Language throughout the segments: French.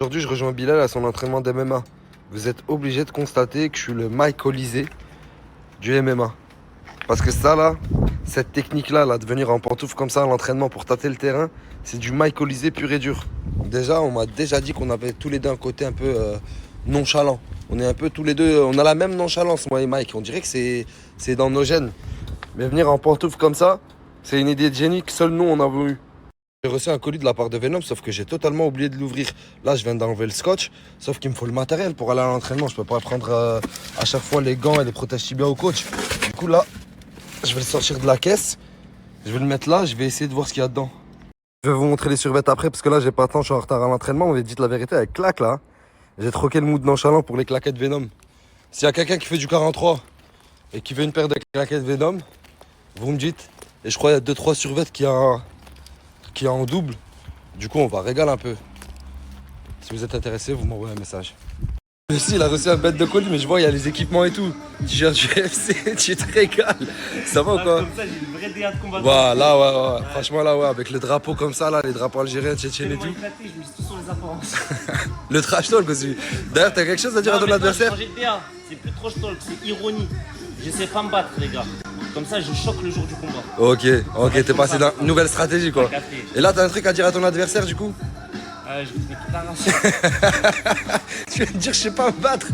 Aujourd'hui, je rejoins Bilal à son entraînement d'MMA. Vous êtes obligé de constater que je suis le Mike Olysée du MMA. Parce que ça, là, cette technique-là, de venir en pantoufle comme ça à l'entraînement pour tâter le terrain, c'est du Mike Olysée pur et dur. Déjà, on m'a déjà dit qu'on avait tous les deux un côté un peu nonchalant. On est un peu tous les deux, on a la même nonchalance, moi et Mike. On dirait que c'est dans nos gènes. Mais venir en pantoufle comme ça, c'est une idée de génie que seul nous, on a voulu. J'ai reçu un colis de la part de Venom, sauf que j'ai totalement oublié de l'ouvrir. Là, je viens d'enlever le scotch, sauf qu'il me faut le matériel pour aller à l'entraînement. Je peux pas prendre à chaque fois les gants et les protèges tibias au coach. Du coup, là, je vais le sortir de la caisse. Je vais le mettre là, je vais essayer de voir ce qu'il y a dedans. Je vais vous montrer les survêtements après, parce que là, j'ai pas le temps, je suis en retard à l'entraînement. On va dire la vérité avec claque, là. J'ai troqué le mood nonchalant pour les claquettes Venom. S'il y a quelqu'un qui fait du 43 et qui veut une paire de claquettes Venom, vous me dites. Et je crois qu'il y a 2-3 survêtements qui est en double. Du coup, on va régaler un peu. Si vous êtes intéressé, vous m'envoyez un message. Ici, il a reçu un bête de colis, mais je vois, il y a les équipements et tout. T-shirt du UFC, tu te régales. Ça va ou quoi? Comme ça, j'ai une vraie DA de combattant. Voilà, ouais. Franchement, là, ouais, avec le drapeau comme ça, là, les drapeaux algériens, tchétchènes et tout. Éclaté, je mise tout sur les apparences. Le trash talk aussi. D'ailleurs, t'as quelque chose à dire à ton adversaire? J'ai changé de DA. C'est plus trash talk, c'est ironie. J'essaie pas de me battre, les gars. Comme ça, je choque le jour du combat. Ok, t'es passé dans une nouvelle stratégie, quoi. Et là, t'as un truc à dire à ton adversaire, du coup? Je vais te mettre la race. Tu vas me dire, je sais pas me battre.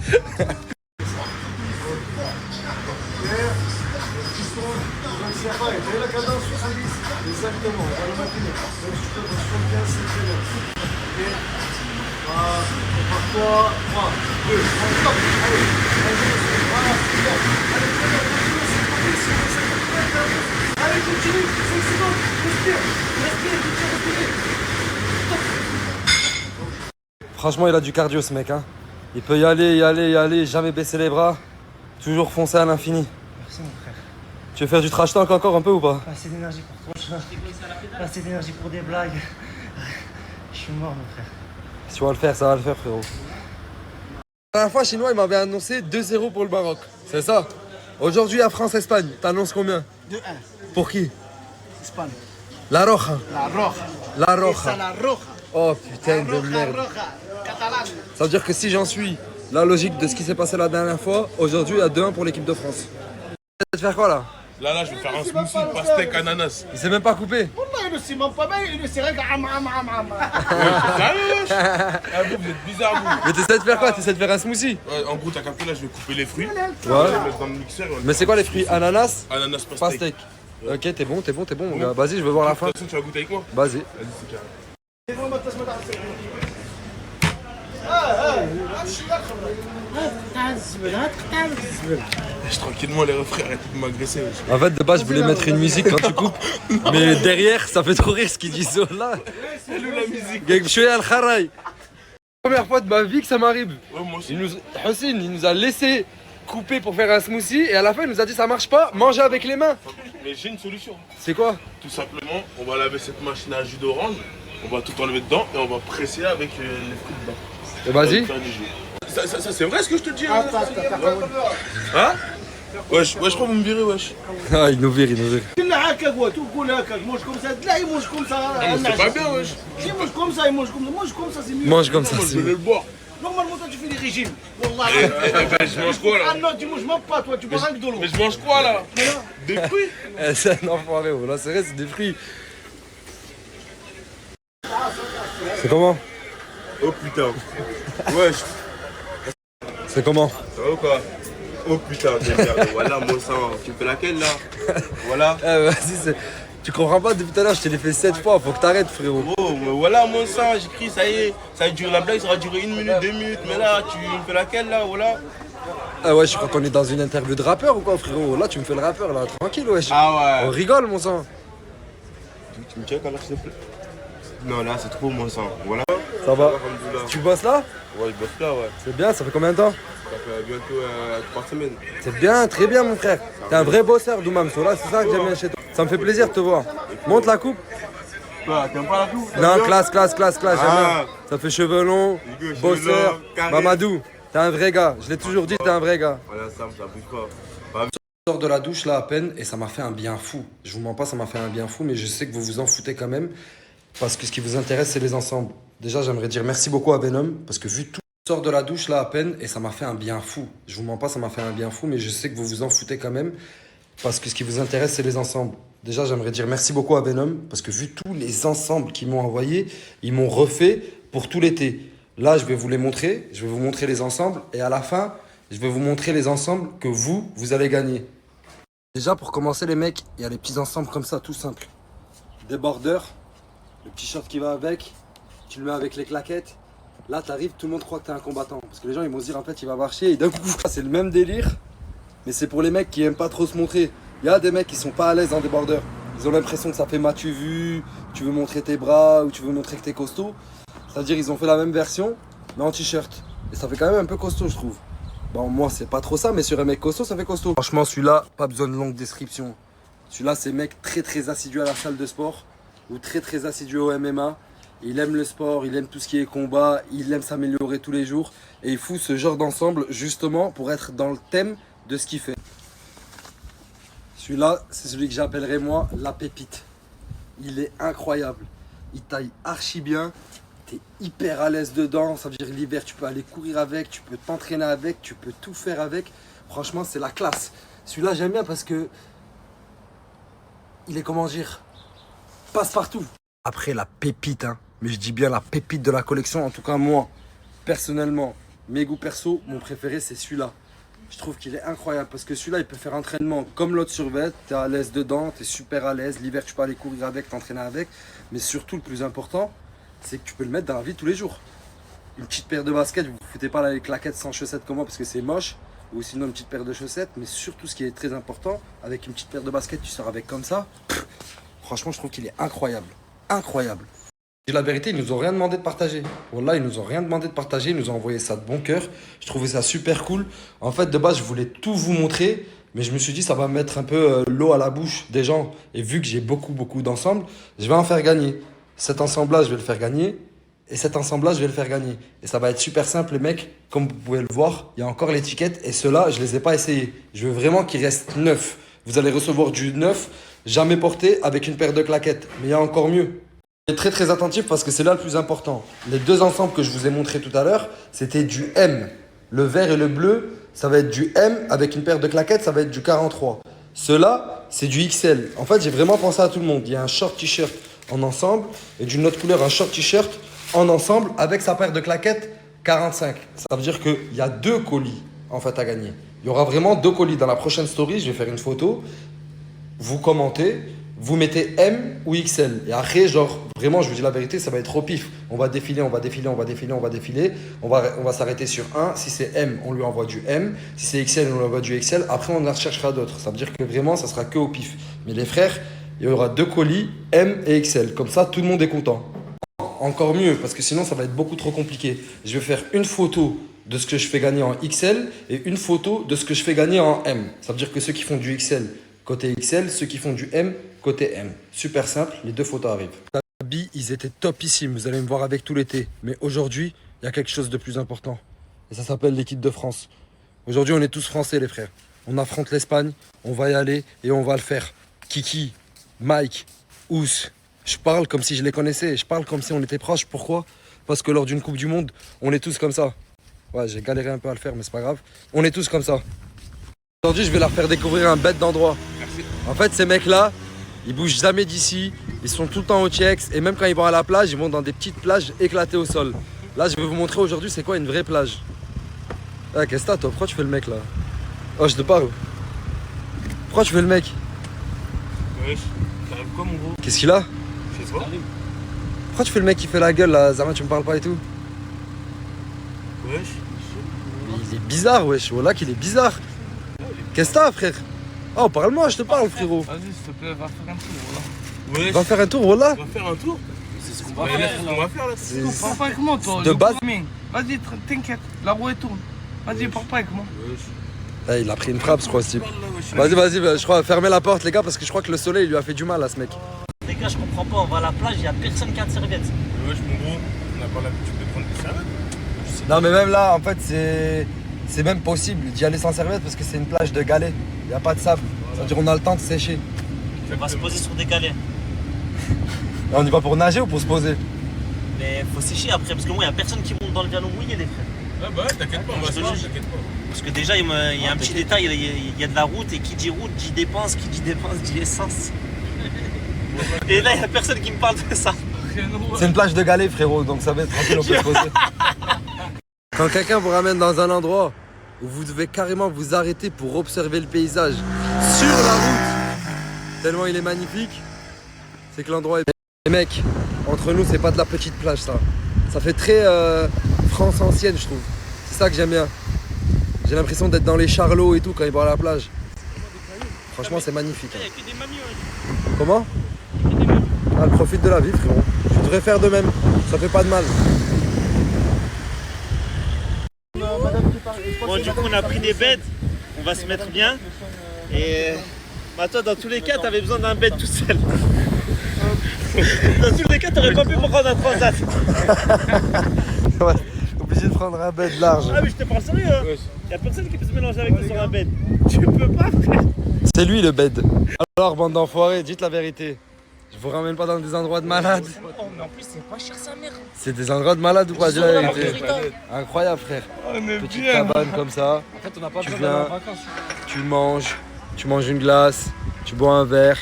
Allez, continue, 5 secondes, respire, Franchement, il a du cardio, ce mec, hein. Il peut y aller, jamais baisser les bras. Toujours foncer à l'infini. Merci, mon frère. Tu veux faire du trash talk encore un peu ou pas? Pas assez d'énergie pour toi. Pas assez d'énergie pour des blagues. Je suis mort, mon frère. Si tu vas le faire, ça va le faire, frérot. La dernière fois, Chinois, il m'avait annoncé 2-0 pour le Maroc. C'est ça? Aujourd'hui, à France-Espagne, t'annonces combien? 2-1. Pour qui? Espagne. La Roja. La Roja. La Esa Roja. la Roja. Oh putain de merde. Roja. Catalane. Ça veut dire que si j'en suis la logique de ce qui s'est passé la dernière fois, aujourd'hui, il y a 2-1 pour l'équipe de France. Tu vas te faire quoi là? Là, je vais faire un smoothie, pastèque, ananas. Il s'est même pas coupé. Wallah, il ne s'y ment pas bien, il ne s'y règle. Sérieux, wesh? Ah, vous êtes bizarre, vous. Mais t'essaies de faire quoi? T'essaies de faire un smoothie? Ouais, en gros, t'as capté, là, je vais couper les fruits. Ouais. Je vais les mettre dans le mixeur. Mais c'est quoi les fruits? Ananas? Ananas, pastèque. Pastèque. Ok, t'es bon, mon gars. Vas-y, je veux voir la De fin. toute façon, tu vas goûter avec moi. Vas-y. Vas-y, c'est carré. Wesh, tranquillement, les refrains, arrêtez de m'agresser. Wesh. En fait, de base, je voulais mettre une musique quand tu coupes. Mais derrière, ça fait trop rire ce qu'ils disent là. C'est lui la musique. Gag Bchouya al-Kharaï. Première fois de ma vie que ça m'arrive. Ouais, moi aussi. Hossein, il nous a laissé couper pour faire un smoothie et à la fin, il nous a dit ça marche pas, mangez avec les mains. Mais j'ai une solution. C'est quoi? Tout simplement, on va laver cette machine à jus d'orange. On va tout enlever dedans et on va presser avec les fruits dedans. Et vas-y. On va faire du jus. Ça, c'est vrai ce que je te dis, hein? Attends. Hein? Wesh, je crois que vous me virez, wesh. Ah, il nous vire, il nous vire. Il a هكاك وتقول هكاك mange comme ça là il mange comme ça Non, mais c'est pas bien, wesh. il mange comme ça c'est mieux Mange comme ça, Moi, je c'est vais le boire. normalement toi tu fais des régimes Wallah Ben, je mange quoi, là? ah non tu manges même pas toi tu bois rien que de l'eau Mais je mange quoi, là? Des fruits? C'est un enfoiré, oh. Là, c'est vrai, c'est des fruits. C'est comment? Oh putain. Wesh, C'est comment? ça va ou quoi? Oh putain, voilà mon sang. Tu me fais laquelle là? Voilà. Vas-y, tu comprends pas depuis tout à l'heure, je te l'ai fait 7 fois, faut que t'arrêtes, frérot. Oh, mais voilà mon sang, j'écris, ça y est. Ça a duré la blague, ça va durer 1 minute, 2 minutes. Mais là, tu me fais laquelle là? Voilà. Ah ouais, je crois qu'on est dans une interview de rappeur ou quoi, frérot? Là, tu me fais le rappeur, là, tranquille, wesh. Ah On ouais. rigole, mon sang. Tu me check alors s'il te plaît? Non, là c'est trop mon sang. Voilà. Ça va? Alhamdoulilah. Tu bosses là? Ouais, je bosse là, ouais. C'est bien, ça fait combien de temps? Ça fait bientôt 3 semaines. C'est bien, très bien, mon frère. T'es un vrai bosseur, Doumam. Là, c'est ça que j'aime bien chez toi. Ça me fait plaisir de te voir. Monte la coupe. Toi, t'aimes pas la coupe? Non, classe, j'aime Ah. bien. Ça fait cheveux longs, Cheveux bosseur, longs, carré. Mamadou. T'es un vrai gars. Je l'ai toujours dit, t'es un vrai gars. Voilà, ça bouge pas. Je sors de la douche là à peine et ça m'a fait un bien fou. Je vous mens pas, ça m'a fait un bien fou, mais je sais que vous vous en foutez quand même. Parce que ce qui vous intéresse, c'est les ensembles. Déjà, j'aimerais dire merci beaucoup à Venom, parce que vu tout, je sors de la douche là à peine, et ça m'a fait un bien fou. Je vous mens pas, ça m'a fait un bien fou, mais je sais que vous vous en foutez quand même, parce que ce qui vous intéresse, c'est les ensembles. Déjà, j'aimerais dire merci beaucoup à Venom, parce que vu tous les ensembles qu'ils m'ont envoyés, ils m'ont refait pour tout l'été. Là, je vais vous les montrer, je vais vous montrer les ensembles, et à la fin, je vais vous montrer les ensembles que vous allez gagner. Déjà, pour commencer, les mecs, il y a les petits ensembles comme ça, tout simple. Des borders, le petit short qui va avec, tu le mets avec les claquettes. Là, t'arrives, tout le monde croit que t'es un combattant. Parce que les gens, ils vont se dire, en fait, il va marcher. Et d'un coup, c'est le même délire. Mais c'est pour les mecs qui aiment pas trop se montrer. Il y a des mecs qui sont pas à l'aise dans des borders. Ils ont l'impression que ça fait m'as-tu vu, tu veux montrer tes bras ou tu veux montrer que t'es costaud. C'est-à-dire, ils ont fait la même version, mais en t-shirt. Et ça fait quand même un peu costaud, je trouve. Bon, moi, c'est pas trop ça, mais sur un mec costaud, ça fait costaud. Franchement, celui-là, pas besoin de longue description. Celui-là, c'est mec très très assidu à la salle de sport ou très très assidu au MMA. Il aime le sport, il aime tout ce qui est combat, il aime s'améliorer tous les jours. Et il fout ce genre d'ensemble justement pour être dans le thème de ce qu'il fait. Celui-là, c'est celui que j'appellerais moi la pépite. Il est incroyable. Il taille archi bien. T'es hyper à l'aise dedans. Ça veut dire l'hiver, tu peux aller courir avec, tu peux t'entraîner avec, tu peux tout faire avec. Franchement, c'est la classe. Celui-là, j'aime bien parce que il est, comment dire, passe-partout. Après, la pépite, hein. Mais je dis bien la pépite de la collection. En tout cas, moi, personnellement, mes goûts perso, mon préféré, c'est celui-là. Je trouve qu'il est incroyable parce que celui-là, il peut faire entraînement comme l'autre survêt. T'es à l'aise dedans, t'es super à l'aise. L'hiver, tu peux aller courir avec, t'entraîner avec. Mais surtout, le plus important, c'est que tu peux le mettre dans la vie tous les jours. Une petite paire de baskets, vous ne foutez pas les claquettes sans chaussettes comme moi parce que c'est moche. Ou sinon une petite paire de chaussettes. Mais surtout, ce qui est très important, avec une petite paire de baskets, tu sors avec comme ça. Franchement, je trouve qu'il est incroyable. Incroyable. Et la vérité, ils nous ont rien demandé de partager. Wallah, ils nous ont rien demandé de partager. Ils nous ont envoyé ça de bon cœur. Je trouvais ça super cool. En fait, de base, je voulais tout vous montrer. Mais je me suis dit, ça va mettre un peu l'eau à la bouche des gens. Et vu que j'ai beaucoup d'ensembles, je vais en faire gagner. Cet ensemble-là, je vais le faire gagner. Et cet ensemble-là, je vais le faire gagner. Et ça va être super simple, les mecs. Comme vous pouvez le voir, il y a encore l'étiquette. Et ceux-là, je ne les ai pas essayés. Je veux vraiment qu'ils restent neufs. Vous allez recevoir du neuf, jamais porté, avec une paire de claquettes. Mais il y a encore mieux. Soyez très attentif parce que c'est là le plus important. Les deux ensembles que je vous ai montrés tout à l'heure, c'était du M. Le vert et le bleu, ça va être du M. Avec une paire de claquettes, ça va être du 43. Ceux-là, c'est du XL. En fait, j'ai vraiment pensé à tout le monde. Il y a un short t-shirt en ensemble et d'une autre couleur, un short t-shirt en ensemble avec sa paire de claquettes 45. Ça veut dire qu'il y a 2 colis en fait à gagner. Il y aura vraiment 2 colis. Dans la prochaine story, je vais faire une photo. Vous commentez, vous mettez M ou XL. Et après, genre, vraiment, je vous dis la vérité, ça va être au pif. On va défiler. On va s'arrêter sur un. Si c'est M, on lui envoie du M. Si c'est XL, on lui envoie du XL. Après, on en recherchera d'autres. Ça veut dire que vraiment, ça sera que au pif. Mais les frères, il y aura 2 colis, M et XL. Comme ça, tout le monde est content. Encore mieux, parce que sinon, ça va être beaucoup trop compliqué. Je vais faire une photo de ce que je fais gagner en XL et une photo de ce que je fais gagner en M. Ça veut dire que ceux qui font du XL côté XL, ceux qui font du M côté M. Super simple, les 2 photos arrivent. Les habits, ils étaient topissimes, vous allez me voir avec tout l'été. Mais aujourd'hui, il y a quelque chose de plus important. Et ça s'appelle l'équipe de France. Aujourd'hui, on est tous français, les frères. On affronte l'Espagne, on va y aller et on va le faire. Kiki, Mike, Ous. Je parle comme si je les connaissais, je parle comme si on était proches. Pourquoi ? Parce que lors d'une Coupe du Monde, on est tous comme ça. Ouais, j'ai galéré un peu à le faire, mais c'est pas grave. On est tous comme ça. Aujourd'hui, je vais leur faire découvrir un bête d'endroit. En fait, ces mecs-là, ils bougent jamais d'ici. Ils sont tout le temps au Tchex. Et même quand ils vont à la plage, ils vont dans des petites plages éclatées au sol. Là, je vais vous montrer aujourd'hui c'est quoi une vraie plage. Ah, qu'est-ce que t'as, toi ? Pourquoi tu fais le mec, là ? Oh, je te parle. Pourquoi tu fais le mec ? Wesh, t'arrives quoi, mon gros ? Qu'est-ce qu'il a ? Je sais pas. Pourquoi tu fais le mec qui fait la gueule, là ? Zama, tu me parles pas et tout ? Wesh. Il est bizarre, wesh. Voilà qu'il est bizarre. Qu'est-ce que t'as, frère ? Oh, parle-moi, je te parle, frérot. Vas-y, s'il te plaît, va faire un tour, voilà. Wesh. Va faire un tour, voilà. On va faire un tour. C'est ce qu'on On va faire là. C'est- Parle pas avec moi, toi. De je base- comprends rien. Vas-y, t'inquiète, la roue elle tourne. Vas-y, parle pas avec moi. Wesh. Eh, il a pris une frappe, je crois, ce type. Parle là, wesh. Vas-y, je crois, fermez la porte, les gars, parce que je crois que le soleil lui a fait du mal à ce mec. Les gars, je comprends pas, on va à la plage, il y a personne qui a de serviette. Wesh, mon gros, on n'a pas l'habitude de prendre des serviettes. Non, mais même là, en fait, c'est même possible d'y aller sans serviette parce que c'est une plage de galets. Il n'y a pas de sable. C'est-à-dire on a le temps de sécher. On va se poser sur des galets. On y va pour nager ou pour se poser? Mais faut sécher après, parce que moi, il n'y a personne qui monte dans le piano mouillé, les frères. Ah bah ouais, t'inquiète pas, on va se voir, t'inquiète pas. Parce que déjà, il y a un petit détail, il y a de la route, et qui dit route dit dépense, qui dit dépense dit essence. Et là, il n'y a personne qui me parle de ça. C'est une plage de galets, frérot, donc ça va être tranquille, on peut se poser. Quand quelqu'un vous ramène dans un endroit où vous devez carrément vous arrêter pour observer le paysage sur la route, tellement il est magnifique, c'est que l'endroit est... Et mec, entre nous, c'est pas de la petite plage, ça. Ça fait très France ancienne, je trouve. C'est ça que j'aime bien. J'ai l'impression d'être dans les charlots et tout quand ils vont à la plage. Franchement, c'est magnifique. Il n'y a que des mamies, Comment? Ah, profite de la vie, frérot. Tu devrais faire de même. Ça fait pas de mal. Bon, du coup, on a pris des beds. On va se mettre bien. Et bah, toi, dans tous les cas, t'avais besoin d'un bed tout seul. Dans tous les cas, t'aurais pas pu me prendre un transat. Ouais, obligé de prendre un bed large. Ah, mais je te parle sérieux, hein. Y'a personne qui peut se mélanger avec toi sur un bed. Tu peux pas, frère. C'est lui le bed. Alors, bande d'enfoirés, dites la vérité. Je vous ramène pas dans des endroits de malades. Oh, mais en plus, c'est pas cher sa mère. C'est des endroits de malades ou pas? Dis la vérité. Margarita. Incroyable, frère. On est Petite bien. cabane comme ça. En fait, on n'a pas Tu besoin d'aller en viens. vacances. Tu manges une glace, tu bois un verre.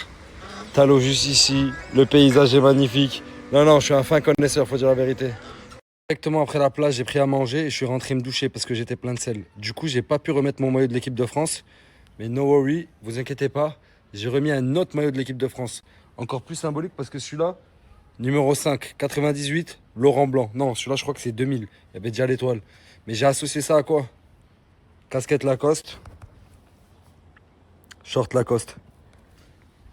T'as l'eau juste ici. Le paysage est magnifique. Non, je suis un fin connaisseur, faut dire la vérité. Directement après la plage, j'ai pris à manger et je suis rentré me doucher parce que j'étais plein de sel. Du coup, j'ai pas pu remettre mon maillot de l'équipe de France. Mais no worry, vous inquiétez pas. J'ai remis un autre maillot de l'équipe de France. Encore plus symbolique parce que celui-là, numéro 5, 98, Laurent Blanc. Non, celui-là, je crois que c'est 2000. Il y avait déjà l'étoile. Mais j'ai associé ça à quoi? Casquette Lacoste. Short Lacoste.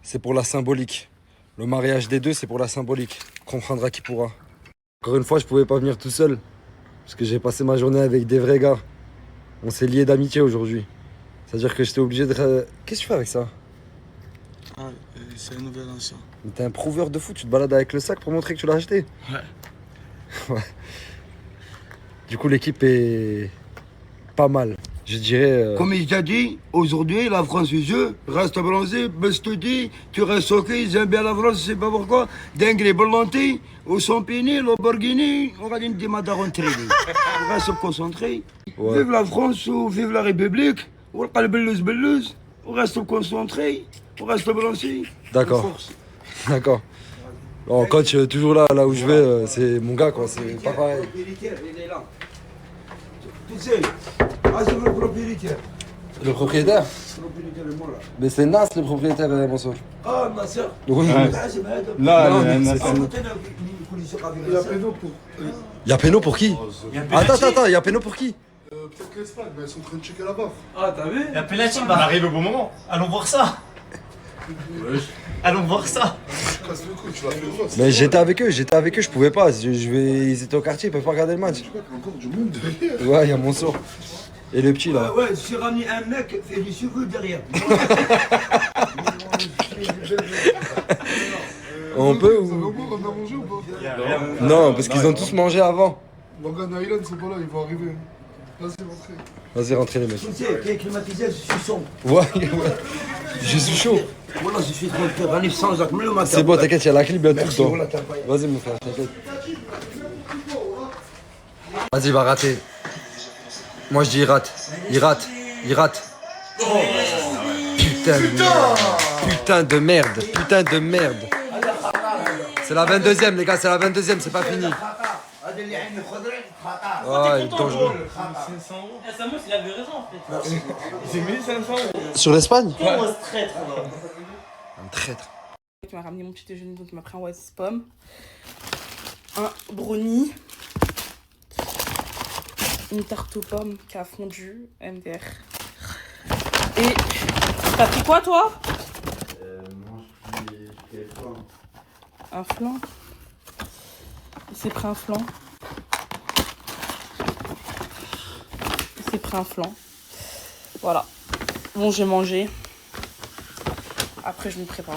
C'est pour la symbolique. Le mariage des deux, c'est pour la symbolique. Comprendra qui pourra. Encore une fois, je pouvais pas venir tout seul. Parce que j'ai passé ma journée avec des vrais gars. On s'est liés d'amitié aujourd'hui. C'est-à-dire que j'étais obligé de... Qu'est-ce que tu fais avec ça? Ah, c'est un nouvel ancien. Mais t'es un prouveur de foot, tu te balades avec le sac pour montrer que tu l'as acheté? Ouais. Ouais. Du coup, l'équipe est pas mal. Je dirais... Comme il t'a dit, aujourd'hui, la France jeu, reste bronzé, Bestudi, tu restes ok, ils aiment bien la France, je sais pas pourquoi. Dengri Bollanti, au Sampini, Lamborghini, on va dire des madarons traînés. On reste concentré. Ouais. Vive la France ou vive la République, ou le bellouz, on reste concentré, on reste bronzé. D'accord. D'accord. Bon, coach, toujours là où je vais, c'est mon gars, quoi. C'est pas pareil. Il est là. Tu sais, c'est le propriétaire. Le propriétaire? Le propriétaire est mort là. Mais c'est Nas le propriétaire, bonsoir. Ah, ma soeur. Oui. Là, Non, il y mais a c'est- Il a pédo pour. Il y a Péno pour qui? Attends, il y a Péno pour qui? Peut-être l'Espagne, mais ils sont en train de checker là-bas. Ah, t'as vu? La penalty, bah, arrive au bon moment. Allons voir ça. Allons voir ça. Tu casses le cou, tu l'as fait voir. Mais j'étais avec eux, je pouvais pas. Ils étaient au quartier, ils peuvent pas regarder le match. Tu vois qu'il y a encore du monde derrière. Ouais, il y a mon sourd. Et le petit là. Ouais, j'ai ramené un mec, fait du cheveux derrière. On peut Vous avez ou... au moins on a mangé ou pas? Non, parce qu'ils ont tous mangé avant. Morgan Island, c'est pas là, ils vont arriver. Vas-y, rentrez. Vas-y, rentrez les mecs. Tu sais, qui est climatisé, je suis sombre. Ouais. Je suis chaud. Voilà, je suis tranquille, ramener sans Jacques, le matin. C'est bon, t'inquiète, il y a la clim bientôt Merci, dedans. voilà, t'as pas. Vas-y mon frère, t'inquiète. Vas-y, va rater. Moi je dis il rate. Il rate. Putain de merde. Putain de merde. Putain de merde. C'est la 22e les gars, c'est la 22e, c'est pas fini. Oh, il est dangereux. 500 €. Samus, il avait raison, en fait. C'est 1500 €. Sur l'Espagne? Comment on se traite, là? Un traître. Il m'a ramené mon petit déjeuner, donc il m'a pris un Oasis pomme, un brownie, une tarte aux pommes qui a fondu, MDR. Et t'as pris quoi toi? Moi, je suis flan. Un flan. Il s'est pris un flan. Il s'est pris un flan. Voilà. Bon, j'ai mangé. Après, je me prépare.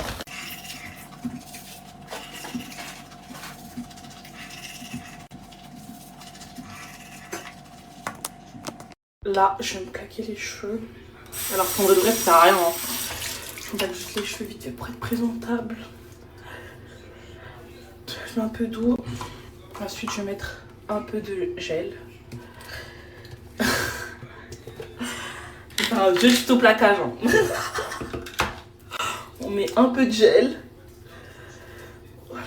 Là, je vais me claquer les cheveux. Alors qu'en vrai de vrai, ça sert à rien. Hein. Je me claque juste les cheveux vite fait pour être présentable. Je mets un peu d'eau. Ensuite, je vais mettre un peu de gel. Je vais faire un jeu tuto plaquage. Hein. On met un peu de gel. Voilà.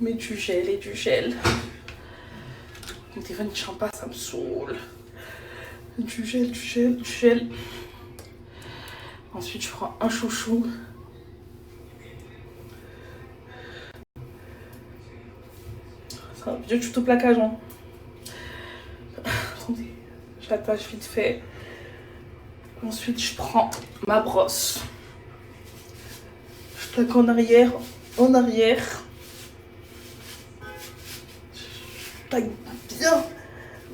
On met du gel et du gel. Mon téléphone ne tient pas, ça me saoule. Du gel, du gel, du gel. Ensuite, je prends un chouchou. C'est un vieux tuto plaquage. Hein. Attendez, j'attache vite fait. Ensuite, je prends ma brosse. Je plaque en arrière, en arrière. Je plaque bien,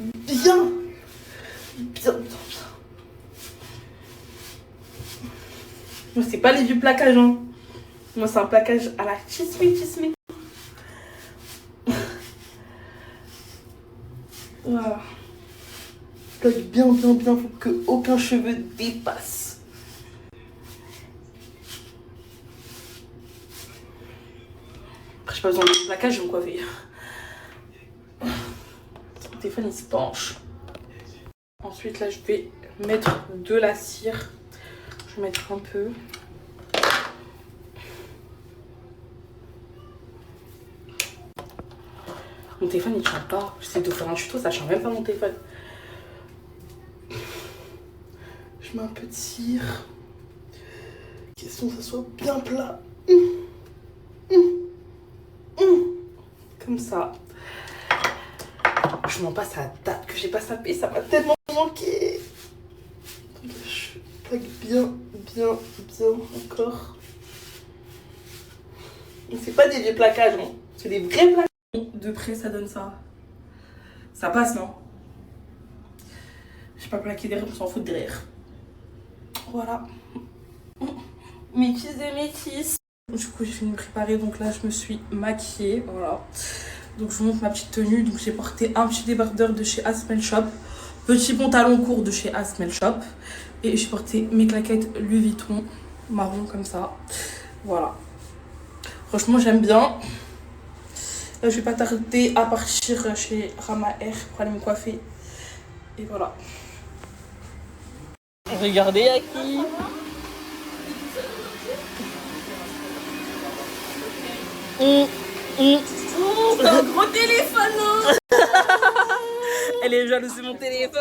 bien, bien. Moi, c'est pas les vieux plaquages, hein. Moi, c'est un plaquage à la chisme. Voilà. Je plaque bien, bien, bien. Faut que aucun cheveu dépasse. Après, j'ai pas besoin de plaquage, je vais me coiffer. Mon téléphone, il se penche. Ensuite, là, je vais mettre de la cire. Je vais mettre un peu. Mon téléphone il tient pas. J'essaie de faire un tuto, ça tient même pas mon téléphone. Je mets un peu de cire. Question que ça soit bien plat. Comme ça. Je m'en passe à date que j'ai pas sapé, ça m'a tellement manqué. Je plaque bien, bien, bien encore. C'est pas des vieux plaquages, hein. C'est des vrais plaquages. De près, ça donne ça. Ça passe, non? Je vais pas plaquer derrière, on s'en fout de derrière. Voilà. Métis et métis. Du coup, j'ai fini de me préparer. Donc là, je me suis maquillée. Voilà. Donc, je vous montre ma petite tenue. Donc, j'ai porté un petit débardeur de chez Asmel Shop. Petit pantalon court de chez Asmel Shop. Et j'ai porté mes claquettes Louis Vuitton. Marron, comme ça. Voilà. Franchement, j'aime bien. Là, je vais pas tarder à partir chez Rama Air pour aller me coiffer. Et voilà. Regardez à qui. C'est un gros téléphone, hein. Elle est jalouse de mon téléphone.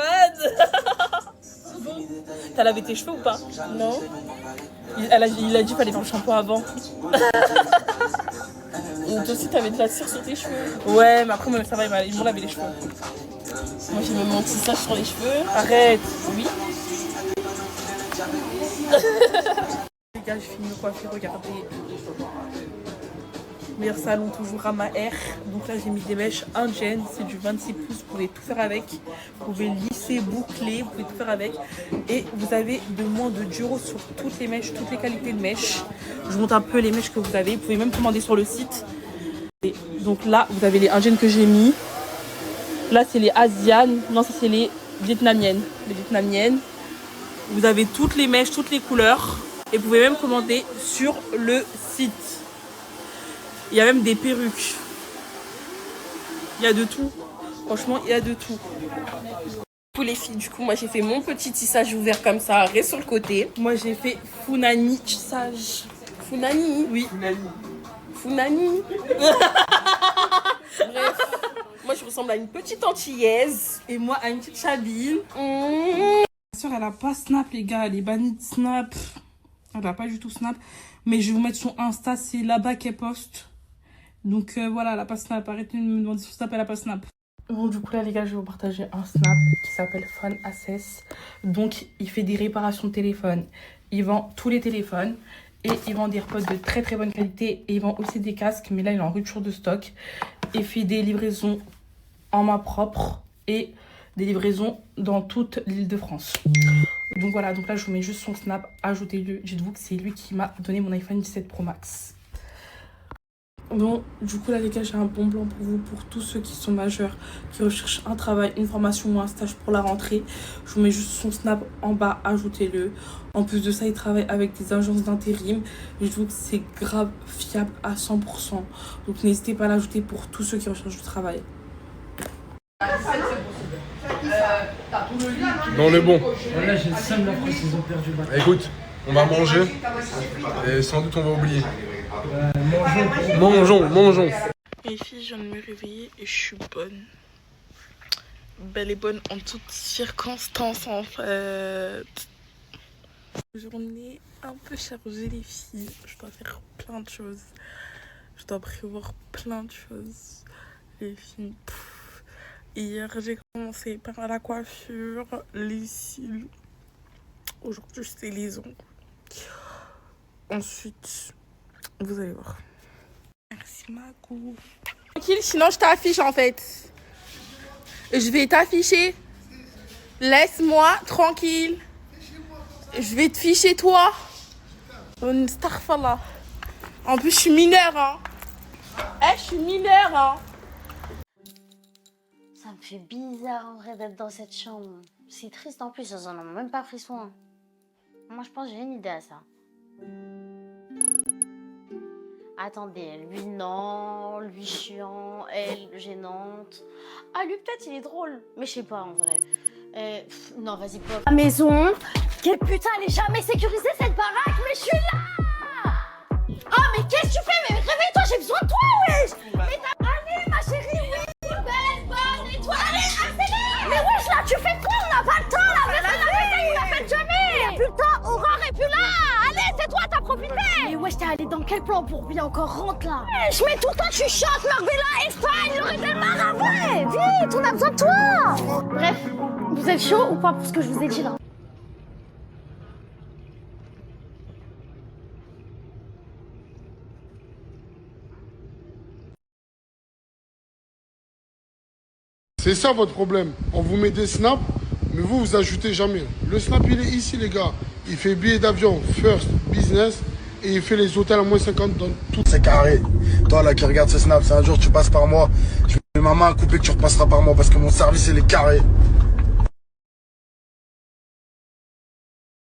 T'as lavé tes cheveux ou pas? Non. Il a dit qu'il fallait faire le shampoing avant. Toi aussi t'avais de la cire sur tes cheveux. Ouais, mais après ça va, ils m'ont lavé les cheveux. Moi j'ai même mon tissage sur les cheveux. Arrête. Oui. Les gars, j'ai fini de me coiffer, regardez. Meilleur salon, toujours Rama Air. Donc là j'ai mis des mèches indiennes, c'est du 26 pouces, vous pouvez tout faire avec. Vous pouvez lisser, boucler, vous pouvez tout faire avec. Et vous avez de moins de 10 € sur toutes les mèches, toutes les qualités de mèches. Je vous montre un peu les mèches que vous avez, vous pouvez même commander sur le site. Et donc là vous avez les indiennes que j'ai mis. Là c'est les asianes, non ça c'est les vietnamiennes. Les vietnamiennes. Vous avez toutes les mèches, toutes les couleurs. Et vous pouvez même commander sur le site. Il y a même des perruques. Il y a de tout. Franchement, il y a de tout. Pour les filles, du coup, moi j'ai fait mon petit tissage ouvert comme ça, reste sur le côté. Moi j'ai fait Funani tissage. Funani? Oui. Funani. Bref. Moi je ressemble à une petite antillaise. Et moi à une petite chabine. Ma soeur elle a pas Snap les gars, elle est bannie de Snap. Elle a pas du tout Snap. Mais je vais vous mettre son Insta, c'est là-bas qu'elle poste. Donc voilà, elle a pas Snap. Arrêtez de me demander sur Snap, elle a pas Snap. Bon, du coup là les gars, je vais vous partager un Snap qui s'appelle Phone Access. Donc il fait des réparations de téléphone. Il vend tous les téléphones. Et il vend des AirPods de très très bonne qualité. Et il vend aussi des casques, mais là il est en rupture de stock. Il fait des livraisons en main propre. Et des livraisons dans toute l'île de France. Donc voilà, donc là je vous mets juste son Snap, ajoutez-le. Dites-vous que c'est lui qui m'a donné mon iPhone 17 Pro Max. Bon, du coup là les gars, j'ai un bon plan pour vous, pour tous ceux qui sont majeurs, qui recherchent un travail, une formation ou un stage pour la rentrée. Je vous mets juste son snap en bas, ajoutez-le. En plus de ça, il travaille avec des agences d'intérim. Je trouve que c'est grave fiable à 100%. Donc n'hésitez pas à l'ajouter pour tous ceux qui recherchent du travail. Non, le bon. Là, j'ai le seum la France, ils ont perdu le bac. Écoute, on va manger et sans doute on va oublier. Mangeons. Les filles, je viens de me réveiller et je suis bonne. Belle et bonne en toutes circonstances en fait. Journée un peu chargée les filles. Je dois faire plein de choses. Je dois prévoir plein de choses. Les filles, hier j'ai commencé par la coiffure, les cils. Aujourd'hui c'est les ongles. Ensuite, vous allez voir. Merci Magou. Tranquille, sinon je t'affiche en fait. Je vais t'afficher. Laisse-moi tranquille. Je vais te ficher toi. Starfallah. En plus je suis mineure hein. Je suis mineure hein. Ça me fait bizarre en vrai d'être dans cette chambre. C'est triste en plus, j'en ai même pas pris soin. Moi je pense que j'ai une idée à ça. Attendez, lui non, lui chiant, elle gênante. Ah lui peut-être il est drôle, mais je sais pas en vrai. Non vas-y pop. La maison, quelle putain elle est jamais sécurisée cette baraque, mais je suis là. Oh mais qu'est-ce que tu fais? Mais réveille-toi, j'ai besoin de toi wesh. Mais allez ma chérie, oui, belle, bonne et toi, allez, accélère. Mais wesh là tu fais quoi? On n'a pas le temps là, mais la on la fait jamais. Y'a plus le temps, Aurore est plus là. Allez, c'est toi, t'as profité. Mais wesh, t'es allé dans quel plan pour bien encore rentre là? Je mets tout le temps, tu chantes Marbella, Espagne, Lorette Del Mar, ouais, vite, on a besoin de toi. Bref, vous êtes chaud ou pas pour ce que je vous ai dit là? C'est ça votre problème. On vous met des snaps, mais vous ajoutez jamais. Le snap, il est ici, les gars. Il fait billets d'avion, first, business, et il fait les hôtels à moins 50 dans tout. C'est carré. Toi là qui regarde ce snap, si un jour tu passes par moi, je mets ma main à couper que tu repasseras par moi parce que mon service il est carré.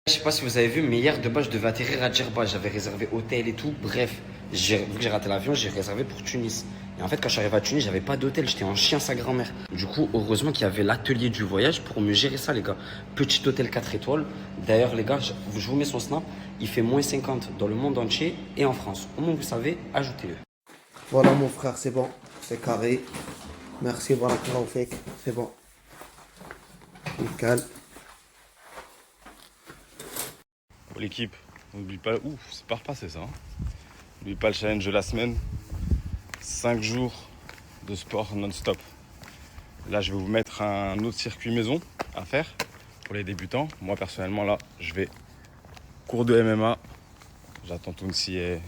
Je sais pas si vous avez vu, mais hier de base je devais atterrir à Djerba. J'avais réservé hôtel et tout. Bref, vu que j'ai raté l'avion, j'ai réservé pour Tunis. Et en fait, quand je suis arrivé à Tunis, j'avais pas d'hôtel. J'étais en chien sa grand-mère. Du coup, heureusement qu'il y avait l'atelier du voyage pour me gérer ça, les gars. Petit hôtel 4 étoiles. D'ailleurs, les gars, je vous mets son snap. Il fait moins 50 dans le monde entier et en France. Au moins, vous savez, ajoutez-le. Voilà, mon frère, c'est bon. C'est carré. Merci, voilà, c'est bon. Nickel. L'équipe, n'oublie pas, c'est pas repassé ça. N'oublie pas le challenge de la semaine. 5 jours de sport non-stop. Là, je vais vous mettre un autre circuit maison à faire pour les débutants. Moi, personnellement, là, je vais cours de MMA. J'attends Tounsi et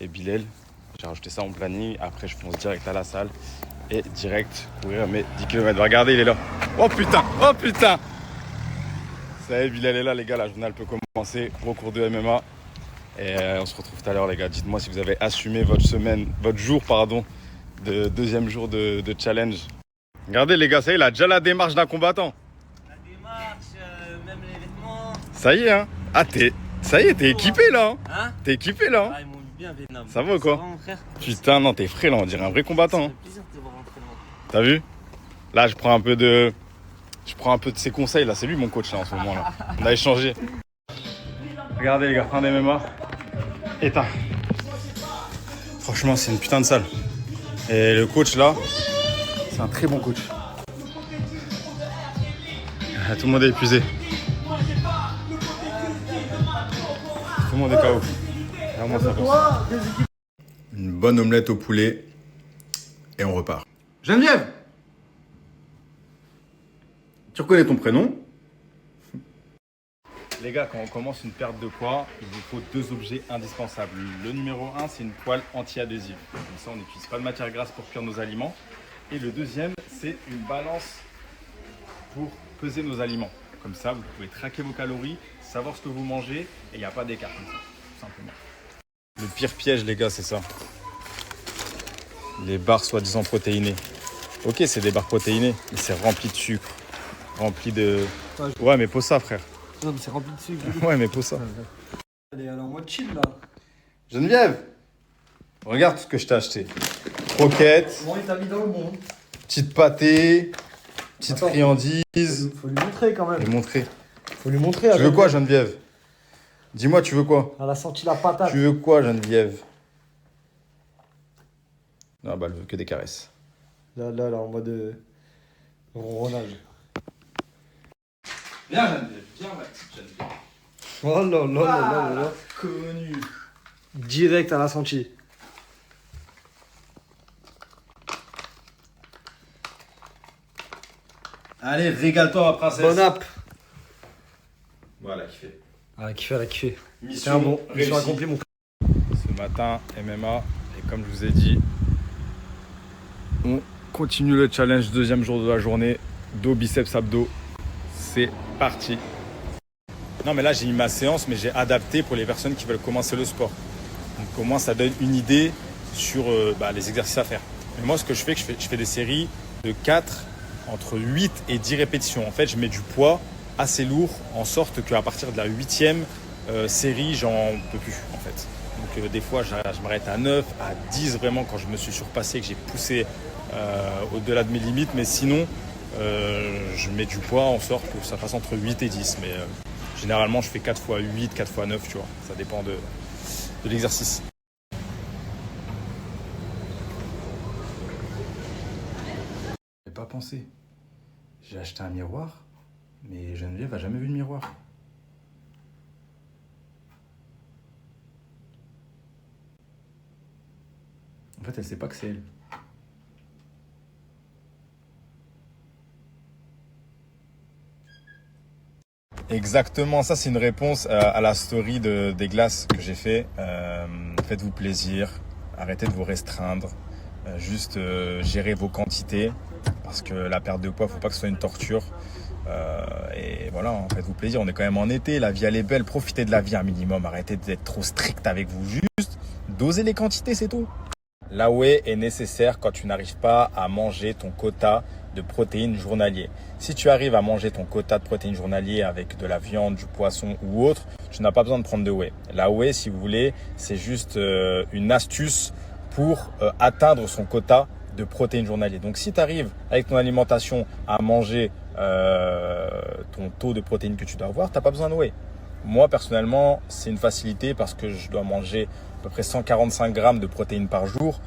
Bilal. J'ai rajouté ça en planning. Après, je fonce direct à la salle et direct courir mes 10 km. Regardez, il est là. Oh putain, oh putain. Ça y est, Bilal est là, les gars. La journée, elle peut commencer. Gros cours de MMA. Et on se retrouve tout à l'heure, les gars. Dites-moi si vous avez assumé votre jour, de deuxième jour de challenge. Regardez, les gars, ça y est, il a déjà la démarche d'un combattant. La démarche, même les vêtements. Ça y est, hein. Ah, ça y est, t'es équipé là. Hein? T'es équipé là. Ah, ils m'ont mis bien, Vietnam. Ça va ou quoi? mon frère. Putain, non, t'es frais là, on dirait un vrai combattant. Ça fait plaisir de te voir rentrer là. T'as vu? Là, je prends un peu de ses conseils là. C'est lui mon coach là en ce moment là. On a échangé. Regardez les gars, fin des MMA. Éteint. Franchement, c'est une putain de salle. Et le coach là, c'est un très bon coach. Tout le monde est épuisé. Tout le monde est KO. Vraiment ça passe. Une bonne omelette au poulet et on repart. Geneviève! Tu reconnais ton prénom? Les gars, quand on commence une perte de poids, il vous faut 2 objets indispensables. Le numéro 1, c'est une poêle anti-adhésive. Comme ça, on n'utilise pas de matière grasse pour cuire nos aliments. Et le deuxième, c'est une balance pour peser nos aliments. Comme ça, vous pouvez traquer vos calories, savoir ce que vous mangez et il n'y a pas d'écart comme ça, tout simplement. Le pire piège, les gars, c'est ça. les barres soi-disant protéinées. Ok, c'est des barres protéinées, mais c'est rempli de sucre, rempli de... Ouais, mais pose ça, frère. Non, mais c'est rempli de sucre. Ouais, mais pose ça. Elle est en mode chill là. Geneviève, regarde ce que je t'ai acheté. Croquettes, Comment il t'a mis dans le monde? petite pâtée, petite friandise. Faut lui montrer quand même. Et montrer. Faut lui montrer. Tu veux quoi, Geneviève? Dis-moi, tu veux quoi? Elle a senti la patate. Tu veux quoi, Geneviève? Non, bah, elle veut que des caresses. Là, en mode ronronnage. Viens, Geneviève, viens, ma petite Geneviève. Oh là là là là là. Connu. Direct à la senti. Allez, régale-toi, ma princesse. Bon app. Voilà, kiffé. Ah, kiffé, elle a kiffé. Mission C'est un bon. Mission réussie. accomplie, mon frère. Ce matin, MMA, et comme je vous ai dit, on continue le challenge, deuxième jour de la journée, dos, biceps, abdos. C'est parti. Non, mais là, j'ai mis ma séance, mais j'ai adapté pour les personnes qui veulent commencer le sport. Donc, au moins, ça donne une idée sur les exercices à faire. Mais moi, ce que je fais des séries de 4, entre 8 et 10 répétitions. En fait, je mets du poids assez lourd, en sorte qu'à partir de la 8e série, j'en peux plus, en fait. Donc, des fois, je m'arrête à 9, à 10, vraiment, quand je me suis surpassé, que j'ai poussé au-delà de mes limites. Mais sinon, je mets du poids en sorte que ça fasse entre 8 et 10. Mais généralement, je fais 4 x 8, 4 x 9, tu vois. Ça dépend de l'exercice. J'ai pas pensé. J'ai acheté un miroir, mais Geneviève a jamais vu de miroir. En fait, elle sait pas que c'est elle. Exactement, ça c'est une réponse à la story des glaces que j'ai fait. Faites-vous plaisir, arrêtez de vous restreindre, juste gérez vos quantités parce que la perte de poids, faut pas que ce soit une torture. Et voilà, faites-vous plaisir, on est quand même en été, la vie elle est belle, profitez de la vie un minimum, arrêtez d'être trop strict avec vous, juste dosez les quantités, c'est tout. La whey est nécessaire quand tu n'arrives pas à manger ton quota de protéines journalier. Si tu arrives à manger ton quota de protéines journalier avec de la viande, du poisson ou autre, tu n'as pas besoin de prendre de whey. La whey, si vous voulez, c'est juste une astuce pour atteindre son quota de protéines journalier. Donc si tu arrives avec ton alimentation à manger ton taux de protéines que tu dois avoir, tu n'as pas besoin de whey. Moi, personnellement, c'est une facilité parce que je dois manger à peu près 145 grammes de protéines par jour.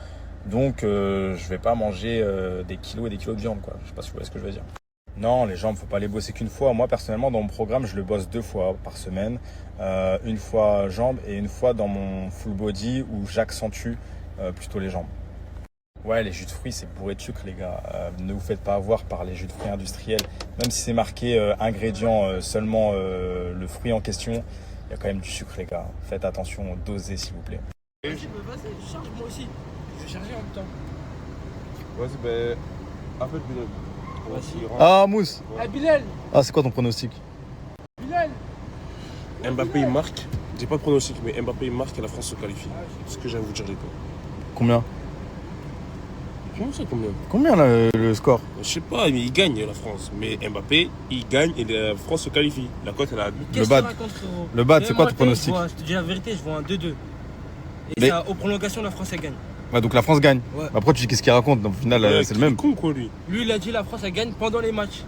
Donc, je vais pas manger des kilos et des kilos de viande, quoi. Je sais pas si vous voyez ce que je veux dire. Non, les jambes, faut pas les bosser qu'une fois. Moi, personnellement, dans mon programme, je le bosse 2 fois par semaine. Une fois jambes et une fois dans mon full body où j'accentue plutôt les jambes. Ouais, les jus de fruits, c'est bourré de sucre, les gars. Ne vous faites pas avoir par les jus de fruits industriels. Même si c'est marqué ingrédient seulement le fruit en question, il y a quand même du sucre, les gars. Faites attention, dosez, s'il vous plaît. Vas-y, charge moi aussi. Je vais charger en même temps. Vas-y, ben. Appelle Bilal. Ah, Mousse. Ah, Bilal. Ah, c'est quoi ton pronostic? Bilal. Mbappé il marque, j'ai pas de pronostic, mais Mbappé il marque et la France se qualifie. C'est ce que j'ai à vous dire les gars. Combien? Comment ça combien? Combien là, le score? Je sais pas, mais il gagne la France. Mais Mbappé, il gagne et la France se qualifie. La cote elle a 8. Le bad. Le bad, c'est quoi ton pronostic? Je te dis la vérité, je vois un 2-2. Et Mais... ça, aux prolongations, la France elle gagne. Ouais, donc la France gagne. Ouais. Après, tu dis qu'est-ce qu'il raconte? Au final, c'est le même. Con quoi lui? Lui, il a dit la France elle gagne pendant les matchs.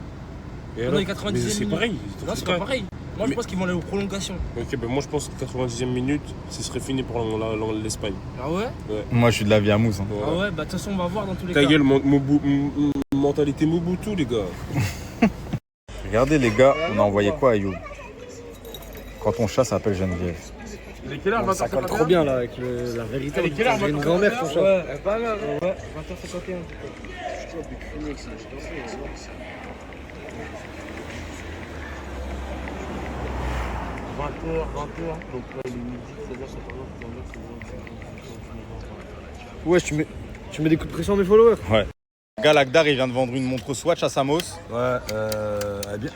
Et pendant alors, les 90e minutes. c'est pareil. Non, c'est pas pareil. Moi, je pense qu'ils vont aller aux prolongations. Ok, ben moi je pense que 90e minute, ce serait fini pour l'Espagne. Ah ouais? Moi, je suis de la vie à Mousse. Hein. Ah ouais, bah de toute façon, on va voir dans tous les cas. Ta gueule, mentalité Mobutu, les gars. Regardez, les gars, on a envoyé quoi à Youb? Quand ton chat s'appelle Geneviève. Il est quelle heure? Ça colle trop bien là avec la vérité. Elle est quelle heure? J'ai une grand-mère ton chat. Ouais, pas mal. Ouais, 20h51. 20h, donc là il est midi, 16h, 14h, 15h, 16h, 16h. Ouais, tu mets des coups de pression à mes followers. Ouais. Galagdar, il vient de vendre une montre Swatch à Samos. Ouais, bien.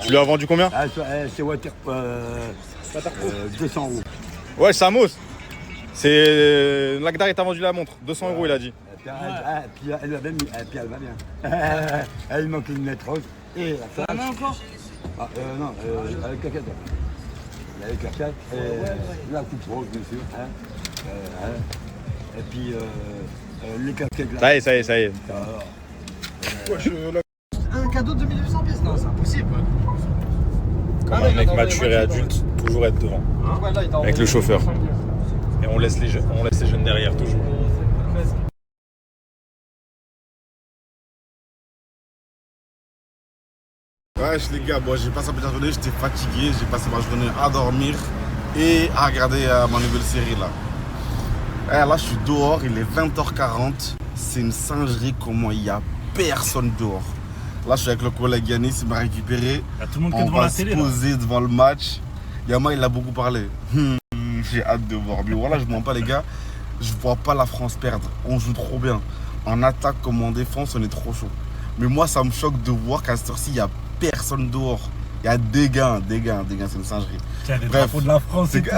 Tu lui as vendu combien? C'est Water 200 €. Ouais, Samos. C'est... Lakdar, il t'a vendu la montre. 200 € il a dit. Puis elle va bien. Puis elle va bien. Elle manque une lettre rose. Et la flash. T'en as encore? Non, avec la 4. Avec la 4. La coupe rose, bien sûr. Et puis les casquettes là. Ça y est. Un cadeau de 2800 pièces, non, c'est impossible. Comme un mec mature et adulte, toujours être devant. Avec le chauffeur. Et on laisse les jeunes derrière, toujours. Wesh les gars, bon, j'ai passé ma journée, j'étais fatigué, j'ai passé ma journée à dormir et à regarder ma nouvelle série là. Là je suis dehors, il est 20h40, c'est une singerie comment il n'y a personne dehors. Là je suis avec le collègue Yanis, il m'a récupéré, tout le monde on devant va la se télé, poser devant le match. Yama il a beaucoup parlé, j'ai hâte de voir. Mais voilà, je mens pas les gars, je vois pas la France perdre, on joue trop bien. En attaque comme en défense, on est trop chaud. Mais moi ça me choque de voir qu'à cette heure-ci, il y a personne dehors. Il y a des gains, c'est une singerie. Tiens, les drapeaux de la France et tout.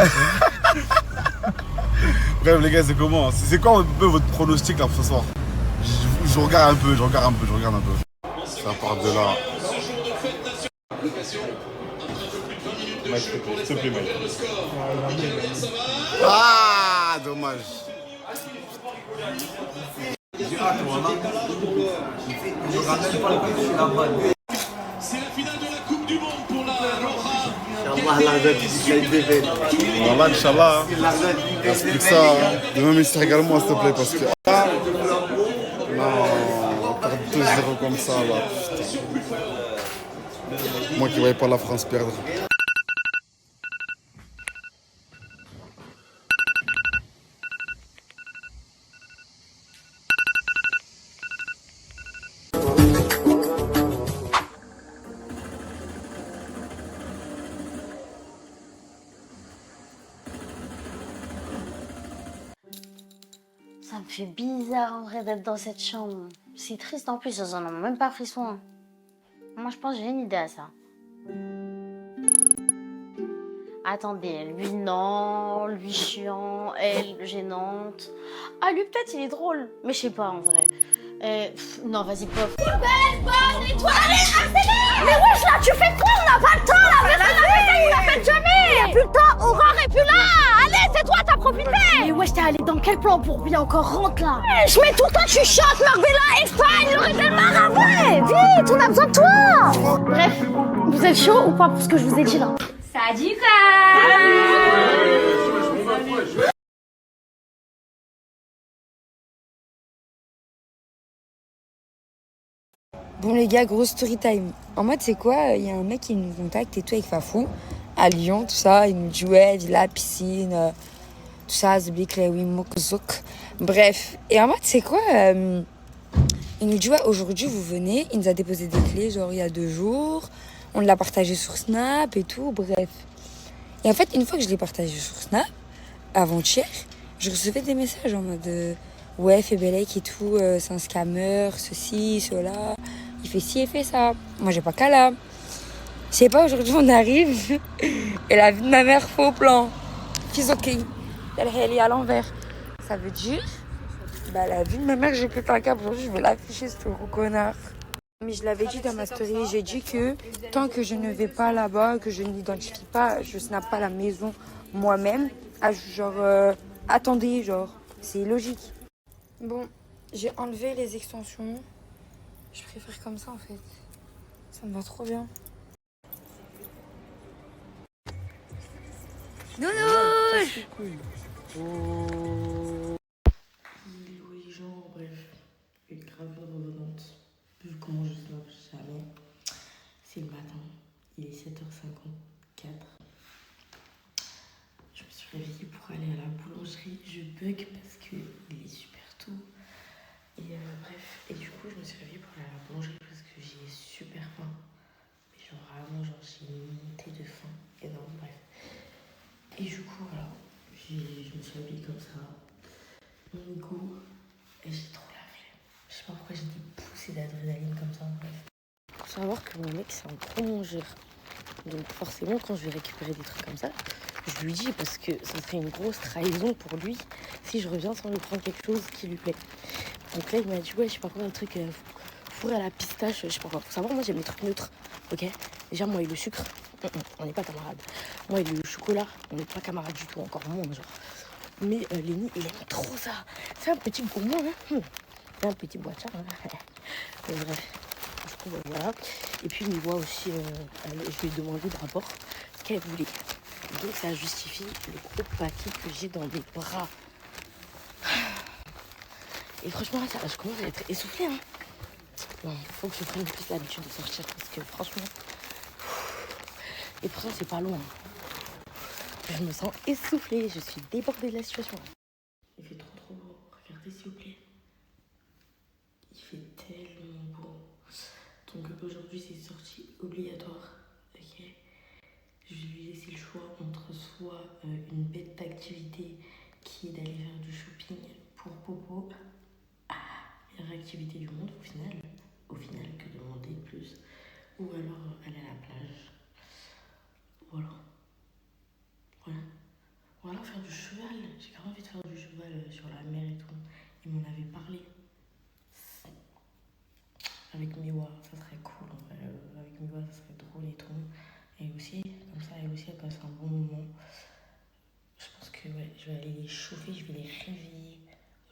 Bref les gars, c'est comment? C'est quoi un peu votre pronostic là pour ce soir? Je regarde un peu. Ça part de là. Mike, s'il te plaît, Mike. Ah, dommage. C'est la finale de la Coupe du Monde pour la Roja. Voilà, Inch'Allah. Explique ça. Demain, Mister également, s'il te plaît, parce que. Non, perdre 2-0 comme ça, là. Putain. Moi qui ne voyais pas la France perdre. Ça me fait bizarre en vrai d'être dans cette chambre. C'est triste en plus, ils en ont même pas pris soin. Moi je pense que j'ai une idée à ça. Attendez, lui non, lui chiant, elle gênante. Ah lui peut-être il est drôle, mais je sais pas en vrai. Non vas-y pop. Bonne étoile. Mais wesh là tu fais quoi? On n'a pas le temps là. Mais on l'a fait jamais. Y'a plus le temps, Aurore est plus là. Allez c'est toi, t'as profité. Mais wesh t'es allé dans quel plan pour bien encore rentre là? Je mets tout le temps tu chantes Marbella, Espagne, le Rebelle Maravais. Vite, on a besoin de toi. Bref, vous êtes chaud ou pas pour ce que je vous ai dit là? Ça dit quoi? Bon les gars, gros story time. En mode c'est quoi, il y a un mec qui nous contacte et tout avec Fafou, à Lyon, tout ça. Il nous dit ouais, villa, piscine, tout ça, Zbik, oui, Mokozok. Bref, et en mode c'est quoi, il nous dit ouais, aujourd'hui vous venez, il nous a déposé des clés genre il y a 2 jours. On l'a partagé sur Snap et tout, bref. Et en fait, une fois que je l'ai partagé sur Snap, avant-hier, je recevais des messages en mode ouais, Febelek et tout, c'est un scammer, ceci, cela. Il fait ci et fait ça. Moi, j'ai pas qu'à là. Je sais pas, aujourd'hui, on arrive et la vie de ma mère, faux plan. Fils ok. Elle est à l'envers. Ça veut dire, bah, la vie de ma mère, j'ai pété un câble. Aujourd'hui, je vais l'afficher, ce gros connard. Mais je l'avais dit dans ma story, j'ai dit que tant que je ne vais pas là-bas, que je n'identifie pas, je snap pas la maison moi-même, genre, attendez, genre, c'est logique. Bon, j'ai enlevé les extensions. Je préfère comme ça en fait. Ça me va trop bien. Nounouche! Hello les gens, bref, une gravure revenante. Vu comment je snap jamais. C'est le matin, il est 7h54. Je me suis réveillée pour aller à la boulangerie. Je bug parce qu'il est super tôt. Et bref, et du coup je me suis réveillée pour aller à la boulangerie parce que j'ai super faim. Mais genre vraiment, genre j'ai une montée de faim énorme, bref. Et du coup voilà, je me suis habillée comme ça. Mon ego, et j'ai trop la flemme. Je sais pas pourquoi j'ai des poussées d'adrénaline comme ça, bref. Faut savoir que mon mec c'est un gros mangeur. Donc forcément quand je vais récupérer des trucs comme ça, Je lui dis parce que ça serait une grosse trahison pour lui si je reviens sans lui prendre quelque chose qui lui plaît. Donc là, il m'a dit, ouais, je sais pas quoi, un truc fourré à la pistache, je sais pas quoi. Faut savoir, moi, j'aime les trucs neutres, ok? Déjà, moi et le sucre, on n'est pas camarades. Moi et le chocolat, on n'est pas camarades du tout, encore moins, genre. Mais Lenny, il aime trop ça. C'est un petit gourmand, hein. Un petit boitard, hein. Bref, du coup, voilà. Et puis, il me voit aussi, je lui ai demandé de rapport ce qu'elle voulait. Donc, ça justifie le gros paquet que j'ai dans mes bras. Et franchement, là, je commence à être essoufflée, hein. Non, il faut que je prenne plus l'habitude de sortir parce que franchement... Et pourtant, c'est pas loin. Je me sens essoufflée, je suis débordée de la situation. Il fait trop beau. Regardez, s'il vous plaît. Il fait tellement beau. Donc aujourd'hui, c'est sortie obligatoire. Ok. Je vais lui laisser le choix entre soit une bête d'activité qui est d'aller faire du shopping pour Popo. Meilleure activité du monde au final, que demander de plus. Ou alors aller à la plage. Voilà. Ou alors faire du cheval. J'ai grave envie de faire du cheval sur la mer et tout. Il m'en avait parlé. Avec Miwa, ça serait cool en vrai. Avec Miwa, ça serait drôle et tout. Et aussi, comme ça, elle aussi, elle passe un bon moment. Je pense que ouais, je vais aller les chauffer, je vais les réveiller.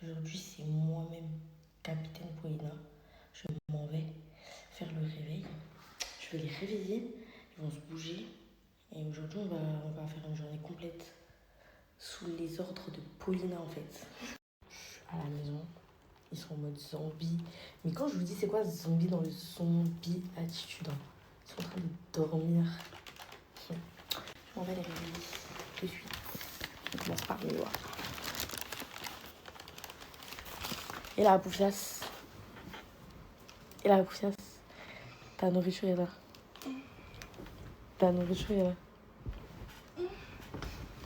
Aujourd'hui, c'est moi-même, capitaine Paulina. Je m'en vais faire le réveil. Je vais les réveiller, ils vont se bouger. Et aujourd'hui, on va faire une journée complète sous les ordres de Paulina en fait. Je suis à la maison, ils sont en mode zombie. Mais quand je vous dis c'est quoi zombie dans le zombie attitude, hein, ils sont en train de dormir. Je m'en vais les réveiller de suite. On commence par les doigts. Et la poufiasse. Ta nourriture est là. Ta nourriture est là.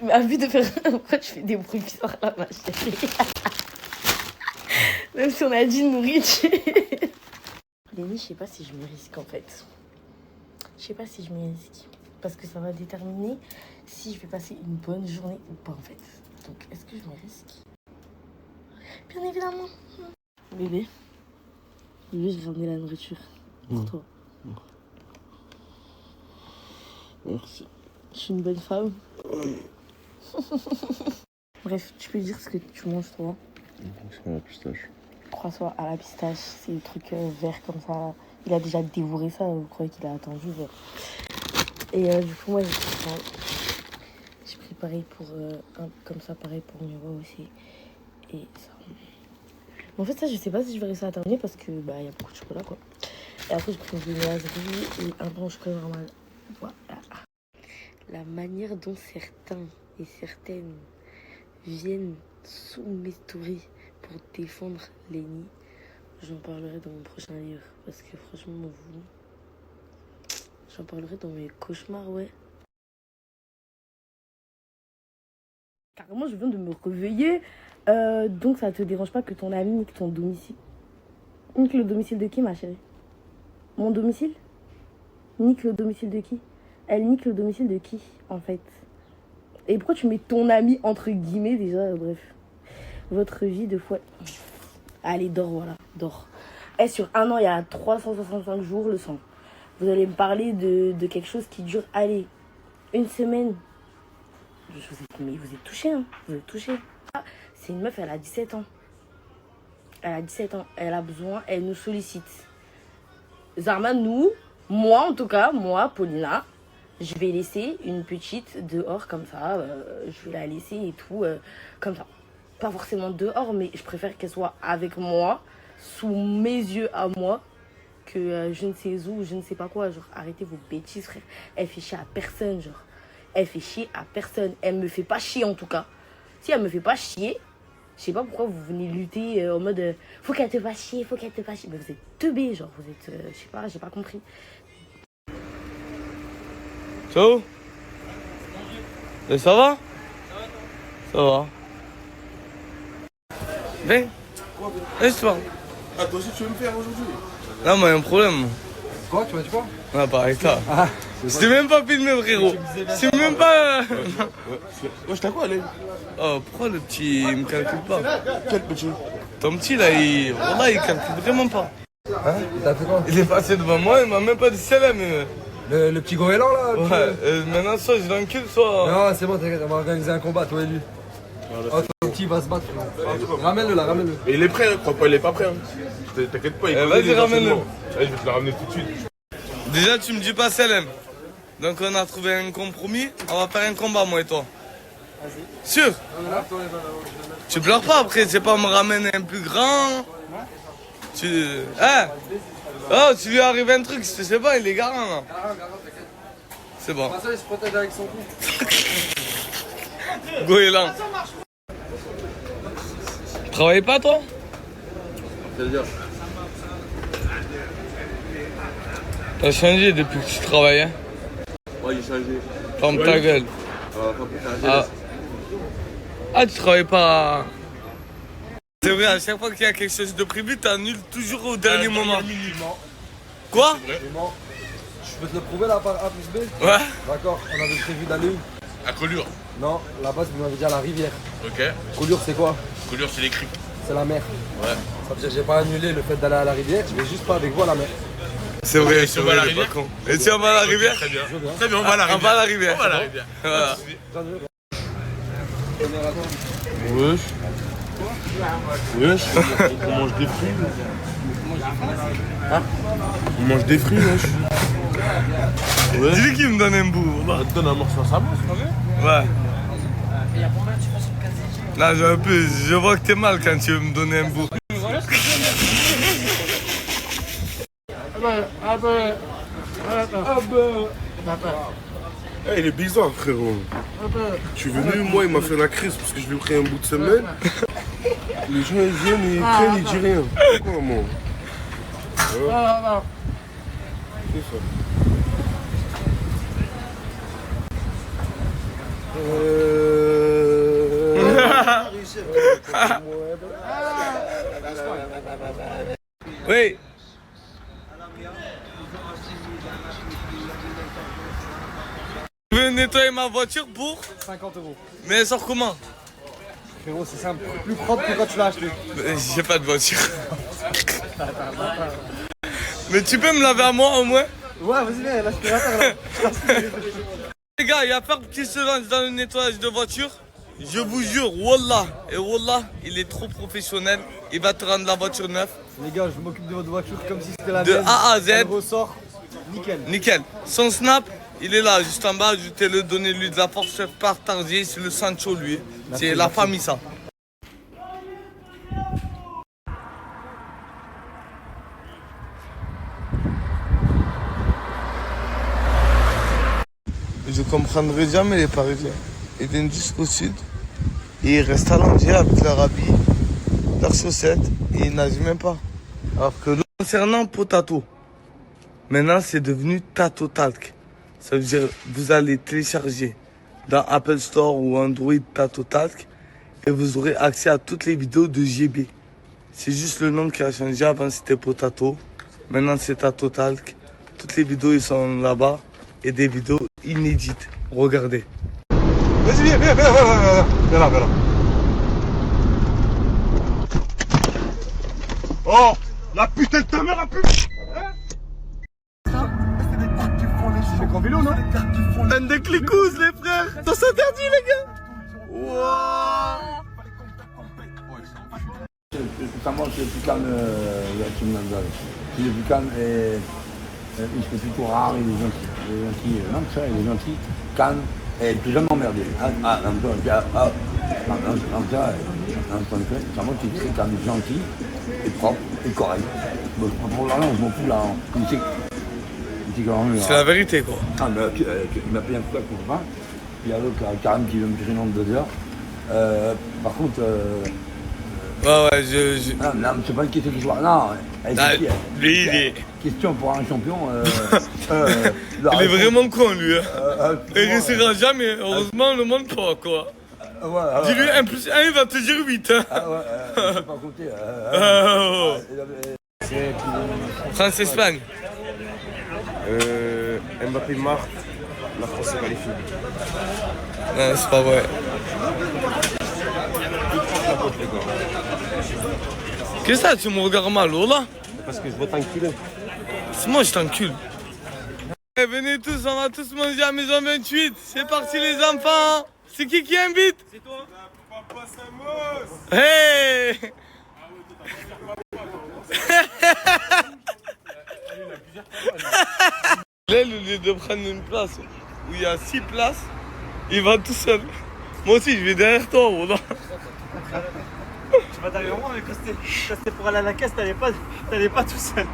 Mais à vue de faire... Pourquoi tu fais des bruits bizarres là, ma chérie? Même si on a dit nourriture. Lenny, je sais pas si je me risque en fait. Je sais pas si je me risque. Parce que ça va déterminer si je vais passer une bonne journée ou pas en fait. Donc est-ce que je me risque? Bien évidemment. Bébé, je vais ramener la nourriture pour toi. Merci. Je suis une bonne femme. Bref, tu peux dire ce que tu manges toi? C'est à la pistache. Croissant à la pistache, c'est le truc vert comme ça. Il a déjà dévoré ça, vous croyez qu'il a attendu Et du coup, moi j'ai préparé pour un comme ça, pareil pour Miwa aussi. Et ça. En fait, ça, je sais pas si je vais réussir à terminer parce que bah, y a beaucoup de chocolat quoi. Et après, j'ai pris une viennoiserie et un pain au chocolat normal. Voilà. La manière dont certains et certaines viennent sous mes stories pour défendre Lenny, j'en parlerai dans mon prochain livre. Parce que franchement, j'en parlerai dans mes cauchemars, ouais. Carrément, je viens de me réveiller. Donc, ça te dérange pas que ton ami nique ton domicile? Nique le domicile de qui, ma chérie? Mon domicile? Nique le domicile de qui? Elle nique le domicile de qui, en fait? Et pourquoi tu mets ton ami entre guillemets déjà? Bref. Votre vie de fois... Allez, dors, voilà, dors. Et sur un an, il y a 365 jours, le sang. Vous allez me parler de quelque chose qui dure, allez, une semaine. Mais vous êtes touchés, hein. Vous êtes touchés. C'est une meuf, elle a 17 ans. Elle a 17 ans. Elle a besoin, elle nous sollicite. Zarma, moi en tout cas, moi, Paulina, je vais laisser une petite dehors comme ça. Je vais la laisser et tout, comme ça. Pas forcément dehors, mais je préfère qu'elle soit avec moi, sous mes yeux à moi, que je ne sais où, je ne sais pas quoi. Genre, arrêtez vos bêtises, frère. Elle fait chier à personne, genre. Elle fait chier à personne. Elle me fait pas chier, en tout cas. Si elle me fait pas chier, je sais pas pourquoi vous venez lutter en mode faut qu'elle te fasse chier, faut qu'elle te fasse chier. Mais vous êtes teubés, genre, vous êtes, je sais pas, j'ai pas compris. Ciao. Et ça va? Ça va. Viens. Laisse-toi. Ah, toi aussi tu veux me faire aujourd'hui? Non, mais il y a un problème. Quoi? Tu m'as dit quoi? On a pas avec ça. Je t'ai même pas filmé, frérot. C'est même pas. Moi, je t'ai quoi, allez? Oh, pourquoi le petit, il me calcule pas? Quel petit? Ton petit, là, il calcule vraiment pas. Hein? T'as fait quoi? Il est passé devant moi, il m'a même pas dit salam. Le petit goéland, là? Ouais, maintenant, soit je l'encule, soit. Non, c'est bon, t'inquiète, on va organiser un combat, toi et lui. Oh, ton petit va se battre. Ramène-le là, ramène-le. Et il est prêt, hein, crois pas, il est pas prêt. Hein. T'inquiète pas, il connaît vas-y, les ramène-le. enchaînements. Allez, je vais te le ramener tout de suite. Déjà, tu me dis pas salam. Donc, on a trouvé un compromis. On va faire un combat, moi et toi. Vas-y. Sûr? Tu pleures pas après, c'est pas me ramener un plus grand. Tu. Hein? Oh, tu lui arrive un truc, je sais pas, il est garant là. C'est bon. Ça, il se protège avec son cou. Goéland. Tu travailles pas toi? C'est-à-dire? T'as changé depuis que tu travailles, hein? Ouais, j'ai changé. Ferme ta gueule. Ah, tu travailles pas. C'est vrai, à chaque fois qu'il y a quelque chose de prévu, t'annules toujours au dernier moment. Quoi? Je peux te le prouver là par A plus B? Ouais. D'accord, on avait prévu d'aller où? À Collioure. Non, là-bas, vous m'avez dit à la rivière. Ok. Collioure, c'est quoi? Collioure, c'est les cryptes. C'est la mer. Ouais. Ça veut dire que j'ai pas annulé le fait d'aller à la rivière, je vais juste pas avec vous à la mer. C'est vrai, si on va à la rivière? Et si on va à la rivière? Très bien. Très bien, on va à la rivière. On va à la rivière. On va à la rivière. Voilà. Wesh. Wesh. On mange des fruits. Hein? On mange des fruits, wesh. Ouais. Dis-lui qu'il me donne un bout. Bah, te donne un morceau à sa bosse, c'est ouais. Là, je vois que t'es mal quand tu veux me donner un bout. il est bizarre, frérot. Je suis venu, moi, il m'a fait la crise parce que je lui ai pris un bout de semaine. Les gens, ils viennent, ils prennent, ils disent rien. Pourquoi, moi? C'est ça. Oui. Je veux nettoyer ma voiture pour 50 €. Mais elle sort comment? Frérot, c'est simple, plus propre que quand tu l'as acheté. J'ai pas de voiture. Mais tu peux me laver à moi au moins? Ouais, vas-y, viens, l'aspirateur là. Les gars, il y a Ferb qui se lance dans le nettoyage de voiture. Je vous jure, Wallah, et Wallah, il est trop professionnel. Il va te rendre la voiture neuve. Les gars, je m'occupe de votre voiture comme si c'était la de mienne. A à Z. Elle ressort, nickel. Nickel. Son snap, il est là, juste en bas. Ajoutez-le, donnez-lui de la force, partagez. C'est le Sancho, lui. C'est la famille, ça. Je comprendrai jamais les Parisiens. Ils viennent jusqu'au sud et ils restent allongés avec leur habit, leurs chaussettes et ils nagent même pas. Alors que concernant Potato, maintenant c'est devenu Tato Talk. Ça veut dire vous allez télécharger dans Apple Store ou Android Tato Talk et vous aurez accès à toutes les vidéos de GB. C'est juste le nom qui a changé. Avant c'était Potato, maintenant c'est Tato Talk. Toutes les vidéos ils sont là-bas et des vidéos inédites. Regardez. Vas-y, viens là, viens là. Oh, la putain de ta mère a pu. Je fais qu'en vélo, non? Donne des clicouzes, les frères. Ça s'interdit, les gars. Wouah. Ça mange le plus calme, il est plus calme et il se fait plutôt rare, il est gentil. Non, ça, il est gentil, calme et plus jamais emmerdé. Ça montre qu'il est très calme, gentil et propre et correct. Pour l'argent, je m'en fous là. C'est la vérité, quoi. Ah, mais il m'a payé un coup avec mon copain. Il y a l'autre Karim qui veut me tirer dans 2 heures. Par contre. Ouais, Non, mais c'est pas une question de joueur. Non, lui, il est. Question pour un champion. Il est vraiment con, lui. Hein. Il réussira jamais. Heureusement, on ne montre pas, quoi. Dis-lui 1 plus 1, il va te dire 8. Hein. Ah ouais, je sais pas compter. France-Espagne. Mbappé marque, la France se qualifie. Non, c'est pas vrai. Qu'est-ce que ça, tu me regardes mal, oh là? Parce que je vais t'enculer. C'est moi, je t'encule. Eh, venez tous, on va tous manger à Maison 28. C'est parti, les enfants. C'est qui invite? C'est toi. Papa Samos. Hey. Là, au lieu de prendre une place où il y a 6 places, il va tout seul. Moi aussi, je vais derrière toi, voilà. Tu vas derrière moi, mais quand c'était pour aller à la caisse, t'allais pas tout seul.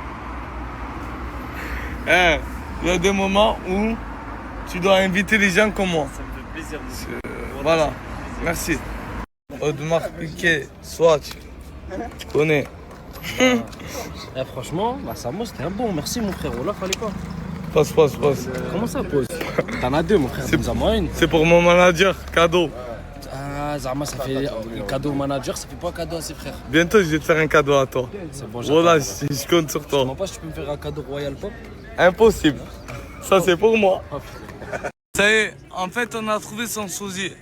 Hein, il y a des moments où tu dois inviter les gens comme moi. Ça me fait plaisir. Voilà, merci. Audemars Piguet, soit tu connais. Franchement, Samos, c'était un bon. Merci mon frérot, là, fallait pas. Passe. Comment ça pose? T'en as deux, mon frère. C'est pour mon manager, cadeau. Ah, Zama, ça fait cadeau au manager, ça fait pas cadeau à ses frères. Bientôt, je vais te faire un cadeau à toi. C'est bon, voilà, je compte sur toi. Je sais pas si tu peux me faire un cadeau Royal Pop. Impossible. Ça, c'est pour moi. Ça y est, en fait, on a trouvé son sosie.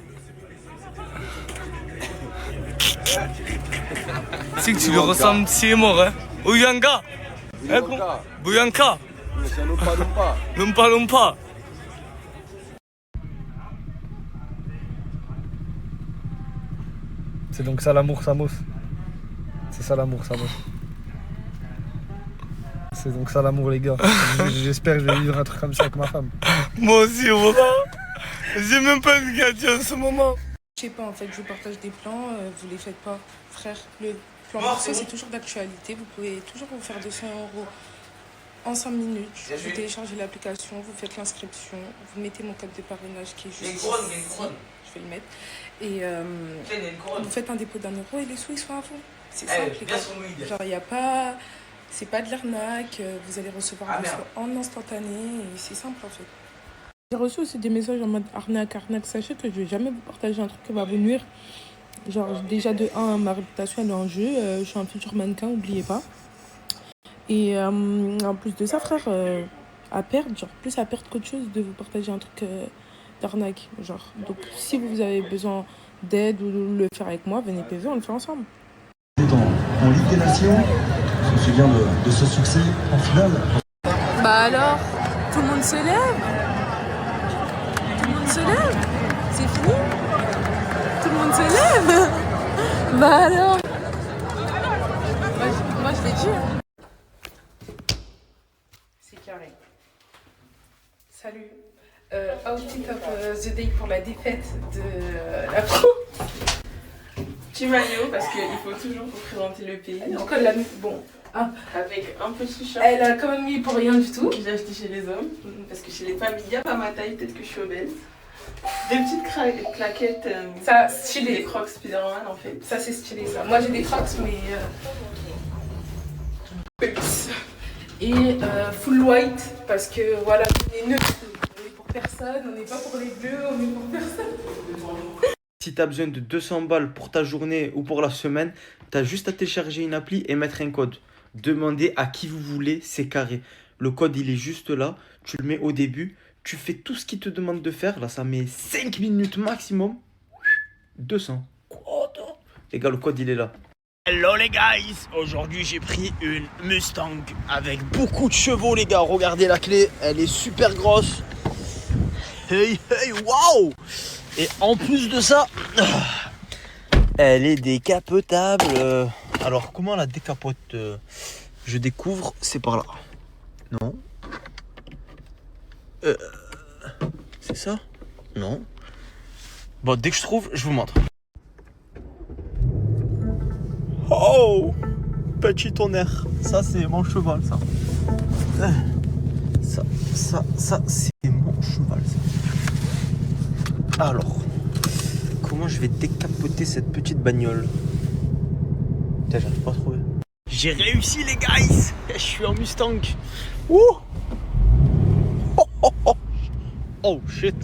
C'est que tu lui ressembles, si il est mort, hein. Ouyanga. Bouyanka. Lumpa Lumpa. C'est donc ça l'amour, Samos. C'est ça l'amour, Samos. C'est donc ça l'amour, les gars. J'espère que je vais vivre un truc comme ça avec ma femme. Moi aussi, voilà. J'ai même pas de gâteau en ce moment. Je sais pas, en fait, je vous partage des plans, vous les faites pas. Frère, le plan morceau, c'est toujours d'actualité. Vous pouvez toujours vous faire 200 € en 5 minutes. Vous téléchargez l'application, vous faites l'inscription, vous mettez mon code de parrainage qui est juste ici. Je vais le mettre. Et vous faites un dépôt d'1 € et les sous, ils sont à vous. C'est simple, les gars. Genre, il n'y a pas... C'est pas de l'arnaque, vous allez recevoir vos sous en instantané et c'est simple, en fait. J'ai reçu aussi des messages en mode arnaque. Sachez que je vais jamais vous partager un truc qui va vous nuire. Genre, déjà de 1, ma réputation elle est en jeu. Je suis un futur mannequin, n'oubliez pas. Et en plus de ça, frère, à perdre, genre plus à perdre qu'autre chose de vous partager un truc d'arnaque. Genre, donc si vous avez besoin d'aide ou de le faire avec moi, venez PV, on le fait ensemble. En Ligue des Nations, je me souviens de ce succès en finale. Bah alors, tout le monde se lève. Tout le monde se lève. C'est fini. Tout le monde se lève. Bah alors. Moi je l'ai dit. C'est carré. Salut. Outfit of the day pour la défaite de la pro. Petit maillot parce qu'il faut toujours représenter le pays. Donc elle a mis, bon, avec un petit short. Elle a quand même mis pour rien du tout. Que j'ai acheté chez les hommes. Parce que chez les femmes, il n'y a pas ma taille, peut-être que je suis obèse. Des petites claquettes. Ça, stylé. Des crocs Spider-Man en fait. Ça, c'est stylé ça. Moi j'ai des crocs, mais. Et full white parce que voilà, on est neutre. On est pour personne, on n'est pas pour les bleus, on est pour personne. Si tu as besoin de 200 balles pour ta journée ou pour la semaine, tu as juste à télécharger une appli et mettre un code. Demandez à qui vous voulez, c'est carré. Le code, il est juste là. Tu le mets au début. Tu fais tout ce qu'il te demande de faire. Là, ça met 5 minutes maximum. 200. Les gars, le code, il est là. Hello les guys. Aujourd'hui, j'ai pris une Mustang avec beaucoup de chevaux, les gars. Regardez la clé. Elle est super grosse. Hey, hey, waouh! Et en plus de ça, elle est décapotable. Alors, comment on la décapote? Je découvre, c'est par là. Non. C'est ça? Non. Bon, dès que je trouve, je vous montre. Oh! Petit tonnerre. Ça, c'est mon cheval, ça. Ça, c'est mon cheval, ça. Alors, comment je vais décapoter cette petite bagnole? Putain, j'arrive pas à trouver. J'ai réussi les guys. Je suis en Mustang. Ouh. Oh shit.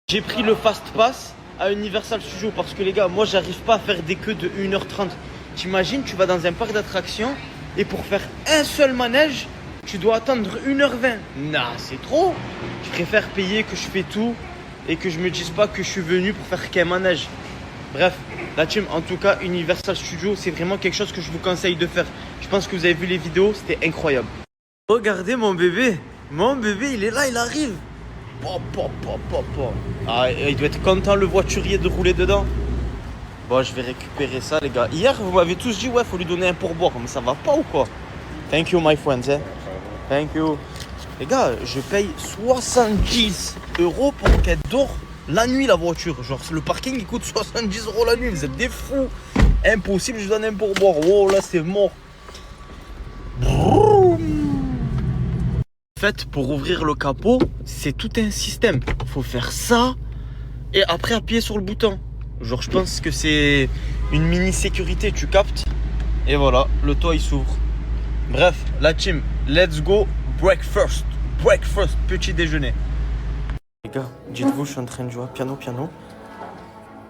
J'ai pris le Fast Pass à Universal Studios parce que les gars, moi j'arrive pas à faire des queues de 1h30. T'imagines, tu vas dans un parc d'attractions et pour faire un seul manège, tu dois attendre 1h20. Non, c'est trop. Je préfère payer que je fais tout et que je me dise pas que je suis venu pour faire qu'un manège. Bref, la team, en tout cas, Universal Studios, c'est vraiment quelque chose que je vous conseille de faire. Je pense que vous avez vu les vidéos, c'était incroyable. Regardez mon bébé. Mon bébé, il est là, il arrive. Ah, il doit être content, le voiturier, de rouler dedans. Bon, je vais récupérer ça, les gars. Hier, vous m'avez tous dit, ouais, faut lui donner un pourboire. Mais ça va pas ou quoi? Thank you, my friends. Eh? Thank you. Les gars, je paye 70 € pour qu'elle dort la nuit, la voiture. Genre, le parking, il coûte 70 € la nuit. Vous êtes des fous. Impossible, je donne un pourboire. Oh, là, c'est mort. En fait, pour ouvrir le capot, c'est tout un système. Faut faire ça et après appuyer sur le bouton. Genre, je pense que c'est une mini sécurité, tu captes. Et voilà, le toit il s'ouvre. Bref, la team, let's go breakfast. Breakfast, petit déjeuner. Les gars, dites-vous, je suis en train de jouer à piano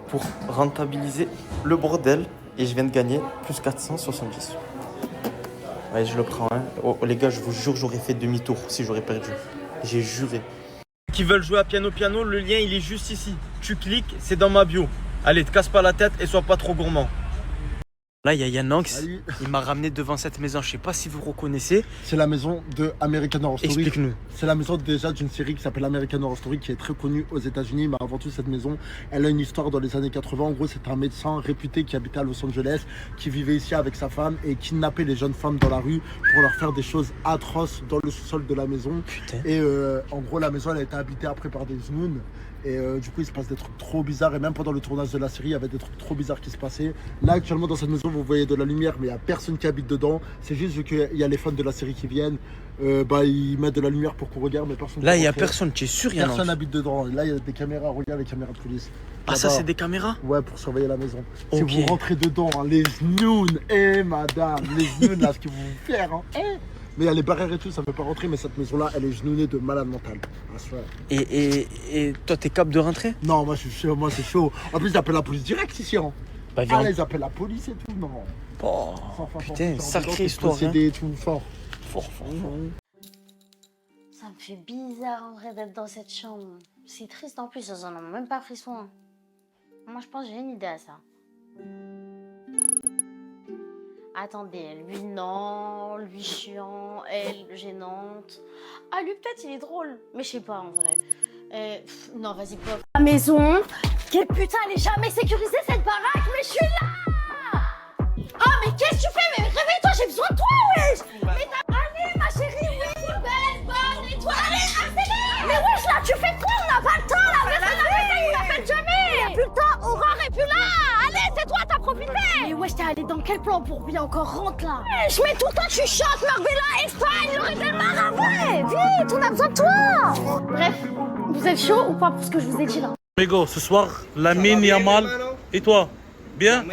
pour rentabiliser le bordel. Et je viens de gagner plus 470. Ouais, je le prends. Hein. Oh, les gars, je vous jure, j'aurais fait demi-tour si j'aurais perdu. J'ai juré. Qui veulent jouer à piano, le lien il est juste ici. Tu cliques, c'est dans ma bio. Allez, te casse pas la tête et sois pas trop gourmand. Là, il y a Yanox. Il m'a ramené devant cette maison. Je sais pas si vous reconnaissez. C'est la maison de American Horror Story. Explique-nous. C'est la maison déjà d'une série qui s'appelle American Horror Story qui est très connue aux États-Unis. Mais avant tout, cette maison, elle a une histoire dans les années 80. En gros, c'est un médecin réputé qui habitait à Los Angeles, qui vivait ici avec sa femme et kidnappait les jeunes femmes dans la rue pour leur faire des choses atroces dans le sous-sol de la maison. Putain. Et en gros, la maison, elle a été habitée après par des Znoun. Et du coup, il se passe des trucs trop bizarres. Et même pendant le tournage de la série, il y avait des trucs trop bizarres qui se passaient. Là, actuellement, dans cette maison, vous voyez de la lumière, mais il n'y a personne qui habite dedans. C'est juste vu qu'il y a les fans de la série qui viennent. Ils mettent de la lumière pour qu'on regarde, mais personne. Là, il n'y a personne. Tu es sûr, il y a personne n'habite dedans. Là, il y a des caméras. Regarde les caméras de police. Ah, ça, c'est des caméras? Ouais, pour surveiller la maison. Okay. Si vous rentrez dedans, hein, les Znoun, madame, les Znoun, là, ce qu'ils vont vous faire, hein. Mais il y a les barrières et tout, ça ne peut pas rentrer, mais cette maison-là, elle est genounée de malade mental. Et toi, t'es capable de rentrer? Non, moi, je suis chaud, moi, c'est chaud. En plus, ils appellent la police direct ici, hein. Bah, viens. Ah, là, ils appellent la police et tout, non. Oh, putain, sacrée histoire. C'est des tout fort. Fort. Ça me fait bizarre en vrai d'être dans cette chambre. C'est triste en plus, ça n'en a même pas pris soin. Moi, je pense que j'ai une idée à ça. Attendez, lui non, lui chiant, elle gênante. Ah, lui peut-être il est drôle, mais je sais pas en vrai. Non, vas-y, pop. La maison. Quelle putain, elle est jamais sécurisée cette baraque, mais je suis là. Oh, mais qu'est-ce que tu fais? Mais réveille-toi, j'ai besoin de toi, wesh. Mais allez, ma chérie, oui, belle, bonne étoile. Allez, accélère. Mais wesh, là, tu fais quoi? On n'a pas le temps, là. Personne ne la fait jamais. Il n'y a plus le temps, Aurore est plus là. Allez, c'est toi, t'as profité. Mais wesh, t'es allé dans quel plan pour bien encore rentre là? Je mets tout le temps, tu chantes, Marbella, Espagne, le reste de Maravais. Vite, on a besoin de toi. Bref, vous êtes chaud ou pas pour ce que je vous ai dit là? Amigo, ce soir, Lamine Yamal. Et toi? Bien?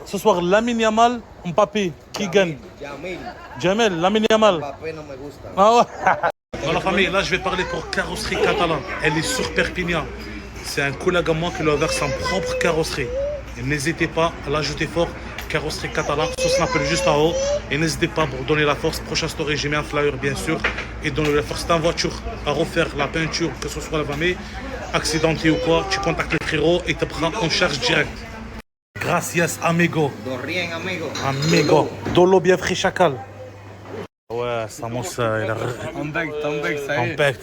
Ce soir, Lamine Yamal, Mbappé. Qui gagne? Jamel, Lamine Yamal. Ah ouais. Dans la famille, là, je vais parler pour Carrosserie Catalan. Elle est sur Perpignan. C'est un collègue à moi qui lui a ouvert sa propre carrosserie. Et n'hésitez pas à l'ajouter fort. Carrosserie Catalan, ce snap juste en haut. Et n'hésitez pas pour donner la force. Prochaine story, j'ai mis un flyer bien sûr. Et donner la force. C'est en voiture à refaire la peinture, que ce soit la famille, accidenté ou quoi. Tu contactes le frérot et te prends en charge direct. Gracias, amigo. Amigo. Dolo bien frais chacal. Ouais, ça mange ça. En bec, ça y est. En bec,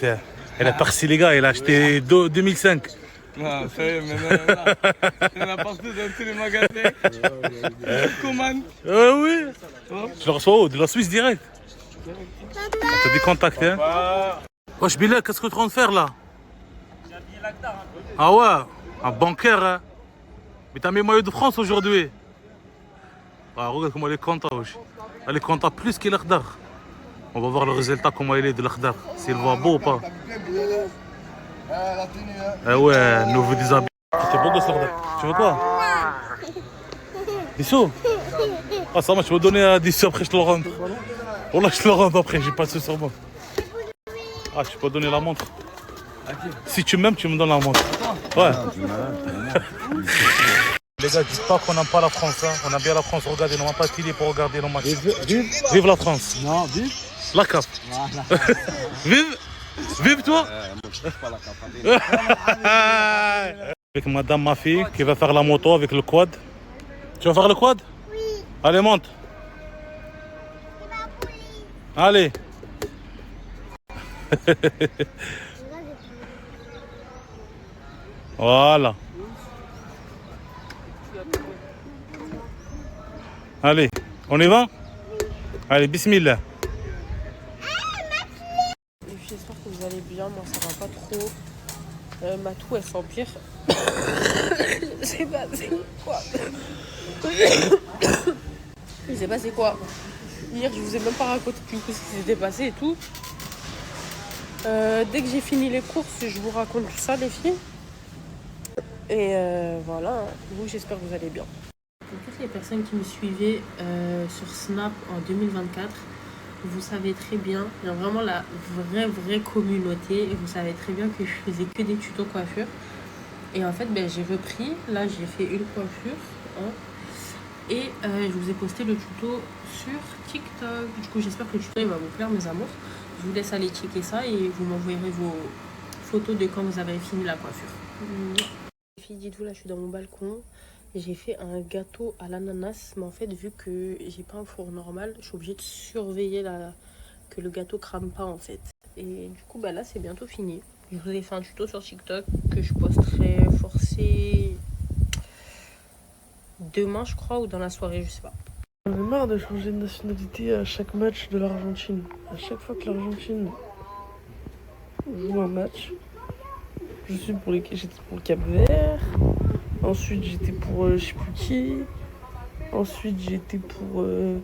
elle a parti les gars, elle a acheté 2005. Non, ça y est, maintenant, il y en a partout dans tous les magasins. Commande. Oui. Je le reçois où? De la Suisse direct. T'as des contacts, hein? Wesh, Bilal, qu'est-ce que tu es en train de faire là? Ah ouais, un bancaire, hein? Mais t'as mis le maillot de France aujourd'hui. Ah, regarde comment elle est contente, wesh. Elle est contente plus qu'il l'Akhdar. On va voir le résultat, comment il est de l'Akhdar. S'il voit beau ou pas. Ah ouais, nouveau déshabillé. C'est beau gosse l'Akhdar. Tu veux quoi? Des sous? Ah ça va, tu vas donner 10 sous après je te le rends. Oh là je te le rends après, j'ai pas de sous sur moi. Ah tu peux donner la montre. Si tu m'aimes, tu me donnes la montre. Ouais. Les gars, dites pas qu'on n'aime pas la France. Hein. On aime bien la France. Regardez, on n'a pas télé pour regarder nos matchs. Vive la France. Non, vive la CAF. Voilà. Vive toi. Moi, je trouve pas la CAF. Avec madame, ma fille, qui va faire la moto avec le quad. Tu vas faire le quad? Oui. Allez, monte. Allez. Voilà. Allez, on y va? Allez, bismillah. J'espère que vous allez bien, moi ça va pas trop. Ma toux elle s'empire. Je sais pas c'est quoi. Je sais pas c'est quoi. Hier je vous ai même pas raconté du coup ce qui s'était passé et tout. Dès que j'ai fini les courses, je vous raconte tout ça les filles. Et voilà, vous j'espère que vous allez bien. Pour toutes les personnes qui me suivaient sur Snap en 2024, vous savez très bien, il y a vraiment la vraie communauté et vous savez très bien que je faisais que des tutos coiffure. Et en fait, j'ai repris, là j'ai fait une coiffure hein, et je vous ai posté le tuto sur TikTok. Du coup, j'espère que le tuto il va vous plaire mes amours. Je vous laisse aller checker ça et vous m'envoyerez vos photos de quand vous avez fini la coiffure. Les filles, dites-vous, là je suis dans mon balcon. J'ai fait un gâteau à l'ananas, mais en fait vu que j'ai pas un four normal, je suis obligée de surveiller que le gâteau crame pas en fait. Et du coup là c'est bientôt fini. Je vous ai fait un tuto sur TikTok que je posterai forcé demain je crois ou dans la soirée, je sais pas. J'en ai marre de changer de nationalité à chaque match de l'Argentine. À chaque fois que l'Argentine joue un match, j'étais pour le Cap-Vert. Ensuite, j'étais pour je sais plus qui. Ensuite, j'étais pour je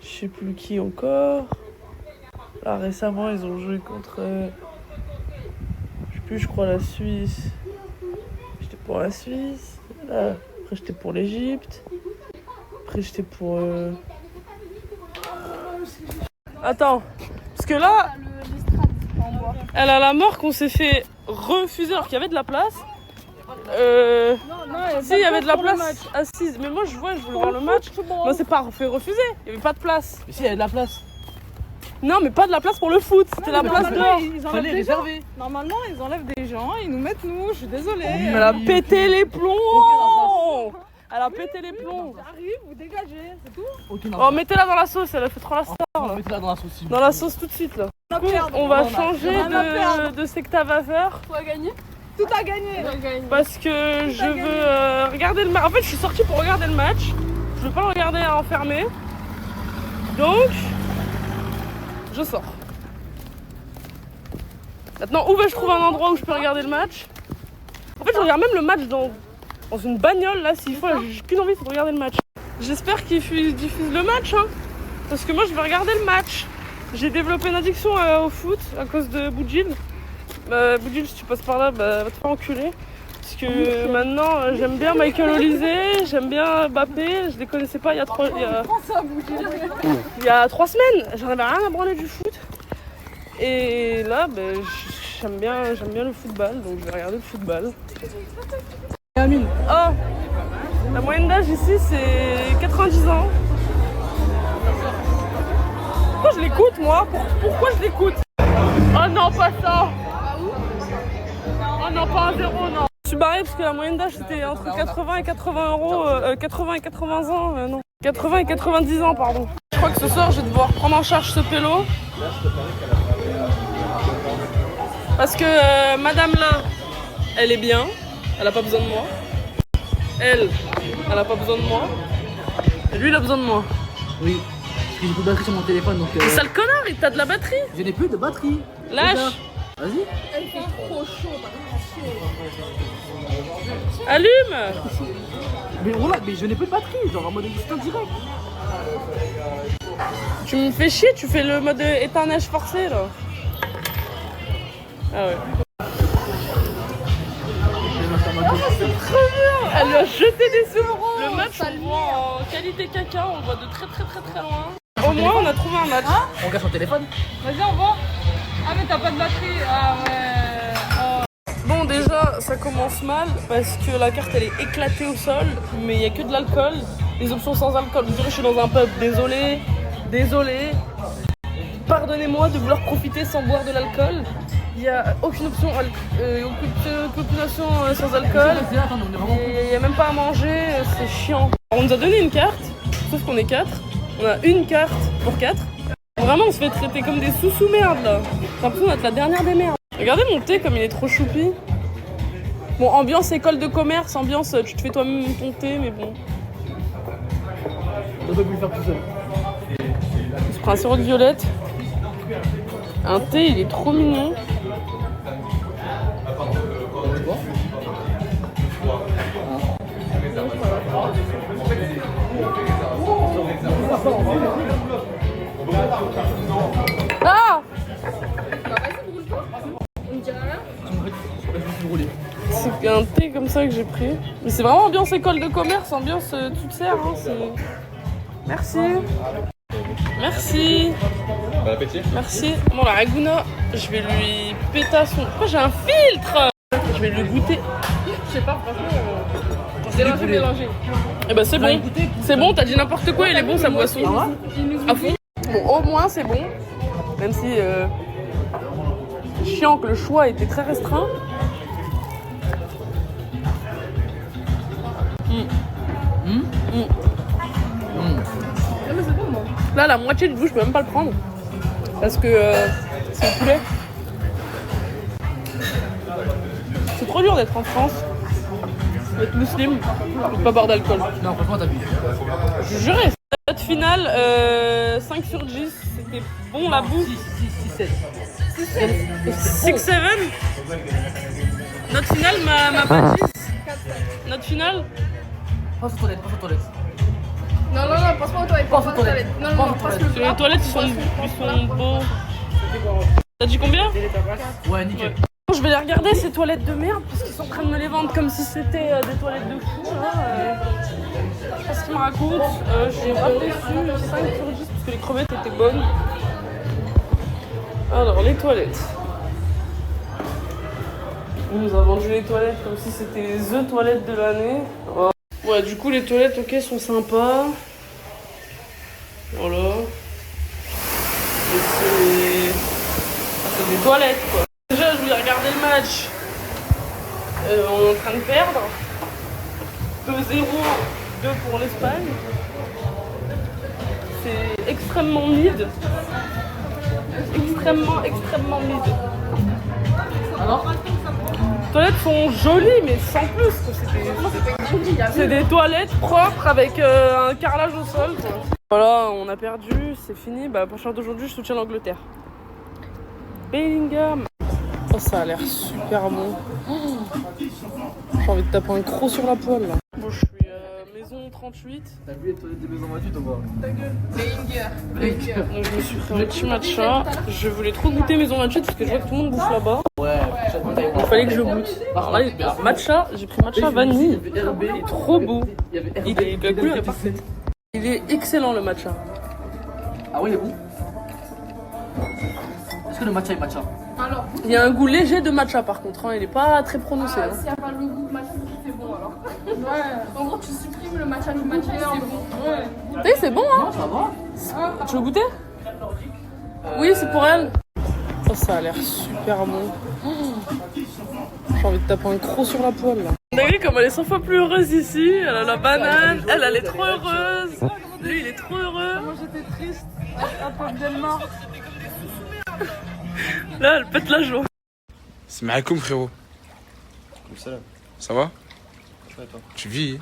sais plus qui encore. Là, récemment, ils ont joué contre je sais plus, je crois la Suisse. J'étais pour la Suisse. Là, après, j'étais pour l'Égypte. Après, j'étais pour Attends, parce que là, elle a la mort qu'on s'est fait refuser alors qu'il y avait de la place. Si, il y avait de la place assise. Mais moi, je voulais voir le match. Moi, c'est pas fait refuser. Il y avait pas de place. Mais si, il y avait de la place. Non, mais pas de la place pour le foot. C'était la place dehors. Ils enlèvent des gens. Normalement, ils enlèvent des gens, ils nous mettent nous. Je suis désolée. Elle a pété les plombs. Elle a pété les plombs. J'arrive, vous dégagez, c'est tout. Oh, mettez-la dans la sauce. Elle a fait trop la star. Mettez-la dans la sauce. Dans la sauce tout de suite là. On va changer de secte à vapeur. Tout a gagné. Tout a gagné. Parce que je veux regarder le match. En fait, je suis sortie pour regarder le match. Je veux pas le regarder enfermé. Donc, je sors. Maintenant, où vais-je trouver un endroit où je peux regarder le match? En fait, je regarde même le match dans une bagnole là. S'il faut, j'ai qu'une envie, c'est de regarder le match. J'espère qu'ils diffusent le match, hein. Parce que moi, je vais regarder le match. J'ai développé une addiction au foot à cause de Boudjil. Boudjil, si tu passes par là, va te faire enculer. Parce que maintenant, j'aime bien Michael Olysée, j'aime bien Mbappé. Je les connaissais pas il y a 3 semaines. J'en avais rien à branler du foot. Et là, j'aime bien le football, donc je vais regarder le football. Amine. Oh, la moyenne d'âge ici, c'est 90 ans. Pourquoi je l'écoute, moi? Pourquoi je l'écoute? Oh non, pas ça! Oh non, pas un zéro, non. Je suis barrée parce que la moyenne d'âge c'était entre 80 et 80 euros, 80 et 80 ans, non. 80 et 90 ans, pardon. Je crois que ce soir je vais devoir prendre en charge ce pélo. Parce que madame là, elle est bien, elle a pas besoin de moi. Elle a pas besoin de moi. Et lui il a besoin de moi. Oui, parce que j'ai plus de batterie sur mon téléphone donc. C'est ça le connard, il t'a de la batterie. Je n'ai plus de batterie. Lâche. Vas-y. Elle fait trop chaud, Allume. Mais voilà, mais je n'ai plus de batterie, genre en mode instant direct. Tu me fais chier, tu fais le mode éteindage forcé là. Ah ouais. C'est trop bien. Elle lui a jeté des sous. Le match on voit en qualité caca, on voit de très loin. Au moins on a trouvé un match. On cache son téléphone. Vas-y, on va. Ah mais t'as pas de batterie. Ah ouais. Oh. Bon, déjà, ça commence mal parce que la carte elle est éclatée au sol, mais il n'y a que de l'alcool. Les options sans alcool. Vous direz, je suis dans un pub. Désolé, désolé. Pardonnez-moi de vouloir profiter sans boire de l'alcool. Il n'y a aucune option, aucune option sans alcool. Il n'y a même pas à manger, c'est chiant. On nous a donné une carte, sauf qu'on est 4. On a une carte pour 4. Vraiment, on se fait traiter comme des sous-merde là. J'ai l'impression d'être la dernière des merdes. Regardez mon thé comme il est trop choupi. Bon, ambiance école de commerce, ambiance tu te fais toi-même ton thé, mais bon. On peut plus le faire tout seul. On se prend un sirop de violette. Un thé, il est trop mignon. Ah! C'est un thé comme ça que j'ai pris. Mais c'est vraiment ambiance école de commerce, ambiance toute serre. Hein, merci. Merci. Bon appétit. Merci. Bon, la Raguna, je vais lui péter son. Pourquoi j'ai un filtre? Je vais lui goûter. Je sais pas, franchement. Mélanger. Eh ben, c'est bon. C'est bon, t'as dit n'importe quoi, il est bon sa boisson. À fond. Bon, au moins, c'est bon. Même si. C'est chiant que le choix était très restreint. Là, la moitié du goût, je peux même pas le prendre. Parce que c'est le poulet. C'est trop dur d'être en France, d'être musulman, et de pas boire d'alcool. Non, franchement, t'as bu. Je jurais. Note finale, 5 sur 10. C'était bon la bouffe. 6, 7. Note finale, ma pas 10. Note finale. Passe aux toilettes, passe aux toilettes. Non, passe pas aux toilettes. Passe aux toilettes. Non, passe le Les toilettes, ils sont beaux. T'as dit combien? Ouais, nickel. Je vais les regarder ces toilettes de merde parce qu'ils sont en train de me les vendre comme si c'était des toilettes de fou là. Je sais pas ce qu'ils me racontent. J'ai pas déçu, 5 sur 10 parce que les crevettes étaient bonnes. Alors les toilettes. On nous a vendu les toilettes comme si c'était THE toilettes de l'année. Oh. Ouais, du coup les toilettes ok sont sympas. Voilà. Et c'est des toilettes quoi. Déjà, je voulais regarder le match. On est en train de perdre. 2-0, 2 pour l'Espagne. C'est extrêmement mid. Extrêmement mid. Alors, les toilettes sont jolies, mais sans plus. C'est des toilettes propres avec un carrelage au sol. Quoi. Voilà, on a perdu, c'est fini. Bah, pour le d'aujourd'hui, je soutiens l'Angleterre. Bellingham. Oh, ça a l'air super bon. Oh, j'ai envie de taper un croc sur la poêle là. Bon, je suis maison 38. T'as vu les toilettes des maisons 28 ou pas? Ta gueule. Donc, je me suis fait un petit matcha. Je voulais trop goûter maison 28 parce que je vois que tout le monde bouffe là-bas. Ouais, il fallait que je goûte. Alors là, matcha, j'ai pris matcha vanille. Il est trop beau. La couleur est parfaite. Il est excellent le matcha. Ah oui, il est bon. Est-ce que le matcha est matcha? Alors, il y a un goût léger de matcha par contre, hein. Il n'est pas très prononcé. S'il n'y a pas le goût matcha, c'est bon alors. Ouais. En gros, tu supprimes le matcha du matcha, c'est bon. Ouais. Tu sais, c'est bon hein. Ça va. Tu veux goûter? Oui, c'est pour elle. Oh, ça a l'air super bon. Oh. J'ai envie de taper un croc sur la poêle là. Vous avez vu comme elle est 100 fois plus heureuse ici. Elle a la banane, elle est trop heureuse. Lui, il est trop heureux. Moi, j'étais triste. Un peu bien mort. Là, elle pète la joie. C'est Malcolm, frérot. Ça va? Ouais, toi. Tu vis,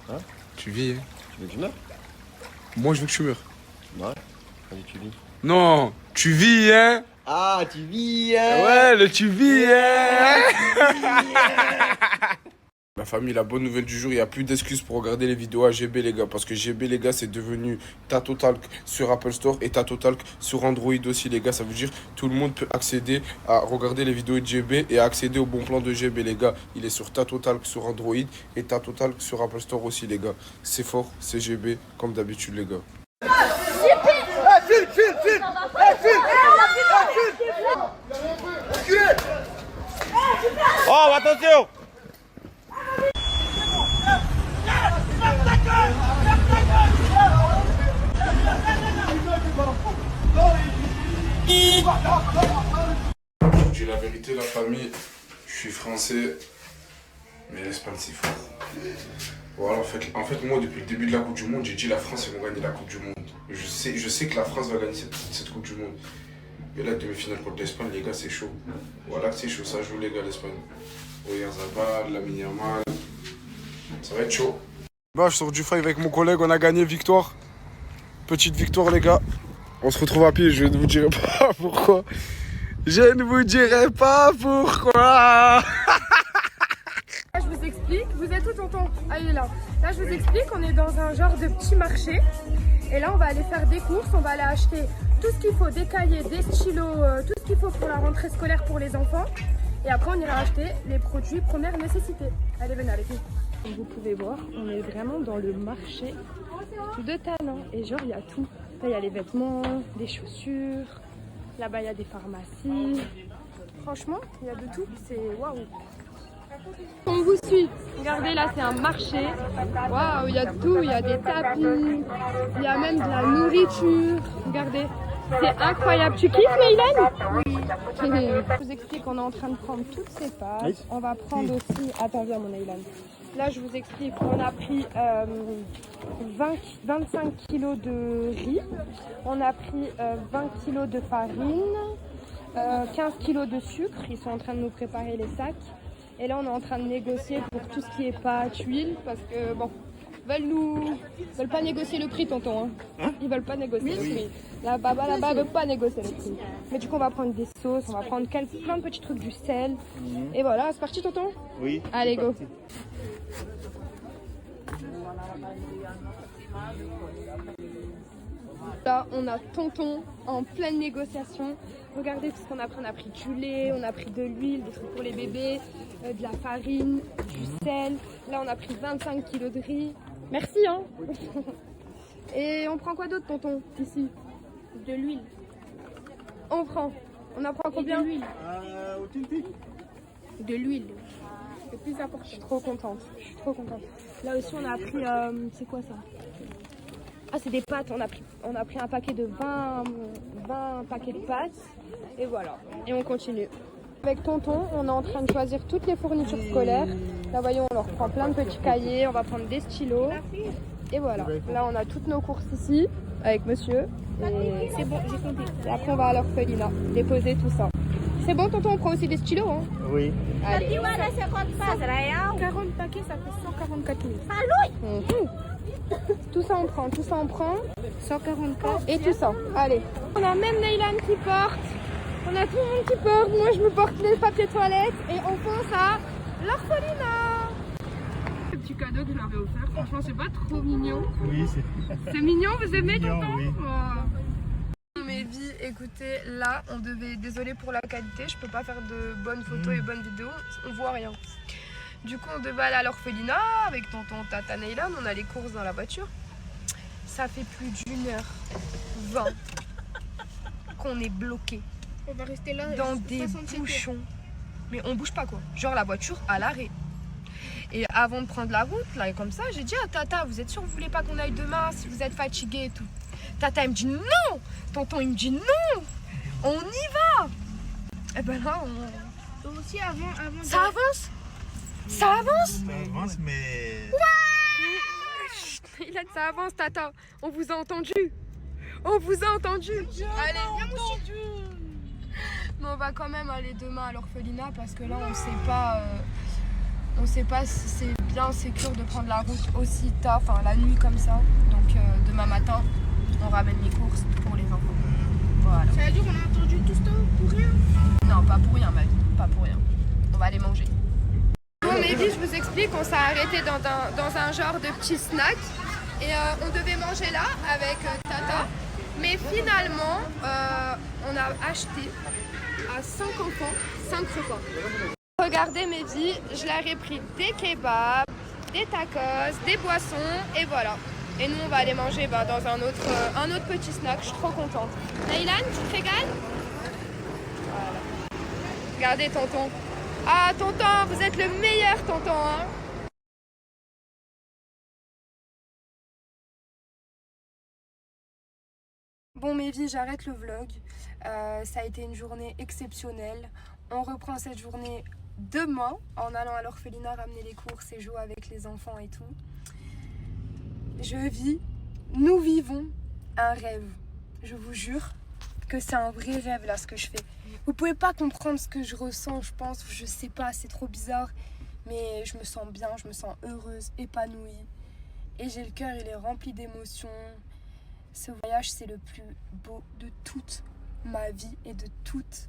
hein? Tu vis, hein? Tu veux que je meure? Moi, je veux que tu meurs. Ouais. Allez, tu vis. Non, tu vis, hein? Ah, tu vis, hein? Ouais, le tu vis, hein? La famille, la bonne nouvelle du jour, il n'y a plus d'excuses pour regarder les vidéos à GB les gars, parce que GB les gars c'est devenu TatoTalk sur Apple Store et TatoTalk sur Android aussi les gars. Ça veut dire tout le monde peut accéder à regarder les vidéos de GB et à accéder au bon plan de GB les gars. Il est sur TatoTalk sur Android et TatoTalk sur Apple Store aussi les gars. C'est fort, c'est GB comme d'habitude les gars. Oh, attention! Je vous dis la vérité, la famille, je suis français, mais l'Espagne c'est fort. Voilà, en fait, moi depuis le début de la Coupe du Monde, j'ai dit la France ils vont gagner la Coupe du Monde. Je sais que la France va gagner cette Coupe du Monde. Et là, demi-finale contre l'Espagne, les gars, c'est chaud. Voilà que c'est chaud, ça joue les gars l'Espagne. Oyarzabal, Lamine Yamal, ça va être chaud. Bah, je sors du fight avec mon collègue, on a gagné, victoire. Petite victoire les gars. On se retrouve à pied, je ne vous dirai pas pourquoi. Je ne vous dirai pas pourquoi. Là, je vous explique, vous êtes où tonton? Ah, il est là. Là, je vous explique, on est dans un genre de petit marché. Et là, on va aller faire des courses, on va aller acheter tout ce qu'il faut, des cahiers, des stylos, tout ce qu'il faut pour la rentrée scolaire pour les enfants. Et après, on ira acheter les produits première nécessité. Allez, venez avec nous. Comme vous pouvez voir, on est vraiment dans le marché de talent. Et genre, il y a tout. Là, il y a les vêtements, des chaussures. Là-bas, il y a des pharmacies. Franchement, il y a de tout. C'est waouh. On vous suit. Regardez, là, c'est un marché. Waouh, il y a de tout. Il y a des tapis. Il y a même de la nourriture. Regardez. C'est incroyable. Tu kiffes, Meylan? Oui. Je vous explique, on est en train de prendre toutes ces pâtes. On va prendre aussi... Attends, viens, mon Meylan. Là, je vous explique, on a pris 25 kilos de riz. On a pris 20 kilos de farine. 15 kilos de sucre. Ils sont en train de nous préparer les sacs. Et là, on est en train de négocier pour tout ce qui est pâte, huile. Parce que, bon... Ils veulent pas négocier le prix, tonton. Hein? Ils veulent pas négocier le prix. La baba là-bas veut pas négocier le prix. Mais du coup, on va prendre des sauces, on va prendre plein de petits trucs, du sel. Et voilà, c'est parti, tonton? Oui. Allez, go. Là, on a tonton en pleine négociation. Regardez tout ce qu'on a pris. On a pris du lait, on a pris de l'huile, des trucs pour les bébés, de la farine, du sel. Là, on a pris 25 kilos de riz. Merci, hein. Et on prend quoi d'autre, tonton, ici? De l'huile. On en prend combien? De l'huile. De l'huile. C'est plus important. Je suis trop contente. Là aussi, on a pris... c'est quoi ça? Ah, c'est des pâtes. On a pris un paquet de 20 paquets de pâtes. Et voilà. Et on continue. Avec tonton, on est en train de choisir toutes les fournitures scolaires. Là, voyons, on leur prend plein de petits cahiers. On va prendre des stylos. Et voilà. Là, on a toutes nos courses ici avec monsieur. Et c'est bon, j'ai compté. Et après, on va à l'orphelinat déposer tout ça. C'est bon, tonton, on prend aussi des stylos, hein? Oui. Allez. 40 paquets, ça fait 144 000. Tout ça, on prend. 144. Et tout ça. Allez. On a même Neylan qui porte. On a tout le monde qui porte. Moi, je me porte les papiers toilettes. Et on pense à l'orphelinat. Le petit cadeau que je leur ai offert. Franchement, c'est pas trop mignon. Oui, c'est mignon, vous aimez, tonton? Oui. Mes vies, écoutez, là, on devait... Désolé pour la qualité, je peux pas faire de bonnes photos et bonnes vidéos. On voit rien. Du coup, on devait aller à l'orphelinat avec tonton, tata, Neylan. On a les courses dans la voiture. Ça fait plus d'1h20 qu'on est bloqué. On va rester là dans des bouchons. Mais on bouge pas, quoi. Genre la voiture à l'arrêt. Et avant de prendre la route, là, comme ça, j'ai dit à tata, vous êtes sûr que vous voulez pas qu'on aille demain si vous êtes fatigué et tout? Tata, il me dit non. Tonton, il me dit non. On y va. Et ben là, on... Aussi avant ça avance. Ça avance? Ça avance, mais... Ouais. Il a dit ça avance, tata. On vous a entendu. Allez, viens, entendu. Mais on va quand même aller demain à l'orphelinat parce que là, on sait pas si c'est bien sécure de prendre la route aussi tard, enfin la nuit comme ça. Donc demain matin, on ramène les courses pour les enfants. Voilà. Ça veut dire qu'on a entendu tout ça pour rien? Non, pas pour rien, ma vie. Pas pour rien. On va aller manger. Bon, mes vies, je vous explique, on s'est arrêté dans un genre de petit snack. Et on devait manger là avec tata. Mais finalement, on a acheté à 5 enfants 5 repas. Regardez mes vies, je leur ai pris des kebabs, des tacos, des boissons et voilà. Et nous on va aller manger dans un autre petit snack, je suis trop contente. Neylan, tu te régales? Voilà. Regardez tonton, Ah, tonton, vous êtes le meilleur, tonton, hein. Bon, mes vies, j'arrête le vlog. Ça a été une journée exceptionnelle. On reprend cette journée demain en allant à l'orphelinat ramener les courses et jouer avec les enfants et tout. Nous vivons un rêve. Je vous jure que c'est un vrai rêve là ce que je fais. Vous pouvez pas comprendre ce que je ressens, je pense, je sais pas, c'est trop bizarre. Mais je me sens bien, je me sens heureuse, épanouie. Et j'ai le cœur, il est rempli d'émotions. Ce voyage, c'est le plus beau de toute ma vie et de toute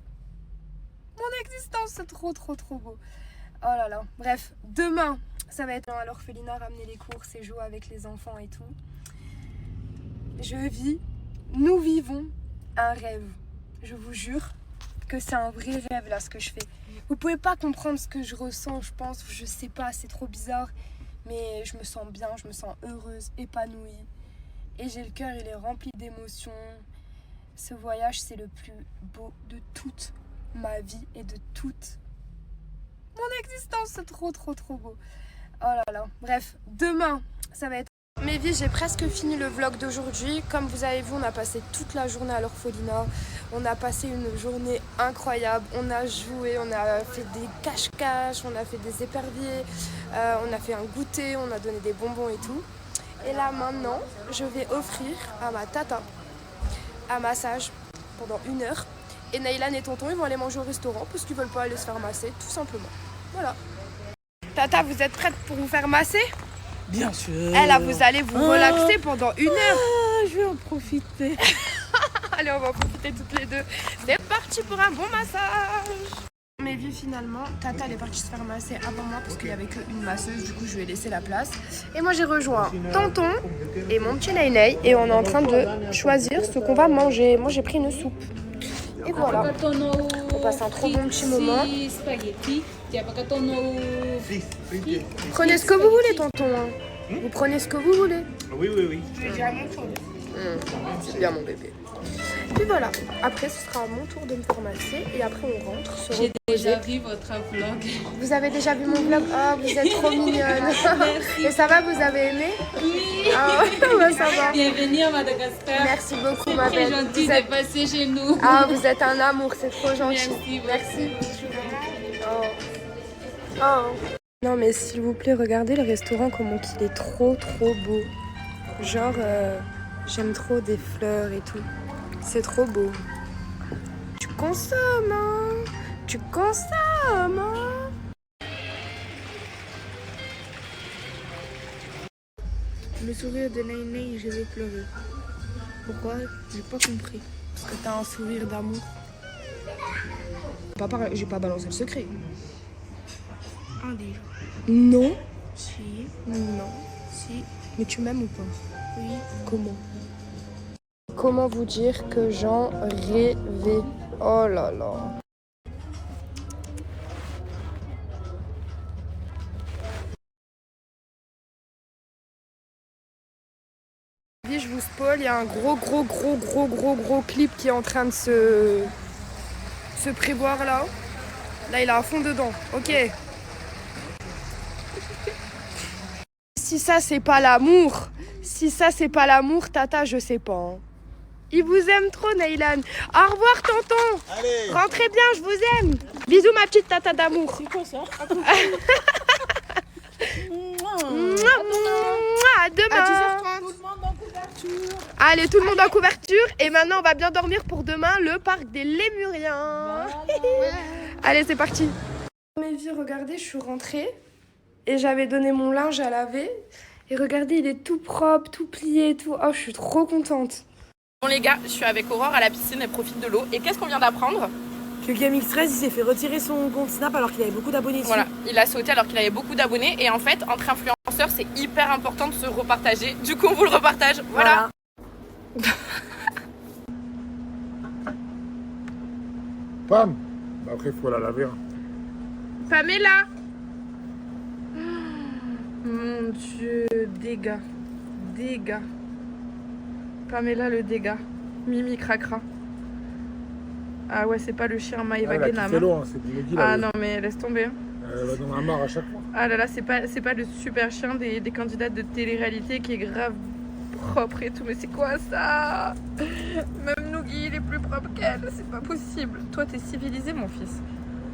mon existence. C'est trop, trop, trop beau. Oh là là. Bref, demain, ça va être à l'orphelinat, ramener les courses et jouer avec les enfants et tout. Nous vivons un rêve. Je vous jure que c'est un vrai rêve là ce que je fais. Vous pouvez pas comprendre ce que je ressens, je pense, je sais pas, c'est trop bizarre. Mais je me sens bien, je me sens heureuse, épanouie. Et j'ai le cœur, il est rempli d'émotions. Ce voyage, c'est le plus beau de toute ma vie et de toute mon existence. C'est trop, trop, trop beau. Oh là là. Bref, demain, ça va être... Mes vies, j'ai presque fini le vlog d'aujourd'hui. Comme vous avez vu, on a passé toute la journée à l'orphelinat. On a passé une journée incroyable. On a joué, on a fait des cache-cache, on a fait des éperviers, on a fait un goûter, on a donné des bonbons et tout. Et là maintenant, je vais offrir à ma tata un massage pendant 1 heure. Et Naïlan et tonton, ils vont aller manger au restaurant parce qu'ils veulent pas aller se faire masser, tout simplement. Voilà. Tata, vous êtes prête pour vous faire masser? Bien sûr. Eh là, vous allez vous relaxer pendant 1 heure. Ah, je vais en profiter. Allez, on va en profiter toutes les deux. C'est parti pour un bon massage. Mais vu finalement, Tata elle est partie se faire masser avant moi parce qu'il n'y avait qu'une masseuse, du coup je lui ai laissé la place. Et moi j'ai rejoint tonton et mon petit Naïnaï et on est en train de choisir ce qu'on va manger. Moi j'ai pris une soupe. Et voilà, on passe un trop bon petit moment. Prenez ce que vous voulez tonton. Vous prenez ce que vous voulez. Oui, oui, oui. C'est bien mon bébé. Puis voilà, après ce sera à mon tour de me faire masser et après on rentre se reposer. J'ai déjà vu votre vlog. Vous avez déjà vu mon vlog? Oh, vous êtes trop mignonne. Merci. Et ça va, vous avez aimé? Oui. Ah, ouais, ça va. Bienvenue à Madagascar. Merci beaucoup ma belle. C'est gentil de passer chez nous. Ah, vous êtes un amour, c'est trop gentil. Merci. Oh. Non mais s'il vous plaît, regardez le restaurant, comment il est trop trop beau. Genre, j'aime trop des fleurs et tout. C'est trop beau. Tu consommes, hein? Tu consommes, hein? Le sourire de Naïnaï, je vais pleurer. Pourquoi? J'ai pas compris. Parce que t'as un sourire d'amour. J'ai pas balancé le secret. Un déjà. Non. Si. Non. Si. Mais tu m'aimes ou pas? Oui. Comment? Comment vous dire que j'en rêvais? Oh là là. Je vous spoil, il y a un gros clip qui est en train de se prévoir là. Là, il est à fond dedans. Ok. Si ça, c'est pas l'amour. Si ça, c'est pas l'amour, Tata, je sais pas. Hein. Il vous aime trop, Naïlan. Au revoir, tonton. Allez. Rentrez bien, je vous aime. Bisous, ma petite Tata d'amour. C'est quoi ça? À demain. À 10h30. Tout le monde en couverture. Allez, tout le monde en couverture. Et maintenant, on va bien dormir pour demain, le parc des Lémuriens. Voilà. Allez, c'est parti. Mes vies, regardez, je suis rentrée. Et j'avais donné mon linge à laver. Et regardez, il est tout propre, tout plié et tout. Oh, je suis trop contente. Bon les gars, je suis avec Aurore à la piscine, elle profite de l'eau. Et qu'est-ce qu'on vient d'apprendre? Que GameX13 il s'est fait retirer son compte Snap alors qu'il avait beaucoup d'abonnés dessus. Voilà, il a sauté alors qu'il avait beaucoup d'abonnés. Et en fait, entre influenceurs, c'est hyper important de se repartager. Du coup, on vous le repartage. Voilà. Pam. Après, il faut la laver. Hein. Pamela. Mon Dieu, dégâts. Pamela, le dégât. Mimi cracra. Ah ouais, c'est pas le chien Maïva Elle a Genam. kiffé l'eau, hein, c'est Bouloudi, là. Ah non, mais laisse tomber. Elle va dans la mare à chaque fois. Ah là là, c'est pas le super chien des candidates de télé-réalité qui est grave propre et tout. Mais c'est quoi ça? Même Nougi, il est plus propre qu'elle. C'est pas possible. Toi, t'es civilisé, mon fils.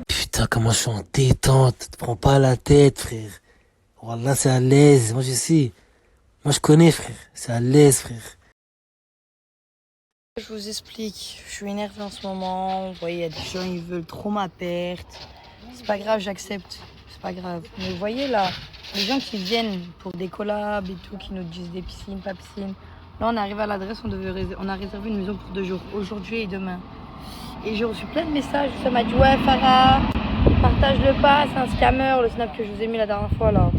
Putain, comment je suis en détente. Te prends pas la tête, frère. Wallah, c'est à l'aise. Moi, je sais. Moi, je connais, frère. C'est à l'aise, frère. Je vous explique, je suis énervée en ce moment. Vous voyez, il y a des gens, ils veulent trop ma perte. C'est pas grave, j'accepte. C'est pas grave. Mais vous voyez là, les gens qui viennent pour des collabs et tout, qui nous disent des piscines, pas piscines. Là, on arrive à l'adresse, on a réservé une maison pour 2 jours, aujourd'hui et demain. Et j'ai reçu plein de messages. Ça m'a dit, ouais, Farah, partage-le pas, c'est un scammer, le snap que je vous ai mis la dernière fois là.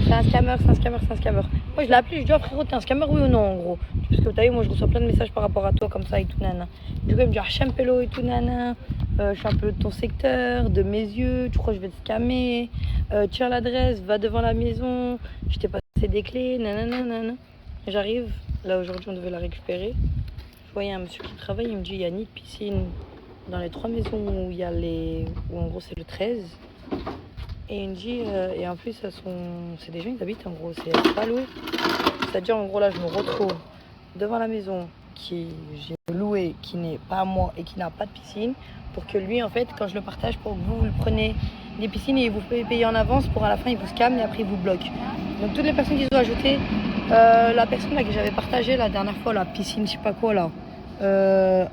C'est un scammer, c'est un scammer, c'est un scammer. Moi, je l'ai appelé, je lui ai dit, oh frérot, t'es un scammer, oui ou non, en gros. Parce que t'as vu, moi, je reçois plein de messages par rapport à toi, comme ça, et tout, nana. Du coup, il me dit, ah, Champelo et tout, nana. Je suis un peu de ton secteur, de mes yeux, tu crois que je vais te scammer. Tiens l'adresse, va devant la maison, je t'ai passé des clés, nanana. J'arrive, là, aujourd'hui, on devait la récupérer. Je voyais un monsieur qui travaille, il me dit, il n'y a ni de piscine dans les 3 maisons où il y a où en gros, c'est le 13. Et il me dit, et en plus, c'est des gens qui habitent en gros, c'est pas loué. C'est-à-dire, en gros, là, je me retrouve devant la maison que j'ai louée, qui n'est pas à moi et qui n'a pas de piscine, pour que lui, en fait, quand je le partage, pour que vous le prenez des piscines et vous pouvez payer en avance, pour à la fin, il vous scamme et après, il vous bloque. Donc, toutes les personnes qui sont ajoutées, la personne là, que j'avais partagée la dernière fois, la piscine, je sais pas quoi, là,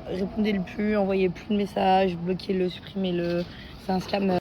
répondez-le plus, envoyez plus de messages, bloquez-le, supprimez-le, c'est un scammer.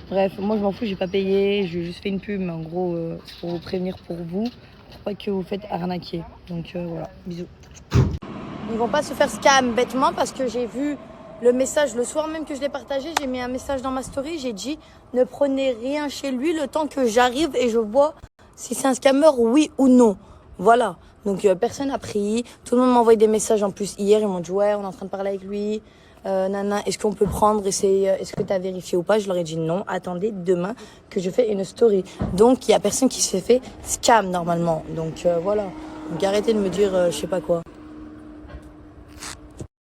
Bref, moi je m'en fous, j'ai pas payé, j'ai juste fait une pub, mais en gros, c'est pour vous prévenir pour vous, pour pas que vous faites arnaquer. Donc voilà, bisous. Ils vont pas se faire scam bêtement parce que j'ai vu le message le soir même que je l'ai partagé, j'ai mis un message dans ma story, j'ai dit ne prenez rien chez lui le temps que j'arrive et je vois si c'est un scammer, oui ou non. Voilà, donc personne n'a pris, tout le monde m'a envoyé des messages en plus hier, ils m'ont dit ouais, on est en train de parler avec lui. Nana, est-ce qu'on peut prendre, est-ce que tu as vérifié ou pas? Je leur ai dit non, attendez demain que je fais une story. Donc il y a personne qui se fait scam normalement. Donc voilà, donc arrêtez de me dire je sais pas quoi.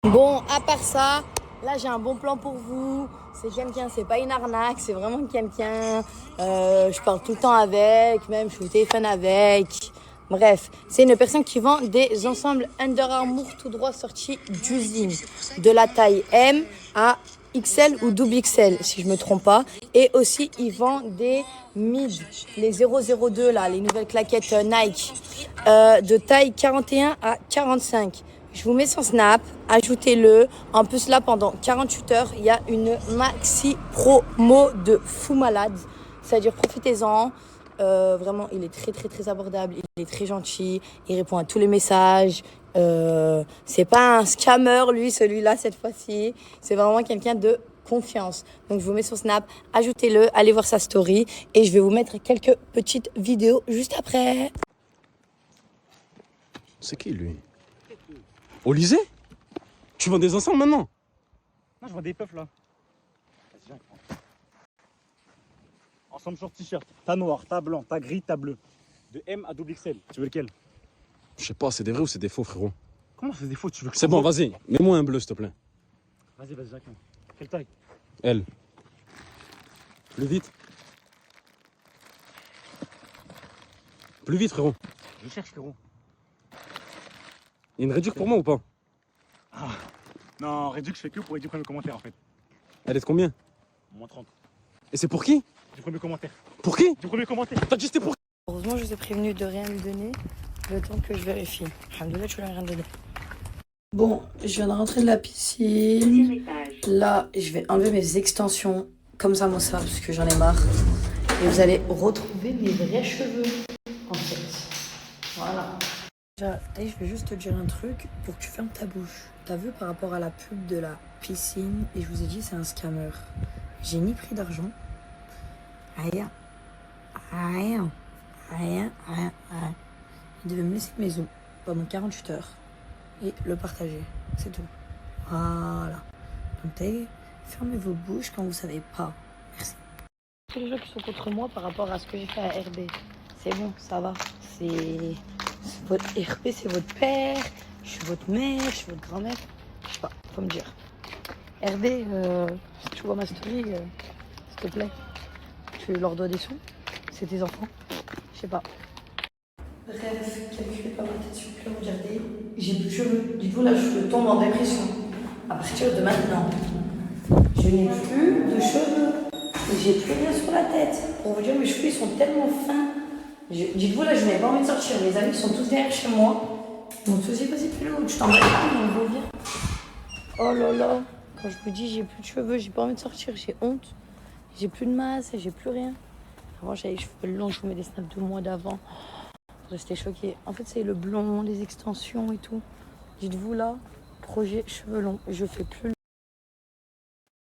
Bon, à part ça, là j'ai un bon plan pour vous. C'est quelqu'un, c'est pas une arnaque, c'est vraiment quelqu'un. Je parle tout le temps avec, même je suis au téléphone avec. Bref, c'est une personne qui vend des ensembles Under Armour tout droit sortis d'usine, de la taille M à XL ou double XL, si je me trompe pas. Et aussi, il vend des mid, les 002 là, les nouvelles claquettes Nike, de taille 41 à 45. Je vous mets son snap, ajoutez-le. En plus là, pendant 48 heures, il y a une maxi promo de fou malade. C'est-à-dire, profitez-en. Vraiment, il est très très très abordable, il est très gentil, il répond à tous les messages. C'est pas un scammer lui, celui-là cette fois-ci. C'est vraiment quelqu'un de confiance. Donc je vous mets son snap, ajoutez-le, allez voir sa story et je vais vous mettre quelques petites vidéos juste après. C'est qui lui? Olysée? Tu vends des ensembles maintenant? Non, je vends des puffs là. Ensemble short t-shirt, t'as noir, t'as blanc, t'as gris, t'as bleu. De M à double XL, tu veux lequel? Je sais pas, c'est des vrais ou c'est des faux, frérot? Comment c'est des faux? Tu veux que c'est bon, vas-y, mets-moi un bleu, s'il te plaît. Vas-y, Jacques. Quelle taille? L. Plus vite. Plus vite, frérot. Je cherche, frérot. Il y a une réduction pour moi ou pas? Ah. Non, réduction, je fais que pour les 10 premiers commentaires en fait. Elle est de combien? Moins 30. Et c'est pour qui? Du premier commentaire. Pour qui? Du premier commentaire. T'as dit c'était pour qui? Heureusement, je vous ai prévenu de rien lui donner le temps que je vérifie. Alhamdoulilah, je lui ai rien donné. Bon, je viens de rentrer de la piscine. Là, je vais enlever mes extensions comme ça, moi, ça, parce que j'en ai marre. Et vous allez retrouver mes vrais cheveux, en fait. Voilà. Et je vais juste te dire un truc pour que tu fermes ta bouche. T'as vu par rapport à la pub de la piscine, et je vous ai dit, c'est un scammer. J'ai ni pris d'argent. Rien. Il devait me laisser maison pendant 48 heures et le partager. C'est tout. Voilà. Donc, fermez vos bouches quand vous savez pas. Merci. Tous les gens qui sont contre moi par rapport à ce que j'ai fait à RB, c'est bon, ça va. C'est votre RB, c'est votre père. Je suis votre mère, je suis votre grand-mère. Je sais pas, faut me dire. RB, si tu vois ma story, s'il te plaît, tu leur dois des sous. C'est tes enfants. Je sais pas. Bref, calculez pas ma tête s'il vous plaît, regardez. J'ai plus de cheveux. Dites-vous là, je tombe en dépression. À partir de maintenant, je n'ai plus de cheveux. J'ai plus rien sur la tête. Pour vous dire, mes cheveux ils sont tellement fins. Dites-vous là, je n'ai pas envie de sortir. Mes amis sont tous derrière chez moi. Ils m'ont tous dit, vas-y, Pélo, tu t'en vas pas, on revient. Oh là là, quand je me dis j'ai plus de cheveux, j'ai pas envie de sortir, j'ai honte. J'ai plus de masse, j'ai plus rien. Avant, j'avais les cheveux longs, je vous mets des snaps de mois d'avant. J'étais choquée. En fait, c'est le blond, les extensions et tout. Dites-vous là, projet cheveux longs. Je fais plus le...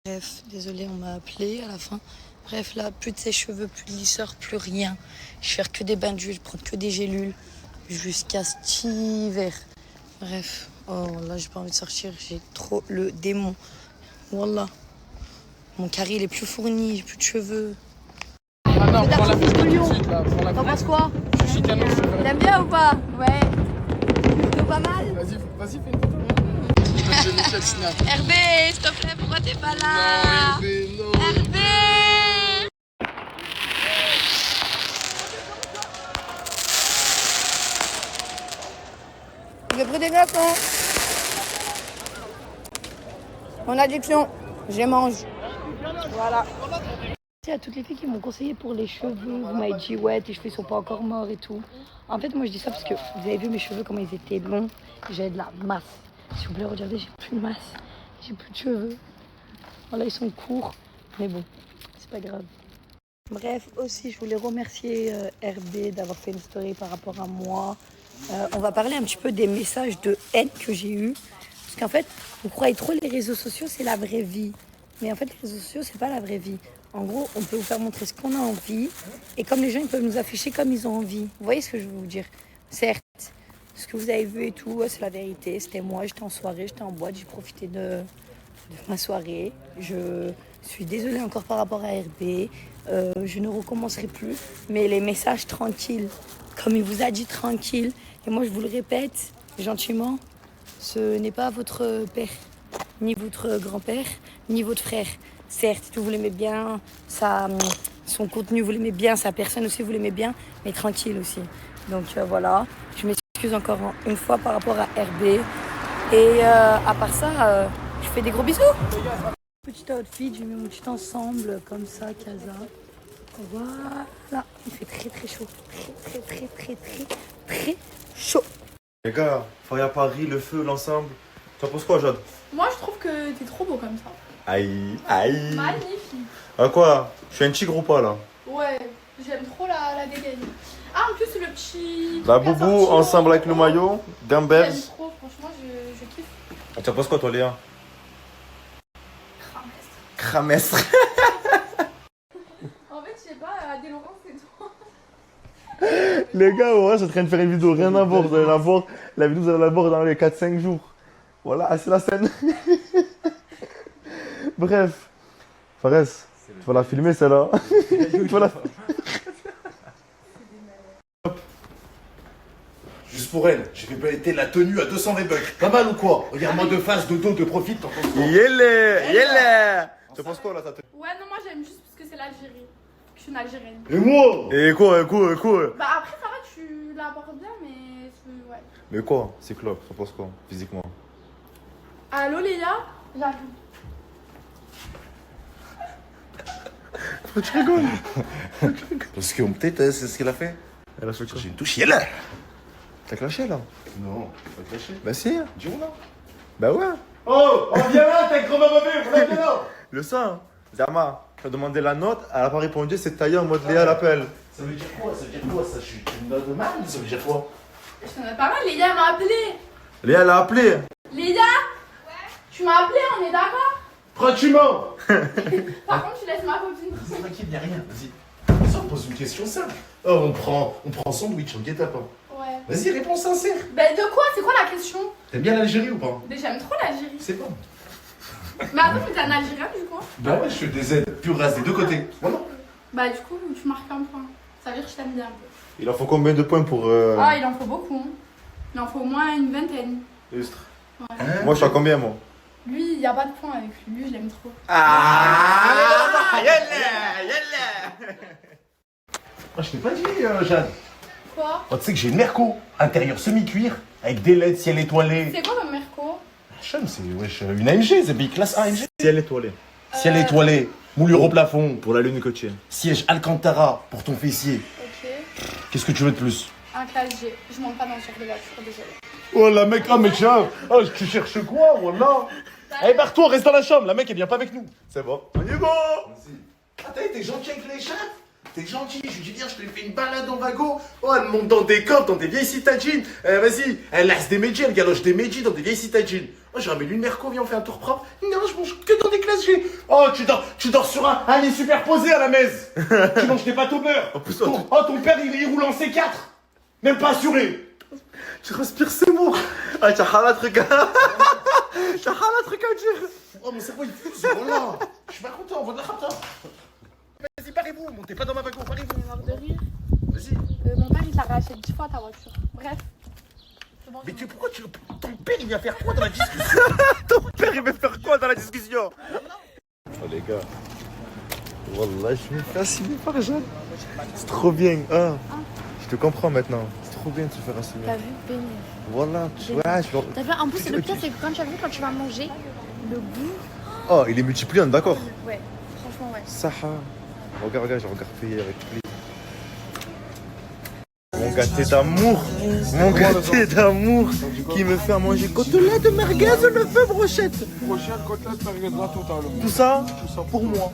Bref, désolé, on m'a appelé à la fin. Bref, là, plus de sèche-cheveux, plus de lisseur, plus rien. Je vais faire que des bains d'huile, prendre que des gélules jusqu'à cet hiver. Bref, oh là, j'ai pas envie de sortir. J'ai trop le démon. Wallah. Mon carré, il est plus fourni, j'ai plus de cheveux. Ah non, prends la fille tout de suite là. T'en penses quoi? Je suis canon, je fais. T'aimes bien ou pas? Ouais. Plutôt pas mal? Vas-y, fais une photo. Je vais mettre snap. RB, s'il te plaît, pourquoi t'es pas là? Non, RB, non. RB! J'ai pris des glaçons. Mon addiction, je les mange. Voilà. Merci à toutes les filles qui m'ont conseillé pour les cheveux. Vous m'avez dit, ouais, tes cheveux sont pas encore morts et tout. En fait, moi, je dis ça parce que vous avez vu mes cheveux, comment ils étaient longs. J'avais de la masse. S'il vous plaît, regardez, j'ai plus de masse. J'ai plus de cheveux. Voilà, ils sont courts. Mais bon, c'est pas grave. Bref, aussi, je voulais remercier RB d'avoir fait une story par rapport à moi. On va parler un petit peu des messages de haine que j'ai eus. Parce qu'en fait, vous croyez trop les réseaux sociaux, c'est la vraie vie. Mais en fait, les réseaux sociaux, c'est pas la vraie vie. En gros, on peut vous faire montrer ce qu'on a envie. Et comme les gens, ils peuvent nous afficher comme ils ont envie. Vous voyez ce que je veux vous dire? Certes, ce que vous avez vu et tout, c'est la vérité. C'était moi, j'étais en soirée, j'étais en boîte, j'ai profité de ma soirée. Je suis désolée encore par rapport à RB. Je ne recommencerai plus. Mais les messages tranquilles, comme il vous a dit tranquille, et moi je vous le répète gentiment, ce n'est pas votre père, ni votre grand-père, ni votre frère. Certes, vous l'aimez bien, son contenu vous l'aimez bien, sa personne aussi vous l'aimez bien, mais tranquille aussi. Donc voilà, je m'excuse encore une fois par rapport à RB. Et à part ça, je fais des gros bisous. Petit outfit, j'ai mis mon petit ensemble comme ça, casa. Voilà, il fait très très chaud, très chaud. Les gars, Faria Paris, le feu, l'ensemble. Tu en penses quoi, Jade? Moi, je trouve que t'es trop beau comme ça. Aïe, aïe. Magnifique. Ah quoi? Je suis un tigre ou pas là? Ouais, j'aime trop la dégaine. Ah, en plus, le petit... La boubou ensemble avec le maillot, Gambers. J'aime trop, franchement, je kiffe. Ah, tu en penses quoi, toi, Léa? Cramestre. Cramestre. En fait, je sais pas, Dès Laurent, c'est toi. Les gars, ouais, je suis en train de faire une vidéo, rien à voir. Vous allez la voir, la vidéo, vous allez la voir dans les 4-5 jours. Voilà, c'est la scène. Bref. Fares, tu vas la filmer celle-là. Tu vas la... Juste pour elle, j'ai fait la tenue à 220 bucks. Pas mal ou quoi? Regarde-moi de face, de dos, de profil, t'en penses quoi? Yelle. Tu penses quoi là, ta tenue? Ouais, non, moi, j'aime juste parce que c'est l'Algérie. Je suis une Algérienne. Et moi? Et quoi? Bah après, ça va, tu l'apportes bien, mais... Ouais. Mais quoi? C'est clope, tu penses quoi, physiquement? Allô, Léa? J'arrive. Pourquoi tu rigoles? Parce que peut-être c'est ce qu'elle a fait. Elle a fait quoi? J'ai une touche là. T'as clashé là? Non, pas clashé. Bah si. Dis-moi là. Bah ouais. Oh, viens là, t'es gros bébé, viens là. Le sang. Zama, t'as demandé la note, elle a pas répondu, c'est taillé en mode Léa l'appelle. Ça veut dire quoi? Ça, je suis une note de mal. Ça veut dire quoi? Je t'en ai pas mal, Léa m'a appelé. Léa l'a appelé. Léa? Ouais. Tu m'as appelé, on est d'accord? Tranquillement. Par contre, tu laisses ma copine. C'est tranquille, y'a rien, vas-y. Ça, on pose une question simple. Oh, on prend sandwich, on guette pas. Ouais. Vas-y, réponds sincère. Ben de quoi? C'est quoi la question? T'aimes bien l'Algérie ou pas? Mais j'aime trop l'Algérie. C'est bon. Mais attends, t'es un Algérien du coup? Bah ouais, je suis des aides, pure race des deux côtés. Voilà. Bah du coup, tu marques un point. Ça veut dire que je t'aime bien un peu. Il en faut combien de points pour. Ah, il en faut beaucoup. Hein. Il en faut au moins une vingtaine. Illustre. Ouais. Moi je suis à combien moi? Lui, il n'y a pas de point avec lui. Lui, je l'aime trop. Ah, yalla. Oh, je t'ai pas dit, Jeanne. Quoi? Oh, tu sais que j'ai une Merco, intérieur semi-cuir, avec des LED, ciel étoilé. C'est quoi comme Merco? Chum, c'est wesh, une AMG, c'est big classe AMG. Ciel étoilé. Ciel étoilé, moulure au plafond. Pour la lune côtière. Siège Alcantara pour ton fessier. Ok. Qu'est-ce que tu veux de plus? Un classe G. Je monte pas dans ce genre de voiture, désolé. Oh la mec, oh mais tiens, oh, tu cherches quoi, voilà. Eh barre-toi, reste dans la chambre, la mec elle vient pas avec nous. C'est bon. On y va. Ah t'es gentil avec les chattes. T'es gentil, je lui dis viens, je te fais une balade en wagon. Oh elle monte dans des coffres, dans des vieilles citadines. Vas-y, elle laisse des médis, elle galoche des médis dans des vieilles citadines. Oh j'ai ramène une Merco, viens on fait un tour propre. Non, je mange que dans des classes G. Oh tu dors sur un lit superposé à la messe. Tu manges des pâtes au beurre. Ton père il roule en C4. Même pas assuré. Tu respires ces mots. Ah, t'as un truc à dire. Oh, mon cerveau il fuse, voilà. Je suis pas content, on va de la rapta. Vas-y, parez-vous, montez pas dans ma wagon, parez-vous. Marre de rire. Vas-y. Mon père, il t'a racheté 10 fois ta voiture. Bref. Mais pourquoi ton père il vient faire quoi dans la discussion? Ton père il va faire quoi dans la discussion? Oh les gars. Wallah, je me fais assumer par Jeanne. C'est trop bien, hein. Je te comprends maintenant. C'est trop bien de se faire assumer. T'as vu, béni. Voilà, tu vois, T'as vu, en plus, le pire, c'est que quand tu vas manger, le goût. Oh, il est multiplié, d'accord. Ouais, franchement, ouais. Saha. Regarde, je regarde payer avec plaisir. Mon gâté d'amour, qui me fait à manger côtelette de merguez, 9 brochettes. Brochette, côtelette, merguez, la totale. Tout ça pour moi.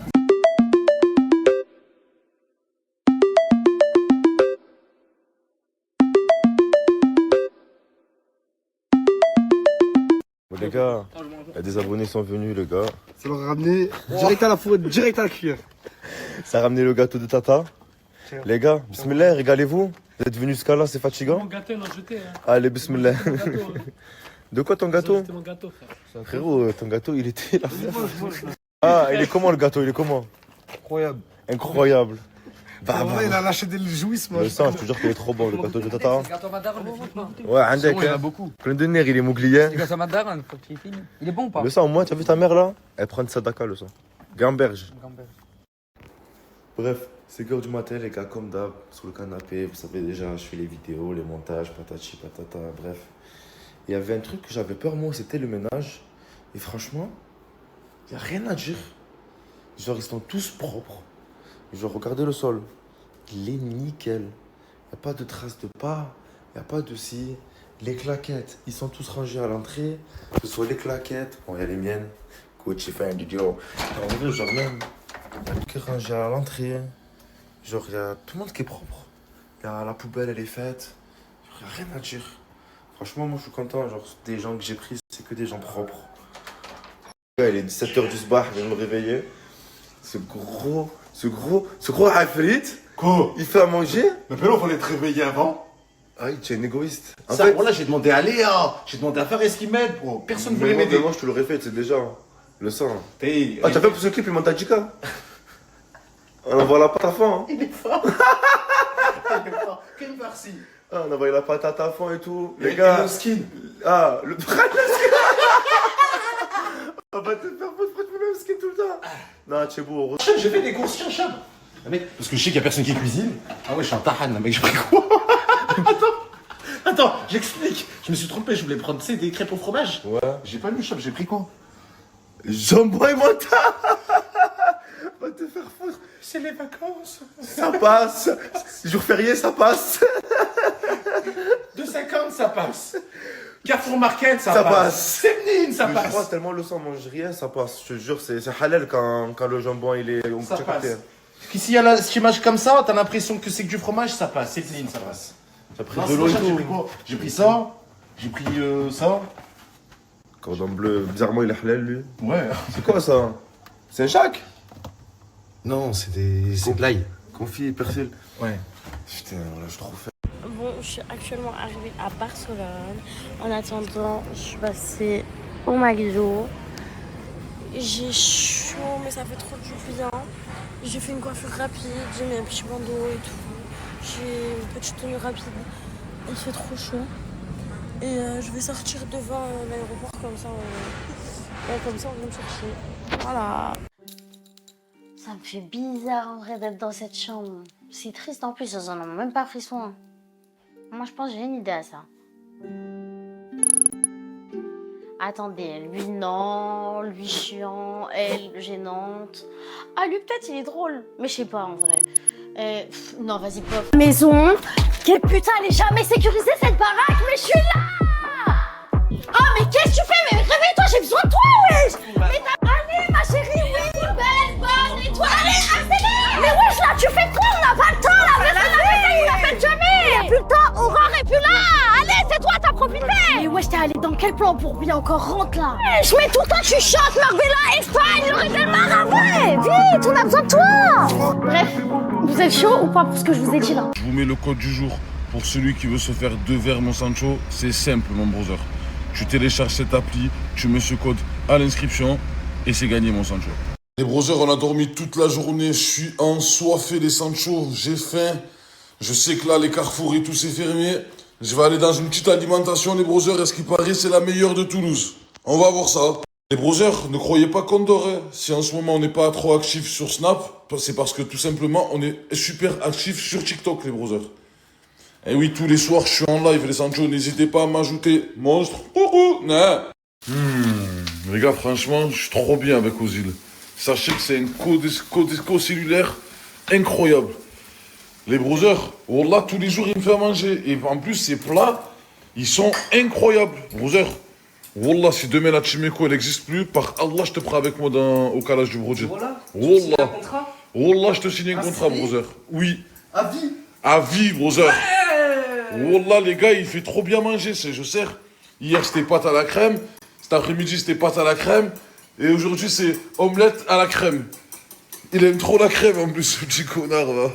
Bon, les gars, il y a des abonnés sont venus, les gars. Ça leur a ramené direct à la fourrure, direct à la cuillère. Ça a ramené le gâteau de Tata. Les gars, bismillah, régalez-vous. Vous êtes venus jusqu'à là, c'est fatigant. Mon gâteau, non, jeté. Hein. Allez, bismillah. De quoi ton gâteau? C'était mon gâteau, frère. Frérot, ton gâteau, il était là. Ah, il est comment le gâteau? Il est comment? Incroyable. Incroyable. Bah, il a lâché des jouissements. Le sang, je te jure qu'il est trop bon, le gâteau de Tata. C'est le gâteau Madaran, Ouais, Andek. il y en a beaucoup. Plein de nerfs, il est mouglier. C'est le gâteau Madaran, faut qu'il finisse. Il est bon ou pas? Le sang, au moins, tu as vu ta mère là? Elle prend de Sadaka, le sang. Gamberge. Bref, c'est l'heure du matin, les gars, comme d'hab, sur le canapé. Vous savez déjà, je fais les vidéos, les montages, patati, patata, bref. Il y avait un truc que j'avais peur, moi, c'était le ménage. Et franchement, il n'y a rien à dire. Genre, ils sont tous propres. Genre, regardez le sol. Il est nickel. Il n'y a pas de traces de pas. Il n'y a pas de si. Les claquettes, ils sont tous rangés à l'entrée. Que ce soit les claquettes. Bon, il y a les miennes. Coach, j'ai fait un vidéo. En vrai, genre même, il y a tout qui est rangé à l'entrée. Genre, il y a tout le monde qui est propre. Il y a la poubelle, elle est faite. Il n'y a rien à dire. Franchement, moi, je suis content. Genre, des gens que j'ai pris, c'est que des gens propres. Il est 17h du soir, je viens de me réveiller. Ce gros afrit, il fait à manger. Mais Pélo, fallait te réveiller avant. Ah, tu es un égoïste. En Ça, fait, voilà, j'ai demandé à Léa, j'ai demandé à Fares qui m'aide, bro. Personne ne voulait m'aider. Moi, je te l'aurais fait, c'est déjà. Le sang. Ah, tu Il as fait pour ce clip, il monte à Jika. On envoie la pâte à fond. Hein. est fort. Il est fort. Quelle farci. Ah, on envoie la patate à fond et tout. Les gars. le skin. Ah, le skin. On va te faire foutre, prends le même skin tout le temps. Non, tu es beau. J'ai fait des courses chez un chab. Mec, parce que je sais qu'il y a personne qui cuisine. Ah ouais, je suis un tahan, mec, j'ai pris quoi? Attends, j'explique. Je me suis trompé, je voulais prendre, tu sais, des crêpes au fromage. Ouais. J'ai pas lu le chab, j'ai pris quoi? Jambon et motard. Va te faire foutre. C'est les vacances. Ça passe. Jour férié, ça passe. 2,50 ça passe. Carrefour Market, ça passe. passe. Semnine, ça Je passe. crois tellement le sang mange rien, ça passe. Je te jure, c'est halal quand le jambon il est. Ça passe. Puis s'il y a la image comme ça, t'as l'impression que c'est que du fromage, ça passe. Semnine, ça passe. T'as pris Non, de l'eau et j'ai tout. pris quoi? J'ai pris ça. J'ai pris ça. Cordon bleu, bizarrement il est halal lui. Ouais. C'est quoi ça? C'est un chac? Non, c'est de l'ail. Confit, persil. Ouais. Putain, là je trouve fait. Bon, je suis actuellement arrivée à Barcelone. En attendant, je suis passée au McDo. J'ai chaud, mais ça fait trop du bien. J'ai fait une coiffure rapide, j'ai mis un petit bandeau et tout. J'ai une petite tenue rapide. Il fait trop chaud. Et je vais sortir devant l'aéroport comme ça. Et comme ça, on vient me chercher. Voilà. Ça me fait bizarre en vrai d'être dans cette chambre. C'est triste en plus, ils en ont même pas pris soin. Moi je pense que j'ai une idée à ça. Attendez, lui non, lui chiant, elle gênante. Ah lui peut-être il est drôle, mais je sais pas en vrai. Non vas-y pop. Maison, quelle putain elle est jamais sécurisée cette baraque, mais je suis là. Oh mais qu'est-ce que tu fais? Mais réveille-toi, j'ai besoin de toi wesh. Mais allez ma chérie, oui, belle, bonne, et toi allez, accélère. Mais wesh là tu fais quoi? On n'a pas le temps là, mais on l'a fait jamais. Y'a plus le temps, Aurore est plus là. Allez c'est toi, t'as profité. Mais wesh t'es allé dans quel plan pour bien encore rentre là? Je mets tout le temps, tu chantes Marbella, Espagne, le réveil maravais. Vite, on a besoin de toi. Bref, vous êtes chaud ou pas pour ce que je vous ai dit là? Je vous mets le code du jour pour celui qui veut se faire 2 verres mon Sancho. C'est simple mon brother. Tu télécharges cette appli, tu mets ce code à l'inscription et c'est gagné mon Sancho. Les brothers, on a dormi toute la journée, je suis ensoiffé les Sancho, j'ai faim. Je sais que là les carrefours et tout c'est fermé. Je vais aller dans une petite alimentation les brothers, est-ce qu'il paraît c'est la meilleure de Toulouse? On va voir ça. Les brothers, ne croyez pas qu'on dort. Hein. Si en ce moment on n'est pas trop actif sur Snap, c'est parce que tout simplement on est super actif sur TikTok les brothers. Et oui, tous les soirs, je suis en live, les Sancho, n'hésitez pas à m'ajouter. Monstre, coucou, nah. Les gars, franchement, je suis trop bien avec Ozil. Sachez que c'est un co-cellulaire incroyable. Les brothers, wallah, tous les jours, il me fait à manger. Et en plus, ces plats, ils sont incroyables. Brothers, wallah, si demain la Chimeco, elle n'existe plus, par Allah, je te prends avec moi au calage du projet. Wallah. Wallah, je te signe un contrat, brother. Oui. À vie. À vie, brother. Wallah, les gars, il fait trop bien manger, je sers. Hier, c'était pâte à la crème. Cet après-midi, c'était pâte à la crème. Et aujourd'hui, c'est omelette à la crème. Il aime trop la crème, en plus, ce petit connard, là.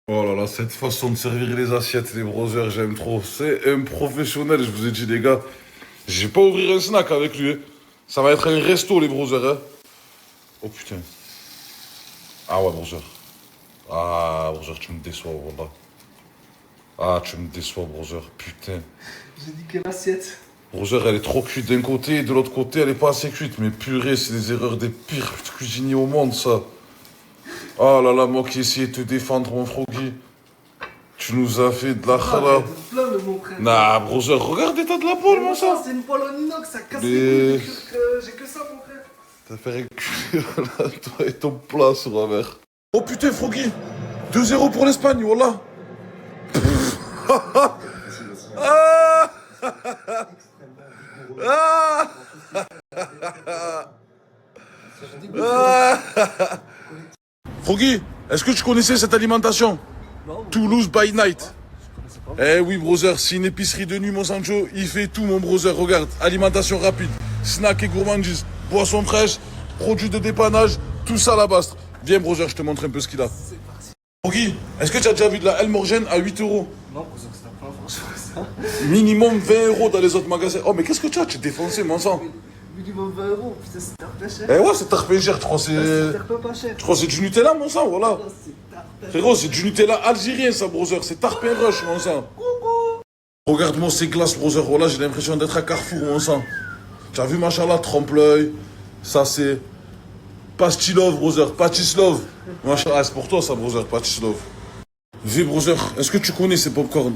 Oh là là, cette façon de servir les assiettes, les brothers, j'aime trop. C'est un professionnel, je vous ai dit, les gars. Je vais pas ouvrir un snack avec lui. Hein. Ça va être un resto, les brothers. Hein. Oh, putain. Ah ouais, brother. Ah, brother, tu me déçois, wallah. Ah, tu me déçois, brother, putain. J'ai dit quelle assiette? Brother, elle est trop cuite d'un côté, et de l'autre côté, elle est pas assez cuite. Mais purée, c'est des erreurs des pires cuisiniers au monde, ça. Ah là là, moi qui essayais de te défendre, mon Froggy. Tu nous as fait de la chala. Nah, brother, regarde l'état de la poêle, mon sang. C'est une poêle en inox, ça casse les couilles. J'ai que ça, mon frère. T'as fait un cul, là, toi et ton plat sur la mer. Oh putain, Froggy, 2-0 pour l'Espagne, wallah. Froggy, est-ce que tu connaissais cette alimentation? Toulouse by night. Eh oui, brother, c'est une épicerie de nuit, mon Sancho. Il fait tout, mon brother. Regarde, alimentation rapide, snack et gourmandise, boisson fraîche, produits de dépannage, tout ça à la base. Viens, brother, je te montre un peu ce qu'il a. Froggy, est-ce que tu as déjà vu de la El Morgen à 8 €? Non, brother, c'est pas franchement ça. Minimum 20 € dans les autres magasins. Oh, mais qu'est-ce que tu as? Tu es défoncé, mon sang. Minimum 20 €, putain, c'est tarpé cher. Eh ouais, c'est tarpé cher, je crois que c'est... pas cher. Je crois que c'est du Nutella, mon sang, voilà. Frérot, c'est du Nutella algérien, ça, brother. C'est tarpé rush, mon sang. Regarde-moi ces glaces, brother. Voilà, j'ai l'impression d'être à Carrefour, mon sang. Tu as vu, machallah, trompe-l'œil. Ça, c'est... Pastilov, brother. Patislov. Machallah, c'est pour toi, ça, brother. Patislov. V, brother, est-ce que tu connais ces popcorn?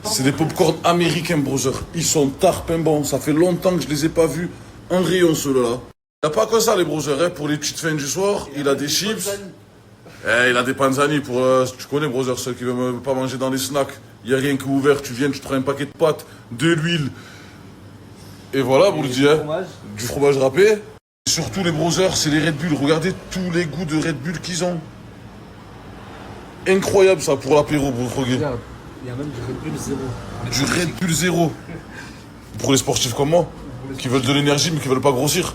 C'est des popcorn américains, brother. Ils sont tarpin bons. Ça fait longtemps que je les ai pas vus en rayon, ceux-là. Il n'y a pas que ça, les brothers. Hein. Pour les petites fins du soir, il a des chips. Il a des panzani pour... tu connais, brother, ceux qui ne veulent pas manger dans les snacks. Il n'y a rien qui est ouvert. Tu viens, tu te prends un paquet de pâtes, de l'huile. Et voilà, vous le dites. Hein. Du fromage râpé. Et surtout, les brothers, c'est les Red Bull. Regardez tous les goûts de Red Bull qu'ils ont. Incroyable, ça, pour l'apéro, vous Froggy. Il y a même du Red Bull 0. Du Red Bull 0. Pour les sportifs comme moi, qui veulent de l'énergie mais qui veulent pas grossir.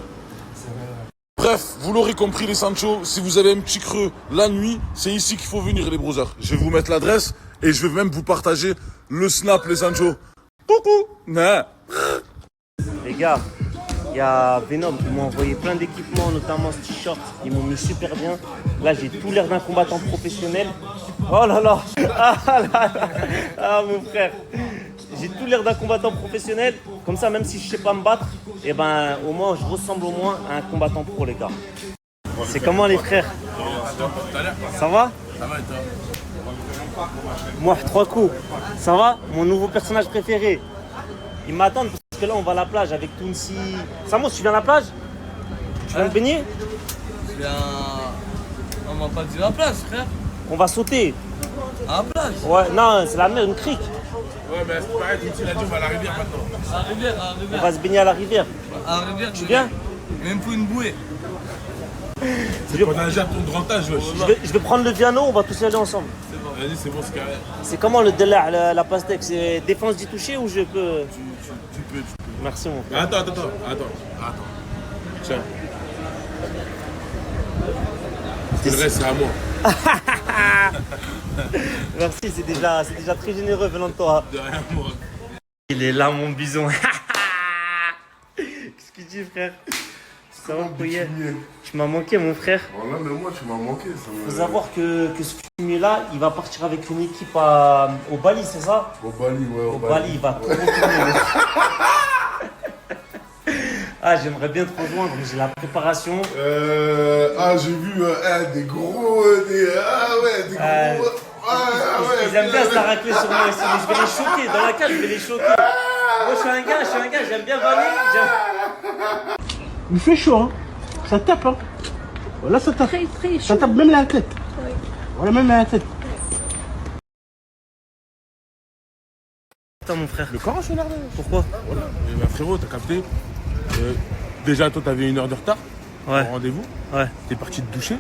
Bref, vous l'aurez compris les Sancho, si vous avez un petit creux la nuit, c'est ici qu'il faut venir les brothers. Je vais vous mettre l'adresse et je vais même vous partager le snap les Sancho. Coucou. Nah. Les gars, il y a Venom, ils m'ont envoyé plein d'équipements, notamment ce t-shirt, ils m'ont mis super bien. Là, j'ai tout l'air d'un combattant professionnel. Oh là là, ah mon frère, J'ai tout l'air d'un combattant professionnel. Comme ça, même si je sais pas me battre, et ben au moins je ressemble au moins à un combattant pro, les gars. C'est comment les frères? Ça va? Ça va et toi? Moi, 3 coups. Ça va? Mon nouveau personnage préféré. Ils m'attendent parce que là on va à la plage avec Tounsi. Samos, tu viens à la plage? Tu vas me baigner? Je viens. On m'a pas dit la plage, frère. On va sauter. À la plage? Ouais, non, c'est la mer, une crique. Ouais, mais c'est pareil, Tounsi l'a dit, on va à la rivière maintenant. À la rivière, à la On rivière. va se baigner à la rivière. À la rivière, Tu viens? Même pour une bouée. C'est qu'on a déjà ton grand âge, wesh. Je vais prendre le piano, on va tous y aller ensemble. Vas-y, c'est bon, c'est carré. C'est comment le délai, la pastèque? C'est défense d'y toucher ou je peux? Tu peux. Merci mon frère. Attends. Tiens. Le reste, c'est à moi. Merci, c'est déjà très généreux venant de toi. De rien, moi. Il est là, mon bison. Qu'est-ce qu'il dit, frère? Ça va, Pouillet? Tu m'as manqué, mon frère. Voilà, mais moi, tu m'as manqué. Il faut savoir que ce fumier-là, il va partir avec une équipe au Bali, c'est ça? Au Bali, ouais. Au Bali, il va tout retourner. Ah, j'aimerais bien te rejoindre, mais j'ai la préparation. J'ai vu des gros. Des gros. Ils aiment bien se la racler sur moi aussi, mais je vais les choquer. Dans la cage, je vais les choquer. Moi, je suis un gars, j'aime bien vanner. Il fait chaud, hein. Ça tape, hein. Voilà, ça tape. Très, très chaud. Ça tape même la tête. Oui. Voilà, même la tête. Attends, mon frère. Le corps, je suis énervé. Pourquoi? Bah, frérot, t'as capté. Déjà, toi, t'avais 1 heure de retard. Ouais. Au rendez-vous. Ouais. T'es parti te doucher.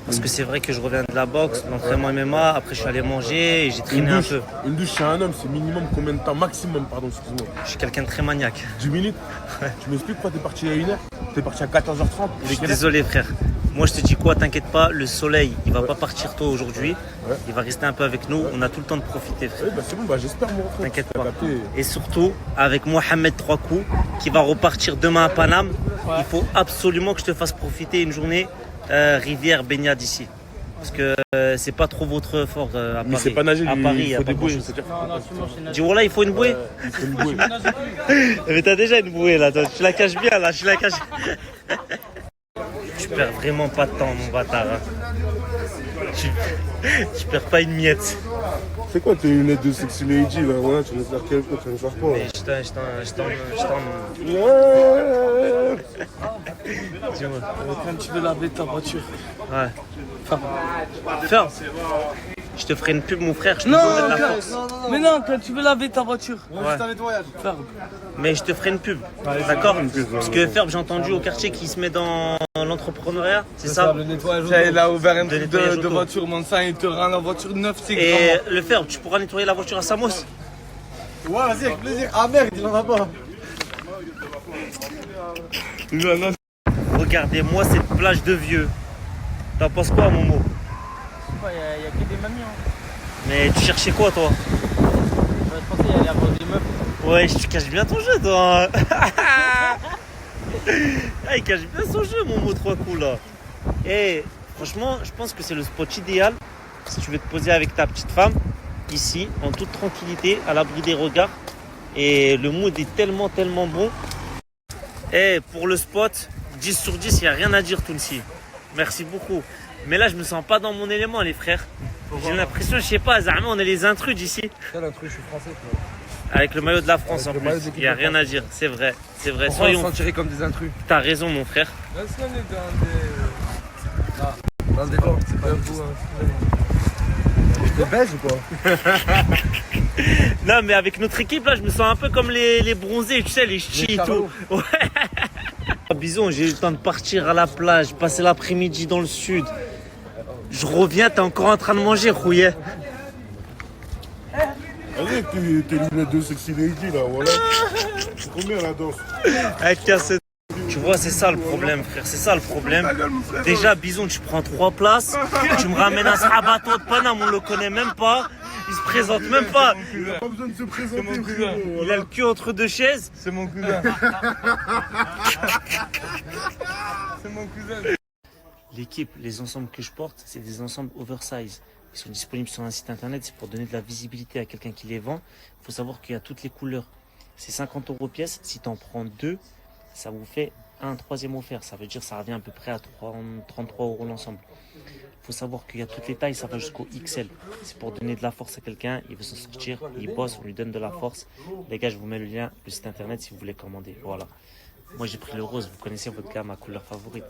Parce que c'est vrai que je reviens de la boxe, de l'entraînement MMA, après je suis allé manger et j'ai traîné un peu. Une douche chez un homme, c'est minimum combien de temps? Maximum, pardon, excuse-moi. Je suis quelqu'un de très maniaque. 10 minutes. Ouais. Tu m'expliques pourquoi t'es parti à 1h? T'es parti à 14h30. Je suis désolé, frère. Moi, je te dis quoi, t'inquiète pas, le soleil, il va pas partir tôt aujourd'hui. Ouais. Il va rester un peu avec nous. On a tout le temps de profiter, frère. Ouais, bah c'est bon, bah j'espère, mon frère. T'inquiète T'as pas. capté. Et surtout, avec Mohamed 3 coups, qui va repartir demain à Paname, il faut absolument que je te fasse profiter une journée rivière baignade ici. Parce que c'est pas trop votre fort à Paris. Mais c'est pas nager, à Paris, il faut des bouées. Dis voilà, il faut une bouée. Il faut une bouée. Mais t'as déjà une bouée là, toi. Tu la caches bien là, tu la caches. Tu perds vraiment pas de temps, mon bâtard. Hein. Tu perds pas une miette. C'est quoi tes lunettes de sexy lady là? Voilà, tu veux faire quel coup? Tu veux faire quoi? Mais je t'en. Dis-moi. Quand tu veux laver ta voiture. Ouais. Ferme. Je te ferai une pub, mon frère. Je te Non, donnerai de la force. non, mais non, quand tu veux laver ta voiture. Ouais. C'est un nettoyage. Ferme. Mais je te ferai une pub. D'accord? Parce que Ferb, j'ai entendu au quartier qu'il se met dans l'entrepreneuriat. C'est ça? Le nettoyage. Il a ouvert un truc nettoyage de auto. voiture, mon sang, il te rend la voiture neuve, c'est Et le Ferb, tu pourras nettoyer la voiture à Samos? Ouais, vas-y, avec plaisir. Ah merde, il en a pas. Regardez-moi cette plage de vieux. T'en penses quoi, Momo? Il y a que des mamies. Hein. Mais tu cherchais quoi, toi? Je pensais aller avoir des meufs. Ouais, tu caches bien ton jeu, toi. Ah, il cache bien son jeu, Momo 3 coups, là. Et franchement, je pense que c'est le spot idéal si tu veux te poser avec ta petite femme, ici, en toute tranquillité, à l'abri des regards. Et le mood est tellement bon. Et pour le spot, 10 sur 10, il n'y a rien à dire, Tounsi. Merci beaucoup. Mais là, je me sens pas dans mon élément, les frères. J'ai l'impression, je sais pas, Zahma, on est les intrus d'ici. Quel intrus? Je suis français, toi. Avec le maillot de la France Avec en le maillot plus. d'équipe Il n'y a de rien France. à dire, c'est vrai. C'est vrai. Pourquoi Soyons. on s'en tirait comme des intrus? T'as raison, mon frère. Là, si on est dans des bancs, c'est pas un coup. Je te baise ou quoi? Non, mais avec notre équipe, là, je me sens un peu comme les bronzés, tu sais, les ch'tis et tout. Ouais. Bison, j'ai eu le temps de partir à la plage, passer l'après-midi dans le sud. Je reviens, t'es encore en train de manger, Rouillet. Allez, tes lunettes de sexy lady là, voilà. C'est combien la danse? Avec cassette. Tu vois, c'est ça le problème, frère. C'est ça le problème. Déjà, Bison, tu prends 3 places. Tu me ramènes un Sabato de Paname, on le connaît même pas. Il se présente même pas. Il a pas besoin de se présenter, Il a le cul entre 2 chaises. C'est mon cousin. C'est mon cousin. L'équipe, les ensembles que je porte, c'est des ensembles oversize. Ils sont disponibles sur un site internet, c'est pour donner de la visibilité à quelqu'un qui les vend. Il faut savoir qu'il y a toutes les couleurs. C'est 50 € pièce. Si tu en prends 2, ça vous fait un troisième offert. Ça veut dire que ça revient à peu près à 33 € l'ensemble. Il faut savoir qu'il y a toutes les tailles, ça va jusqu'au XL. C'est pour donner de la force à quelqu'un, il veut s'en sortir, il bosse, on lui donne de la force. Les gars, je vous mets le lien, le site internet si vous voulez commander. Voilà. Moi j'ai pris le rose, vous connaissez votre gamme, ma couleur favorite.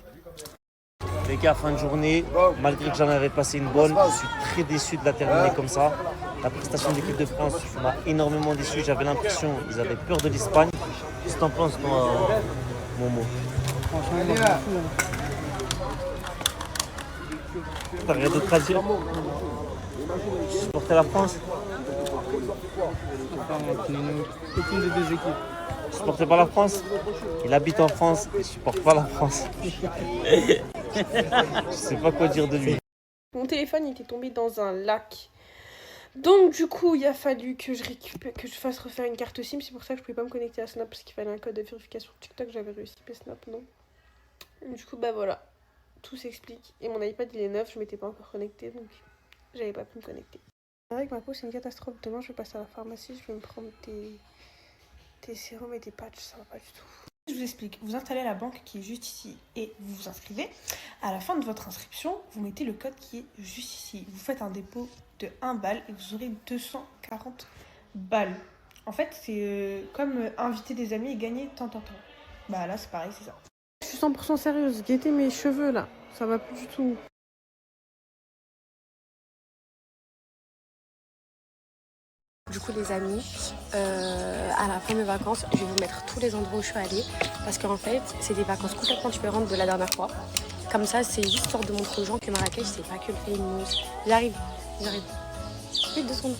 Les gars, fin de journée, malgré que j'en avais passé une bonne, je suis très déçu de la terminer comme ça. La prestation de l'équipe de France m'a énormément déçu. J'avais l'impression qu'ils avaient peur de l'Espagne. Qu'est-ce que t'en penses, toi, Momo? Franchement, t'as rien d'autre à dire? Tu supportais la France? Aucune des deux équipes. Tu supportais pas la France? Il habite en France, il supporte pas la France. Je sais pas quoi dire de lui. Mon téléphone était tombé dans un lac. Donc du coup, il a fallu que je fasse refaire une carte SIM. C'est pour ça que je pouvais pas me connecter à Snap parce qu'il fallait un code de vérification TikTok. J'avais réussi, mais Snap non. Du coup, bah voilà. Tout s'explique. Et mon iPad il est neuf, je m'étais pas encore connectée, donc j'avais pas pu me connecter. Avec ma peau, c'est une catastrophe. Demain, je vais passer à la pharmacie, je vais me prendre des sérums et des patchs, ça va pas du tout. Je vous explique, vous installez la banque qui est juste ici et vous vous inscrivez. À la fin de votre inscription, vous mettez le code qui est juste ici. Vous faites un dépôt de 1 balle et vous aurez 240 balles. En fait, c'est comme inviter des amis et gagner tant. Bah là, c'est pareil, c'est ça. Je suis 100% sérieuse, guettez mes cheveux là, ça va plus du tout. Du coup les amis, à la fin de mes vacances, je vais vous mettre tous les endroits où je suis allée. Parce qu'en fait, c'est des vacances complètement différentes de la dernière fois. Comme ça, c'est juste histoire de montrer aux gens que Marrakech, c'est pas que le Famous. J'arrive. Vite 2 secondes.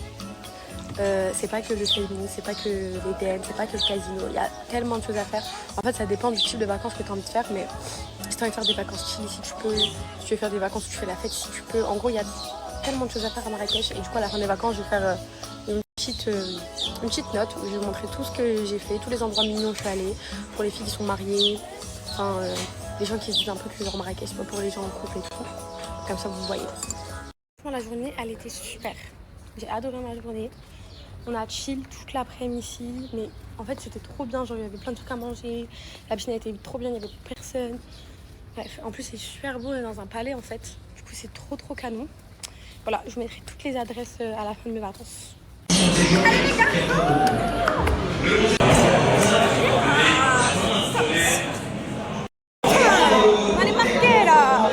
C'est pas que le Famous, c'est pas que les DM, c'est pas que le casino. Il y a tellement de choses à faire. En fait, ça dépend du type de vacances que tu as envie de faire. Mais si tu as envie de faire des vacances chill, si tu peux. Si tu veux faire des vacances où tu fais la fête, si tu peux. En gros, il y a tellement de choses à faire à Marrakech. Et du coup, à la fin des vacances, je vais faire une petite note où je vais vous montrer tout ce que j'ai fait, tous les endroits mignons où je suis allée, pour les filles qui sont mariées, enfin les gens qui se disent un peu que genre Marrakech, c'est pas pour les gens en couple et tout. Comme ça vous voyez. La journée elle était super. J'ai adoré ma journée. On a chill toute l'après-midi ici, mais en fait c'était trop bien, genre il y avait plein de trucs à manger, la piscine était trop bien, il n'y avait personne. Bref, en plus c'est super beau, on est dans un palais en fait, du coup c'est trop canon. Voilà, je vous mettrai toutes les adresses à la fin de mes vacances. Allez les gars, on va les marquer là.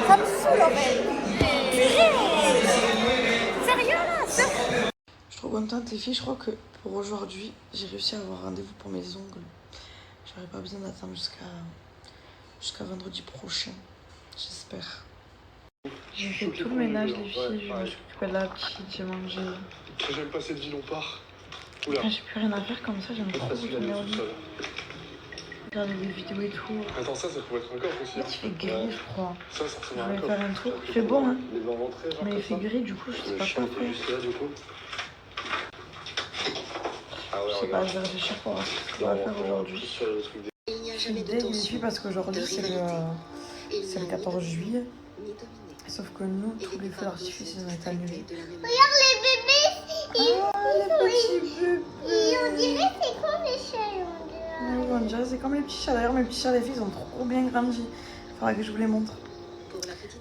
Ça me saoule en fait. Sérieux là, ça. Je suis trop contente les filles, je crois que pour aujourd'hui, j'ai réussi à avoir rendez-vous pour mes ongles. J'aurais pas besoin d'attendre jusqu'à vendredi prochain, j'espère. J'ai fait tout le ménage les filles, je me suis occupée de la petite, j'ai mangé. J'aime pas cette ville, on part. J'ai plus rien à faire comme ça, j'aime trop retourner au lit. Regarder des vidéos et tout. Attends, ça pourrait être un coffre aussi. Là, il fait gris, je crois. Ça ressemble à un Je vais coffre. faire un tour. Il fait bon, hein. Les dents rentrées, genre. Mais il fait gris, du coup, je sais pas quoi faire. Juste là, du coup. Je sais pas, je vais réfléchir pour voir ce qu'on va faire aujourd'hui. Je suis deg les filles parce qu'aujourd'hui c'est le 14 juillet. Sauf que nous, tous les feux d'artifice ils ont été annulés. Regarde les bébés, les petits bébés. on dirait c'est comme les chats. Oui, on dirait c'est comme les petits chats. D'ailleurs mes petits chats les filles ils ont trop bien grandi. Il faudra que je vous les montre.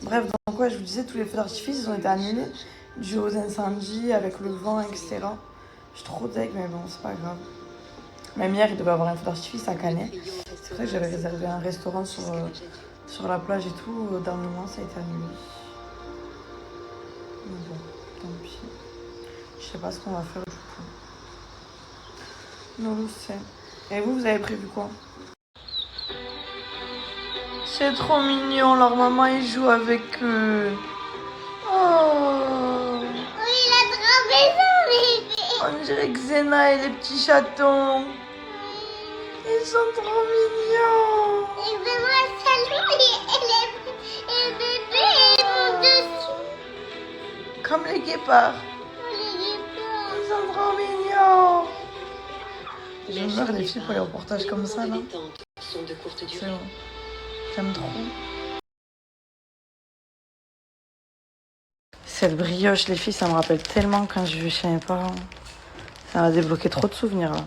Bref, donc ouais, je vous disais, tous les feux d'artifice ils ont été annulés dû aux incendies avec le vent, etc. Je suis trop deg, mais bon, c'est pas grave. Même hier, il devait avoir un feu d'artifice à Canet. C'est vrai que j'avais réservé un restaurant sur la plage et tout. Au dernier moment, ça a été annulé. Mais bon, tant pis. Je sais pas ce qu'on va faire du coup. Non, je sais. Et vous avez prévu quoi? C'est trop mignon, leur maman, ils jouent avec eux. Oh! Oui, il a trempé son bébé. On dirait que Zena et les petits chatons. Ils sont trop mignons. Et vraiment, le salon et le bébé ils vont dessus. Comme les guépards. Ils sont trop mignons. Je meurs les filles pour les reportages comme ça là. C'est bon. J'aime trop. Cette brioche, les filles, ça me rappelle tellement quand je vais chez mes parents. Ça m'a débloqué trop de souvenirs là.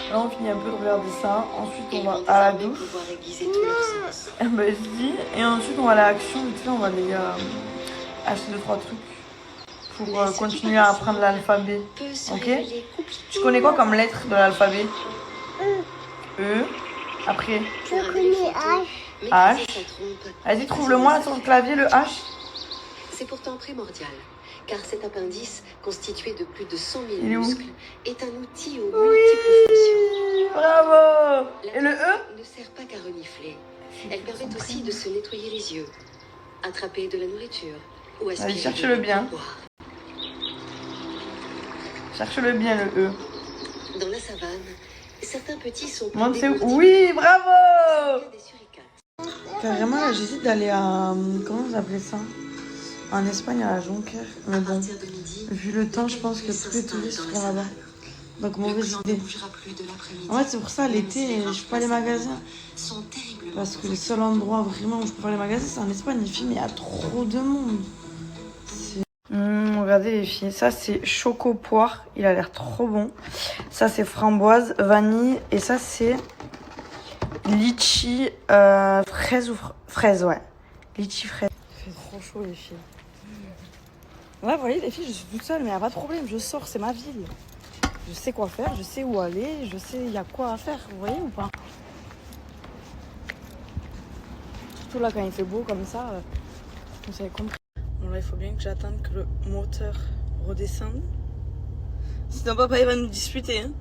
Là, on finit un peu de regarder ça. Ensuite, on va à la douche. Bah, si. Et ensuite, on va à l'action. Tu sais, on va aller acheter 2-3 trucs pour continuer à apprendre l'alphabet. Ok? Tu connais quoi comme lettre de l'alphabet? E. Après? Je connais H. H. Vas-y, trouve-le-moi sur le clavier, le H. C'est pourtant primordial, car cet appendice, constitué de plus de 100 000 Il est où? muscles, est un outil aux Oui, multiples fonctions. Bravo. La Et le E? ne sert pas qu'à renifler. Elle permet aussi de se nettoyer les yeux, attraper de la nourriture ou aspirer. Allez, cherche-le bien. Cherche-le bien, le E. Dans la savane, certains petits sont... Montre c'est où? Oui, bravo. Carrément, là, j'hésite d'aller à... Comment vous appelez ça? En Espagne, à la Jonquère. Mais bon, vu le temps, je pense que tous les touristes seront là-bas. Donc, mauvaise idée. En fait, c'est pour ça, l'été, je fais pas les magasins. Parce que le seul endroit vraiment où je peux faire les magasins, c'est en Espagne. Les filles, mais il y a trop de monde. Regardez les filles, ça c'est choco poire, il a l'air trop bon. Ça c'est framboise, vanille et ça c'est litchi fraise ou fraise, ouais. Litchi fraise. Il fait trop chaud les filles. Ouais, vous voyez les filles, je suis toute seule mais y a pas de problème, je sors, c'est ma ville. Je sais quoi faire, je sais où aller, je sais il y a quoi à faire, vous voyez ou pas? Surtout là quand il fait beau comme ça, vous avez compris. Bon là il faut bien que j'attende que le moteur redescende. Sinon papa il va nous disputer. Hein.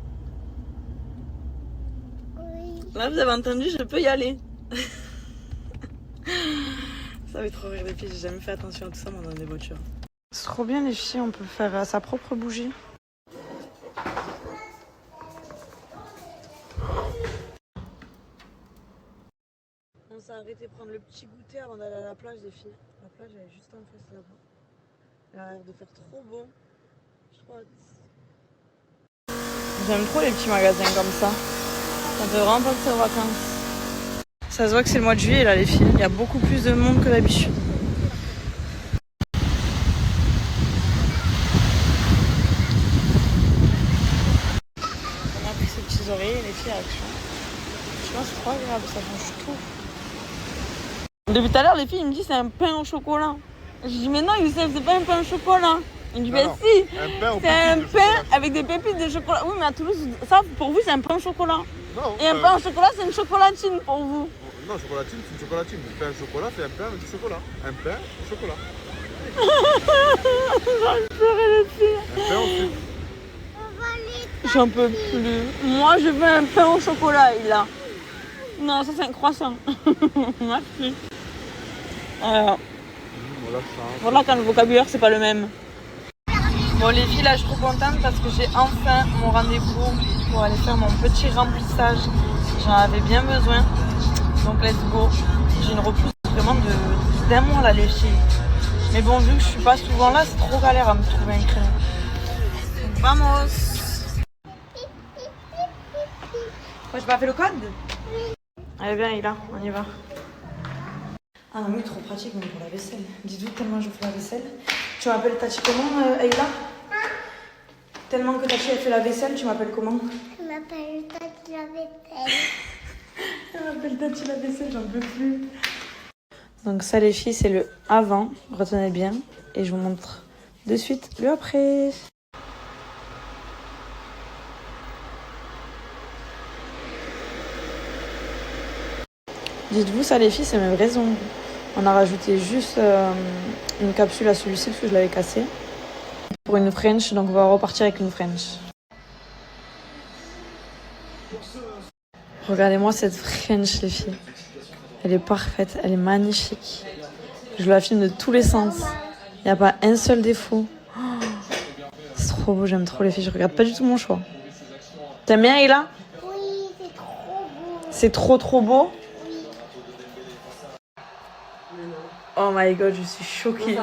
Oui. Là vous avez entendu, je peux y aller. Ça va trop rire les filles, j'ai jamais fait attention à tout ça moi dans des voitures. C'est trop bien les filles, on peut faire sa propre bougie. On s'est arrêté prendre le petit goûter avant d'aller à la plage les filles. La plage elle est juste en face là-bas. Elle a l'air de faire trop beau. J'aime trop les petits magasins comme ça. Ça fait vraiment penser aux vacances. Ça se voit que c'est le mois de juillet là les filles. Il y a beaucoup plus de monde que d'habitude. On a pris ces petits oreillers les filles à Action. Je pense que c'est trop agréable, ça change tout. Depuis tout à l'heure, les filles, ils me disent c'est un pain au chocolat. Je dis mais non Youssef, c'est pas un pain au chocolat. Il me dit ben si, c'est un pain avec des pépites de chocolat. Oui mais à Toulouse, ça pour vous c'est un pain au chocolat. Non, et un pain au chocolat c'est une chocolatine pour vous. Non, chocolatine c'est une chocolatine. Un pain au chocolat c'est un pain avec du chocolat. Un pain au chocolat. J'en pleurais les filles. Un pain au sucre. J'en peux plus. Moi je veux un pain au chocolat là. Non ça c'est un croissant. Merci. Voilà quand le vocabulaire c'est pas le même. Bon les filles là je suis trop contente parce que j'ai enfin mon rendez-vous pour aller faire mon petit remplissage. J'en avais bien besoin. Donc let's go. J'ai une repousse vraiment d'un mois là les filles. Mais bon vu que je suis pas souvent là c'est trop galère à me trouver un créneau. Donc, vamos. Moi j'ai pas fait le code? Allez bien il est là, on y va. Ah non, oui, trop pratique même pour la vaisselle. Dis-vous tellement je fais la vaisselle. Tu m'appelles Tati comment, Aïla? Tellement que Tati a fait la vaisselle, tu m'appelles comment? Je m'appelle Tati la vaisselle. Je m'appelle Tati la vaisselle, j'en peux plus. Donc ça les filles, c'est le avant, retenez bien. Et je vous montre de suite le après. Dites-vous ça les filles, c'est mes vraies ongles. On a rajouté juste une capsule à celui-ci parce que je l'avais cassé. Pour une French, donc on va repartir avec une French. Regardez-moi cette French les filles. Elle est parfaite, elle est magnifique. Je la filme de tous les sens. Il n'y a pas un seul défaut. Oh, c'est trop beau, j'aime trop les filles. Je regarde pas du tout mon choix. T'aimes bien Ella? Oui, c'est trop beau. C'est trop beau? Oh my god, je suis choquée.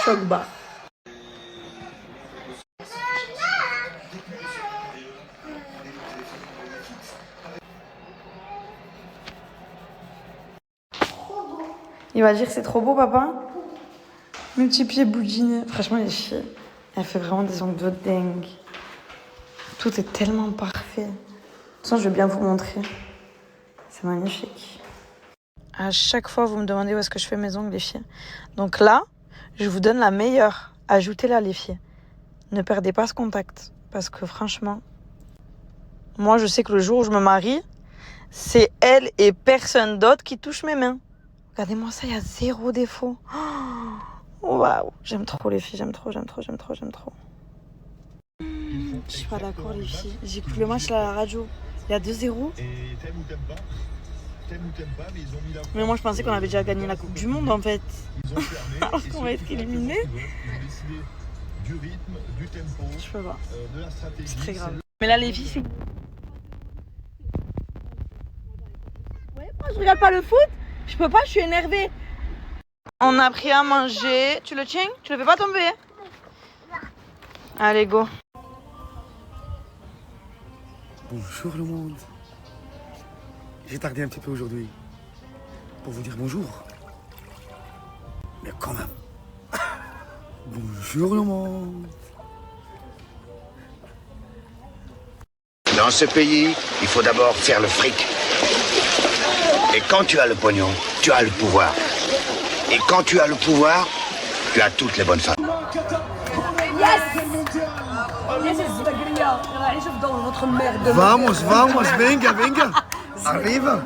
Choc bas. Il va dire c'est trop beau, papa. Mes petits pieds boudinés. Franchement, les filles, elle fait vraiment des ongles de dingue. Tout est tellement parfait. De toute façon, je vais bien vous montrer. C'est magnifique. À chaque fois, vous me demandez où est-ce que je fais mes ongles, les filles. Donc là, je vous donne la meilleure. Ajoutez-la, les filles. Ne perdez pas ce contact. Parce que franchement, moi, je sais que le jour où je me marie, c'est elle et personne d'autre qui touche mes mains. Regardez-moi ça, il y a 0 défaut. Waouh, j'aime trop les filles, j'aime trop. Je suis pas d'accord, les filles. J'écoute le match là à la radio. Il y a 2-0. Mais moi, je pensais qu'on avait déjà gagné la Coupe du Monde, en fait. Alors qu'on va être éliminé. Je peux pas. C'est très grave. Mais là, les filles, c'est... Ouais, moi, je regarde pas le foot. Je peux pas, je suis énervée. On a pris à manger. Tu le tiens? Tu le fais pas tomber? Allez, go. Bonjour le monde. J'ai tardé un petit peu aujourd'hui pour vous dire bonjour. Mais quand même. Bonjour le monde. Dans ce pays, il faut d'abord faire le fric. Et quand tu as le pognon, tu as le pouvoir. Et quand tu as le pouvoir, tu as toutes les bonnes femmes. Vamos, venga. Arriba.